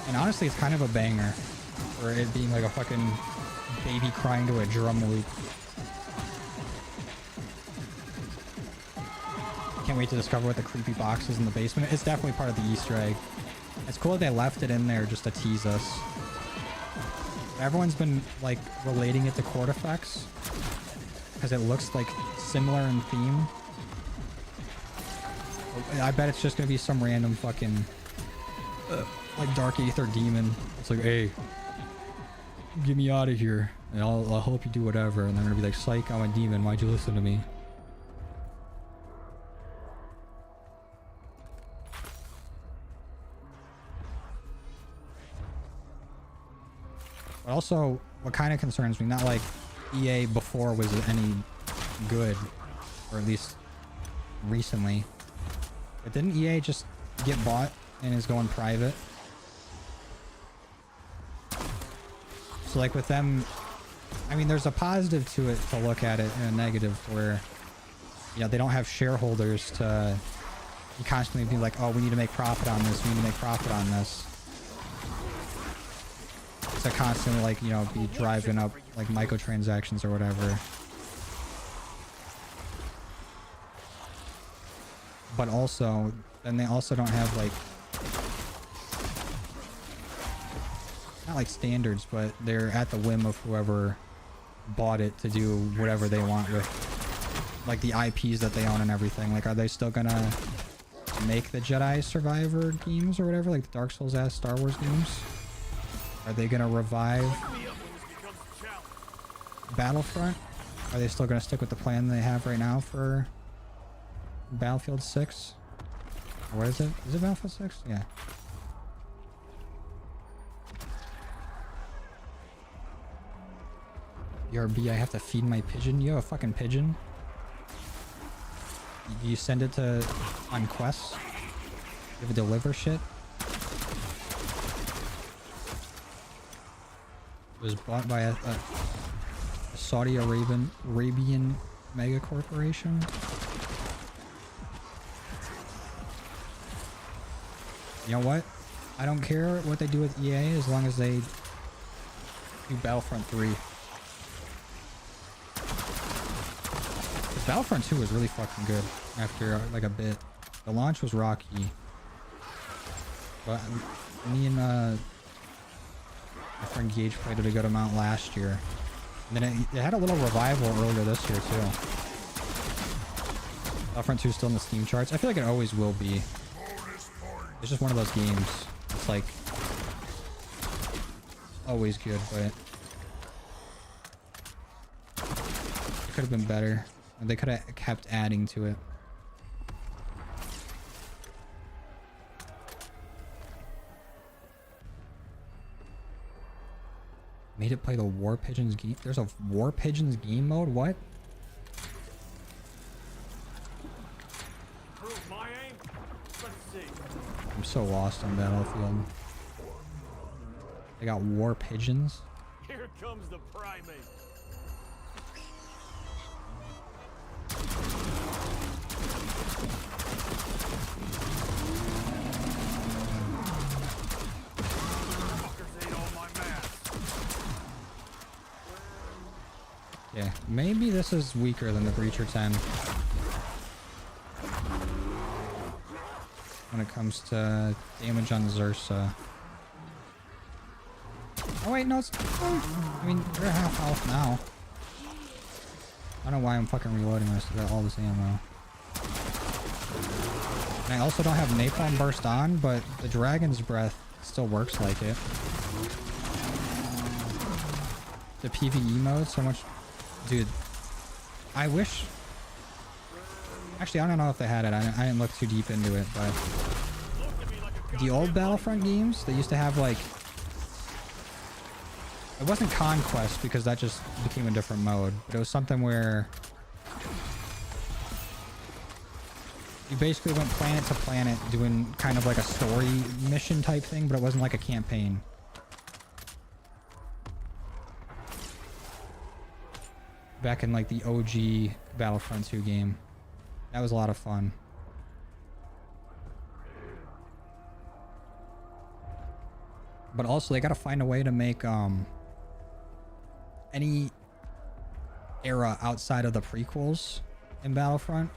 And honestly, it's kind of a banger for it being like a fucking baby crying to a drum loop. Can't wait to discover what the creepy box is in the basement. It's definitely part of the Easter egg. It's cool that they left it in there just to tease us. Everyone's been like relating it to Chord Effects because it looks like similar in theme. I bet it's just gonna be some random fucking like Dark Aether demon. It's like, hey, get me out of here, and I'll help you do whatever. And they're gonna be like, psych, I'm a demon. Why'd you listen to me? But also, what kind of concerns me, not like EA before was any good, or at least recently. But didn't EA just get bought and is going private? So like with them, I mean, there's a positive to it to look at it and a negative where, you know, they don't have shareholders to constantly be like, oh, we need to make profit on this, we need to make profit on this. To constantly, like, you know, be driving up like microtransactions or whatever. But also, then they also don't have like, not like standards, but they're at the whim of whoever bought it to do whatever they want with like the IPs that they own and everything. Like, are they still gonna make the Jedi Survivor games or whatever, like the Dark Souls ass Star Wars games? Are they gonna revive Battlefront? Are they still gonna stick with the plan they have right now for Battlefield 6? Or what is it? Is it Battlefield 6? Yeah. BRB, I have to feed my pigeon. You have a fucking pigeon? Do you send it to on quests? You have to deliver shit? It was bought by a Saudi Arabian mega corporation. You know what? I don't care what they do with EA as long as they do Battlefront 3. Because Battlefront 2 was really fucking good after like a bit. The launch was rocky. But me and my friend Gage played it a good amount last year. And then it had a little revival earlier this year too. Battlefront 2 is still in the Steam charts. I feel like it always will be. It's just one of those games. It's like always good, but it could have been better. They could have kept adding to it. Made it play the War Pigeons game. There's a War Pigeons game mode? What? Prove my aim? Let's see. I'm so lost on Battlefield. They got War Pigeons. Here comes the primate. Fuckers ate all my mass. Yeah, maybe this is weaker than the Breacher 10. When it comes to damage on Zersa. Oh wait, no, it's... I mean, they're half health now. I don't know why I'm fucking reloading this. I got all this ammo. And I also don't have Napalm Burst on, but the Dragon's Breath still works like it. The PvE mode, so much... Dude, I wish... Actually, I don't know if they had it. I didn't look too deep into it, but... The old Battlefront games, they used to have, like... It wasn't Conquest, because that just became a different mode. But it was something where... You basically went planet to planet doing kind of like a story mission type thing, but it wasn't like a campaign. Back in like the OG Battlefront 2 game. That was a lot of fun. But also they gotta find a way to make any era outside of the prequels in Battlefront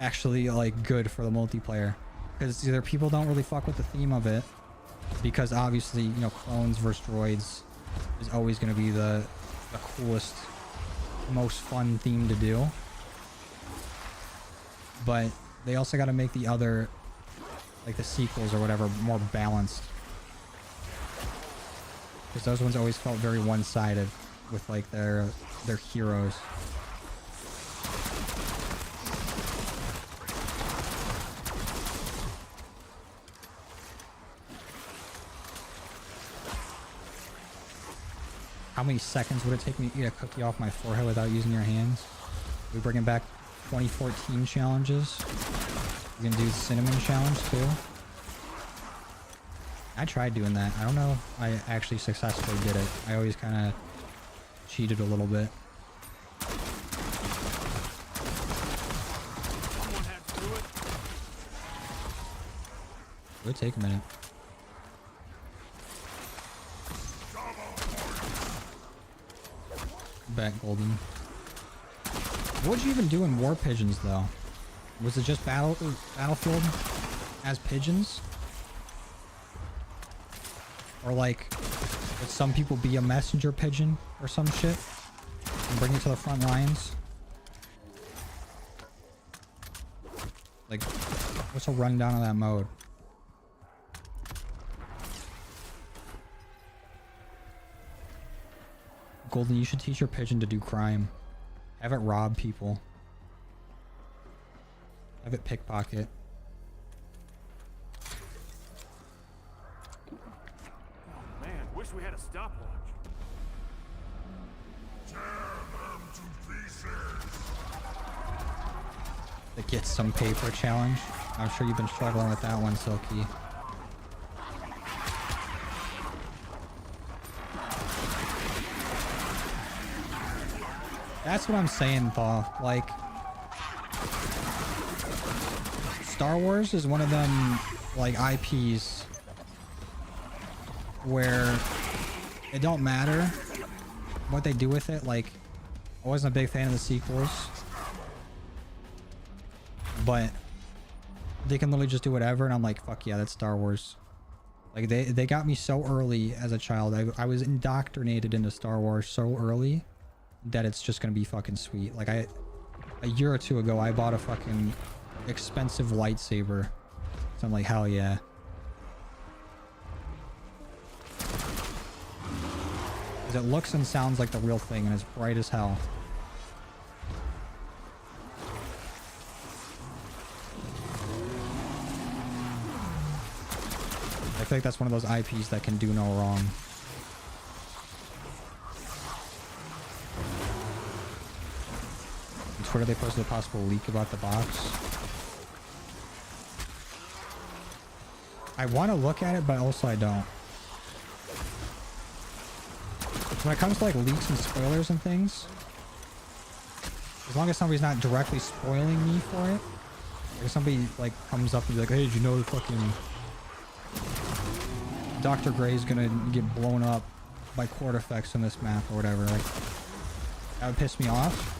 actually like good for the multiplayer, because either people don't really fuck with the theme of it, because obviously, you know, clones versus droids is always going to be the coolest, most fun theme to do, but they also got to make the other, like the sequels or whatever, more balanced, because those ones always felt very one-sided with like their heroes. How many seconds would it take me to eat a cookie off my forehead without using your hands? We bringing back 2014 challenges. We're gonna do the cinnamon challenge too. I tried doing that. I don't know if I actually successfully did it. I always kind of cheated a little bit. Someone had to do it. It would take a minute. Back Golden. What would you even do in War Pigeons though? Was it just Battlefield as pigeons? Or like, would some people be a messenger pigeon or some shit and bring it to the front lines? Like, what's a rundown of that mode? Golden, you should teach your pigeon to do crime. Have it rob people. Have it pickpocket. Oh man, wish we had a stopwatch. Tear them to pieces. The Get Some Paper challenge. I'm sure you've been struggling with that one, Silky. That's what I'm saying, though. Like, Star Wars is one of them, like, IPs where it don't matter what they do with it. Like, I wasn't a big fan of the sequels, but they can literally just do whatever, and I'm like, fuck yeah, that's Star Wars. Like, they got me so early as a child. I was indoctrinated into Star Wars so early that it's just gonna be fucking sweet. Like, a year or two ago, I bought a fucking expensive lightsaber, so I'm like, hell yeah. Because it looks and sounds like the real thing, and it's bright as hell. I feel like that's one of those IPs that can do no wrong. Twitter they posted a possible leak about the box. I want to look at it, but also I don't. When it comes to like leaks and spoilers and things, as long as somebody's not directly spoiling me for it, like if somebody like comes up and be like, hey, did you know the fucking Dr. Gray's gonna get blown up by Quart effects in this map or whatever, like that would piss me off.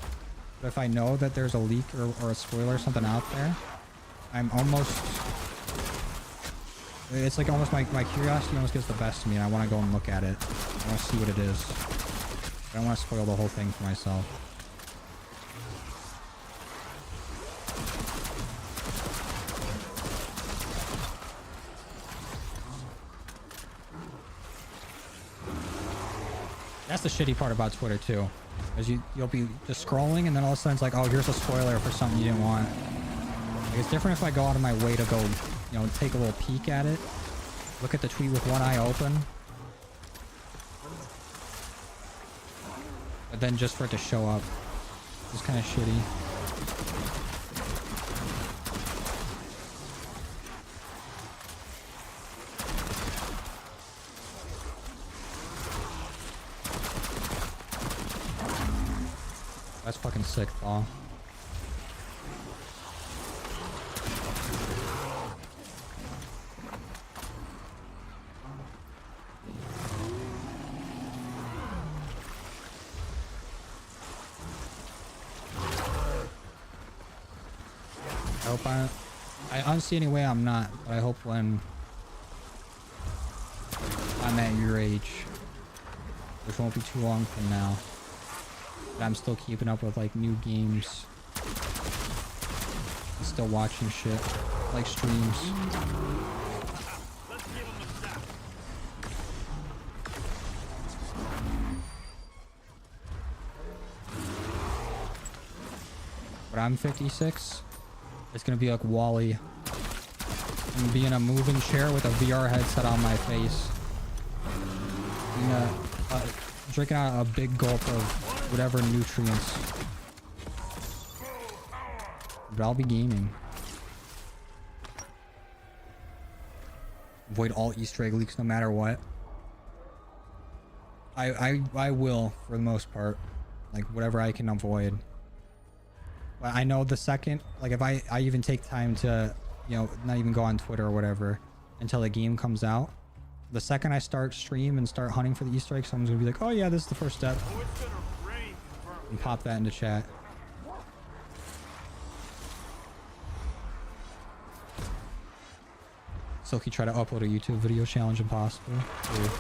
But if I know that there's a leak or a spoiler or something out there, I'm almost, it's like almost my curiosity almost gets the best of me, and I want to go and look at it. I want to see what it is. I don't want to spoil the whole thing for myself. That's the shitty part about Twitter too, is you'll be just scrolling and then all of a sudden it's like, oh, here's a spoiler for something you didn't want. Like, it's different if I go out of my way to go, you know, take a little peek at it, look at the tweet with one eye open, but then just for it to show up, it's kind of shitty. That's fucking sick, Paul. I hope I don't see any way I'm not, but I hope when I'm at your age, which won't be too long from now, that I'm still keeping up with like new games and still watching shit like streams. But I'm 56. It's gonna be like Wall-E. I'm gonna be in a moving chair with a VR headset on my face. Drinking out a big gulp of whatever nutrients. But I'll be gaming. Avoid all Easter egg leaks no matter what. I will, for the most part. Like, whatever I can avoid. But I know the second, like if I even take time to, you know, not even go on Twitter or whatever until the game comes out, the second I start stream and start hunting for the Easter egg, someone's gonna be like, oh yeah, this is the first step. And pop that into chat. Silky try to upload a YouTube video, challenge impossible. Dude.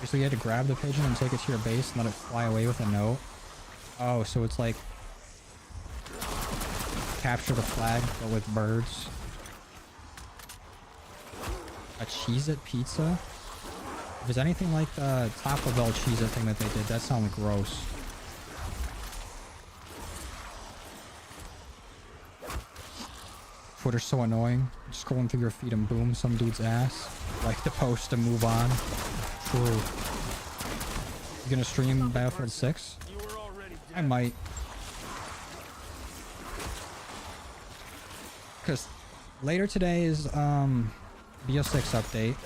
So you had to grab the pigeon and take it to your base and let it fly away with a note. Oh, so it's like capture the flag, but with birds. A Cheez-It pizza? If it's anything like the Taco Bell Cheez-It thing that they did, that sounds gross. Twitter's so annoying. Just scrolling through your feed and boom, some dude's ass. Like the post to move on. True. You gonna stream Battlefield 6? I might. Because later today is BO6 update.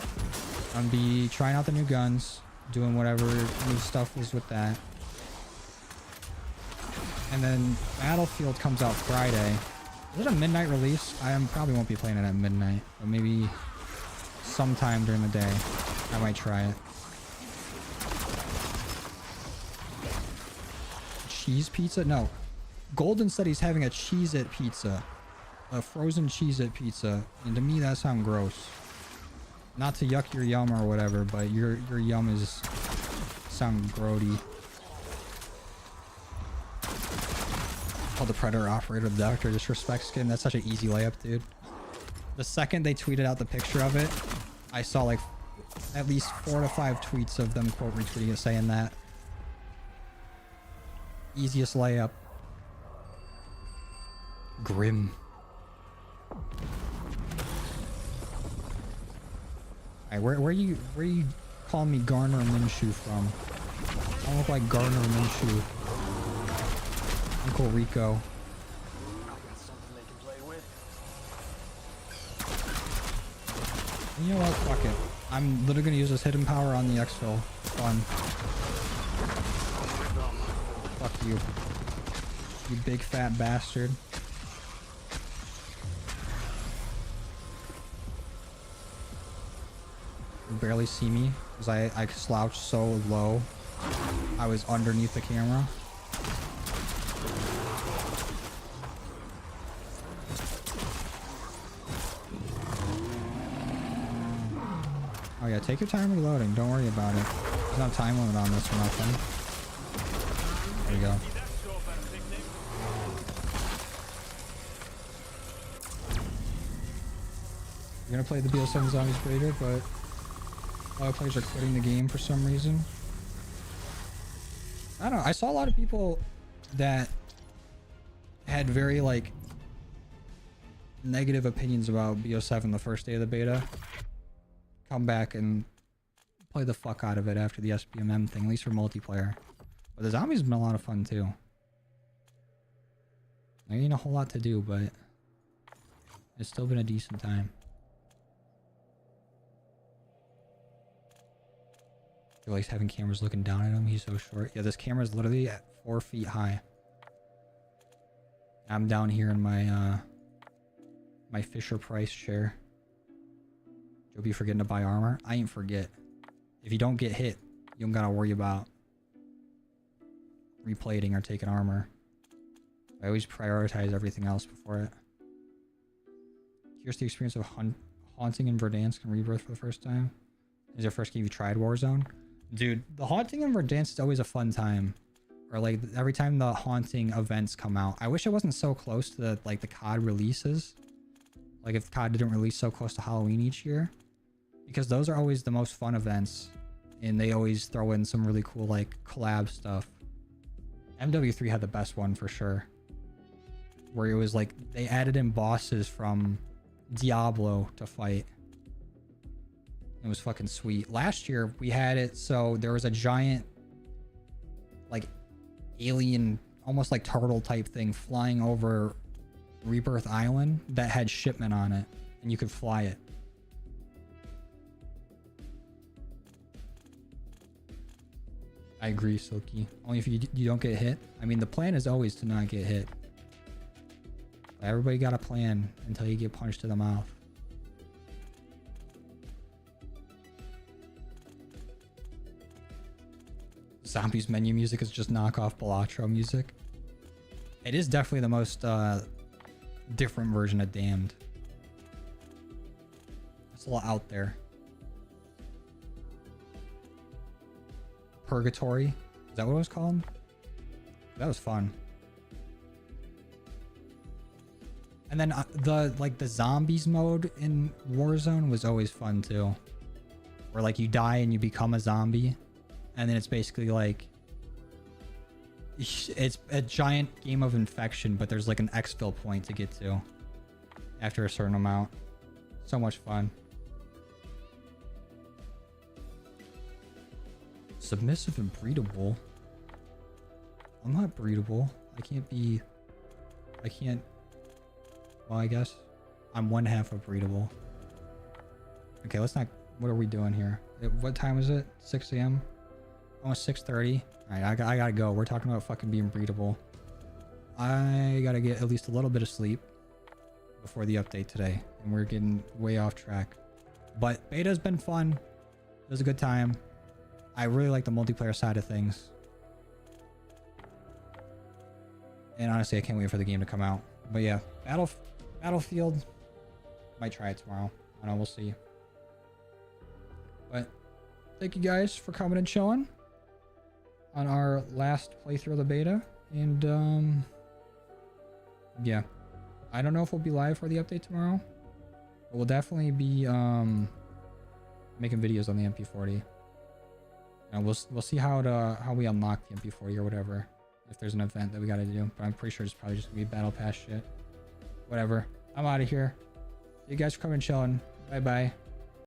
I'm be trying out the new guns, doing whatever new stuff is with that. And then Battlefield comes out Friday. Is it a midnight release? I probably won't be playing it at midnight, but maybe sometime during the day I might try it. Cheese pizza? No. Golden said he's having a Cheez-It pizza. A frozen Cheez-It pizza. And to me that sounds gross. Not to yuck your yum or whatever, but your yum is sound grody. Called the Predator operator the Doctor Disrespect skin. That's such an easy layup, dude. The second they tweeted out the picture of it, I saw like at least 4 to 5 tweets of them quote retweeting it saying that. Easiest layup. Grim. Alright, where you calling me Garner Minshew from? I don't look like Gardner Minshew. Uncle Rico. I've got something they can play with. You know what? Fuck it. I'm literally gonna use this hidden power on the exfil. Fun. Fuck you. You big fat bastard. You barely see me because I slouched so low. I was underneath the camera. Oh yeah, take your time reloading. Don't worry about it. There's no time limit on this or nothing. There we go. We're gonna play the BO7 Zombies beta, but a lot of players are quitting the game for some reason. I don't know. I saw a lot of people that had very like negative opinions about BO7 the first day of the beta come back and play the fuck out of it after the SBMM thing, at least for multiplayer. But the zombies have been a lot of fun too. There ain't a whole lot to do, but it's still been a decent time. He likes having cameras looking down at him. He's so short. Yeah, this camera is literally at 4 feet high. I'm down here in my my Fisher Price chair. You'll be forgetting to buy armor. I ain't forget. If you don't get hit, you don't gotta worry about replating or taking armor. I always prioritize everything else before it. Here's the experience of haunting in Verdansk and Rebirth for the first time. Is your first game you tried Warzone? Dude, the haunting in Verdansk is always a fun time. Or like every time the haunting events come out. I wish it wasn't so close to the like the COD releases. Like if COD didn't release so close to Halloween each year. Because those are always the most fun events. And they always throw in some really cool like collab stuff. MW3 had the best one for sure. Where it was like they added in bosses from Diablo to fight. It was fucking sweet. Last year we had it so there was a giant like alien almost like turtle type thing flying over Rebirth Island that had shipment on it and you could fly it. I agree, Silky. Only if you don't get hit. I mean, the plan is always to not get hit. Everybody got a plan until you get punched in the mouth. Zombies menu music is just knockoff Balatro music. It is definitely the most different version of Damned. It's a lot out there. Purgatory. Is that what it was called? That was fun. And then the zombies mode in Warzone was always fun too. Where like you die and you become a zombie. And then it's basically like it's a giant game of infection, but there's like an exfil point to get to after a certain amount. So much fun. Submissive and breedable. I'm not breedable. I can't. Well, I guess I'm one half of breedable. Okay, let's not. What are we doing here? What time is it? 6 a.m. Almost 6:30. All right, I gotta go. We're talking about fucking being breedable. I gotta get at least a little bit of sleep before the update today, and we're getting way off track. But beta's been fun. It was a good time. I really like the multiplayer side of things. And honestly, I can't wait for the game to come out. But yeah, Battlefield. Might try it tomorrow. I don't know, we'll see. But thank you guys for coming and showing on our last playthrough of the beta. And yeah, I don't know if we'll be live for the update tomorrow, but we'll definitely be making videos on the MP40. And we'll see how we unlock the MP40 or whatever, if there's an event that we got to do. But I'm pretty sure it's probably just gonna be battle pass shit. Whatever. I'm out of here. You guys for coming and chilling. Bye bye.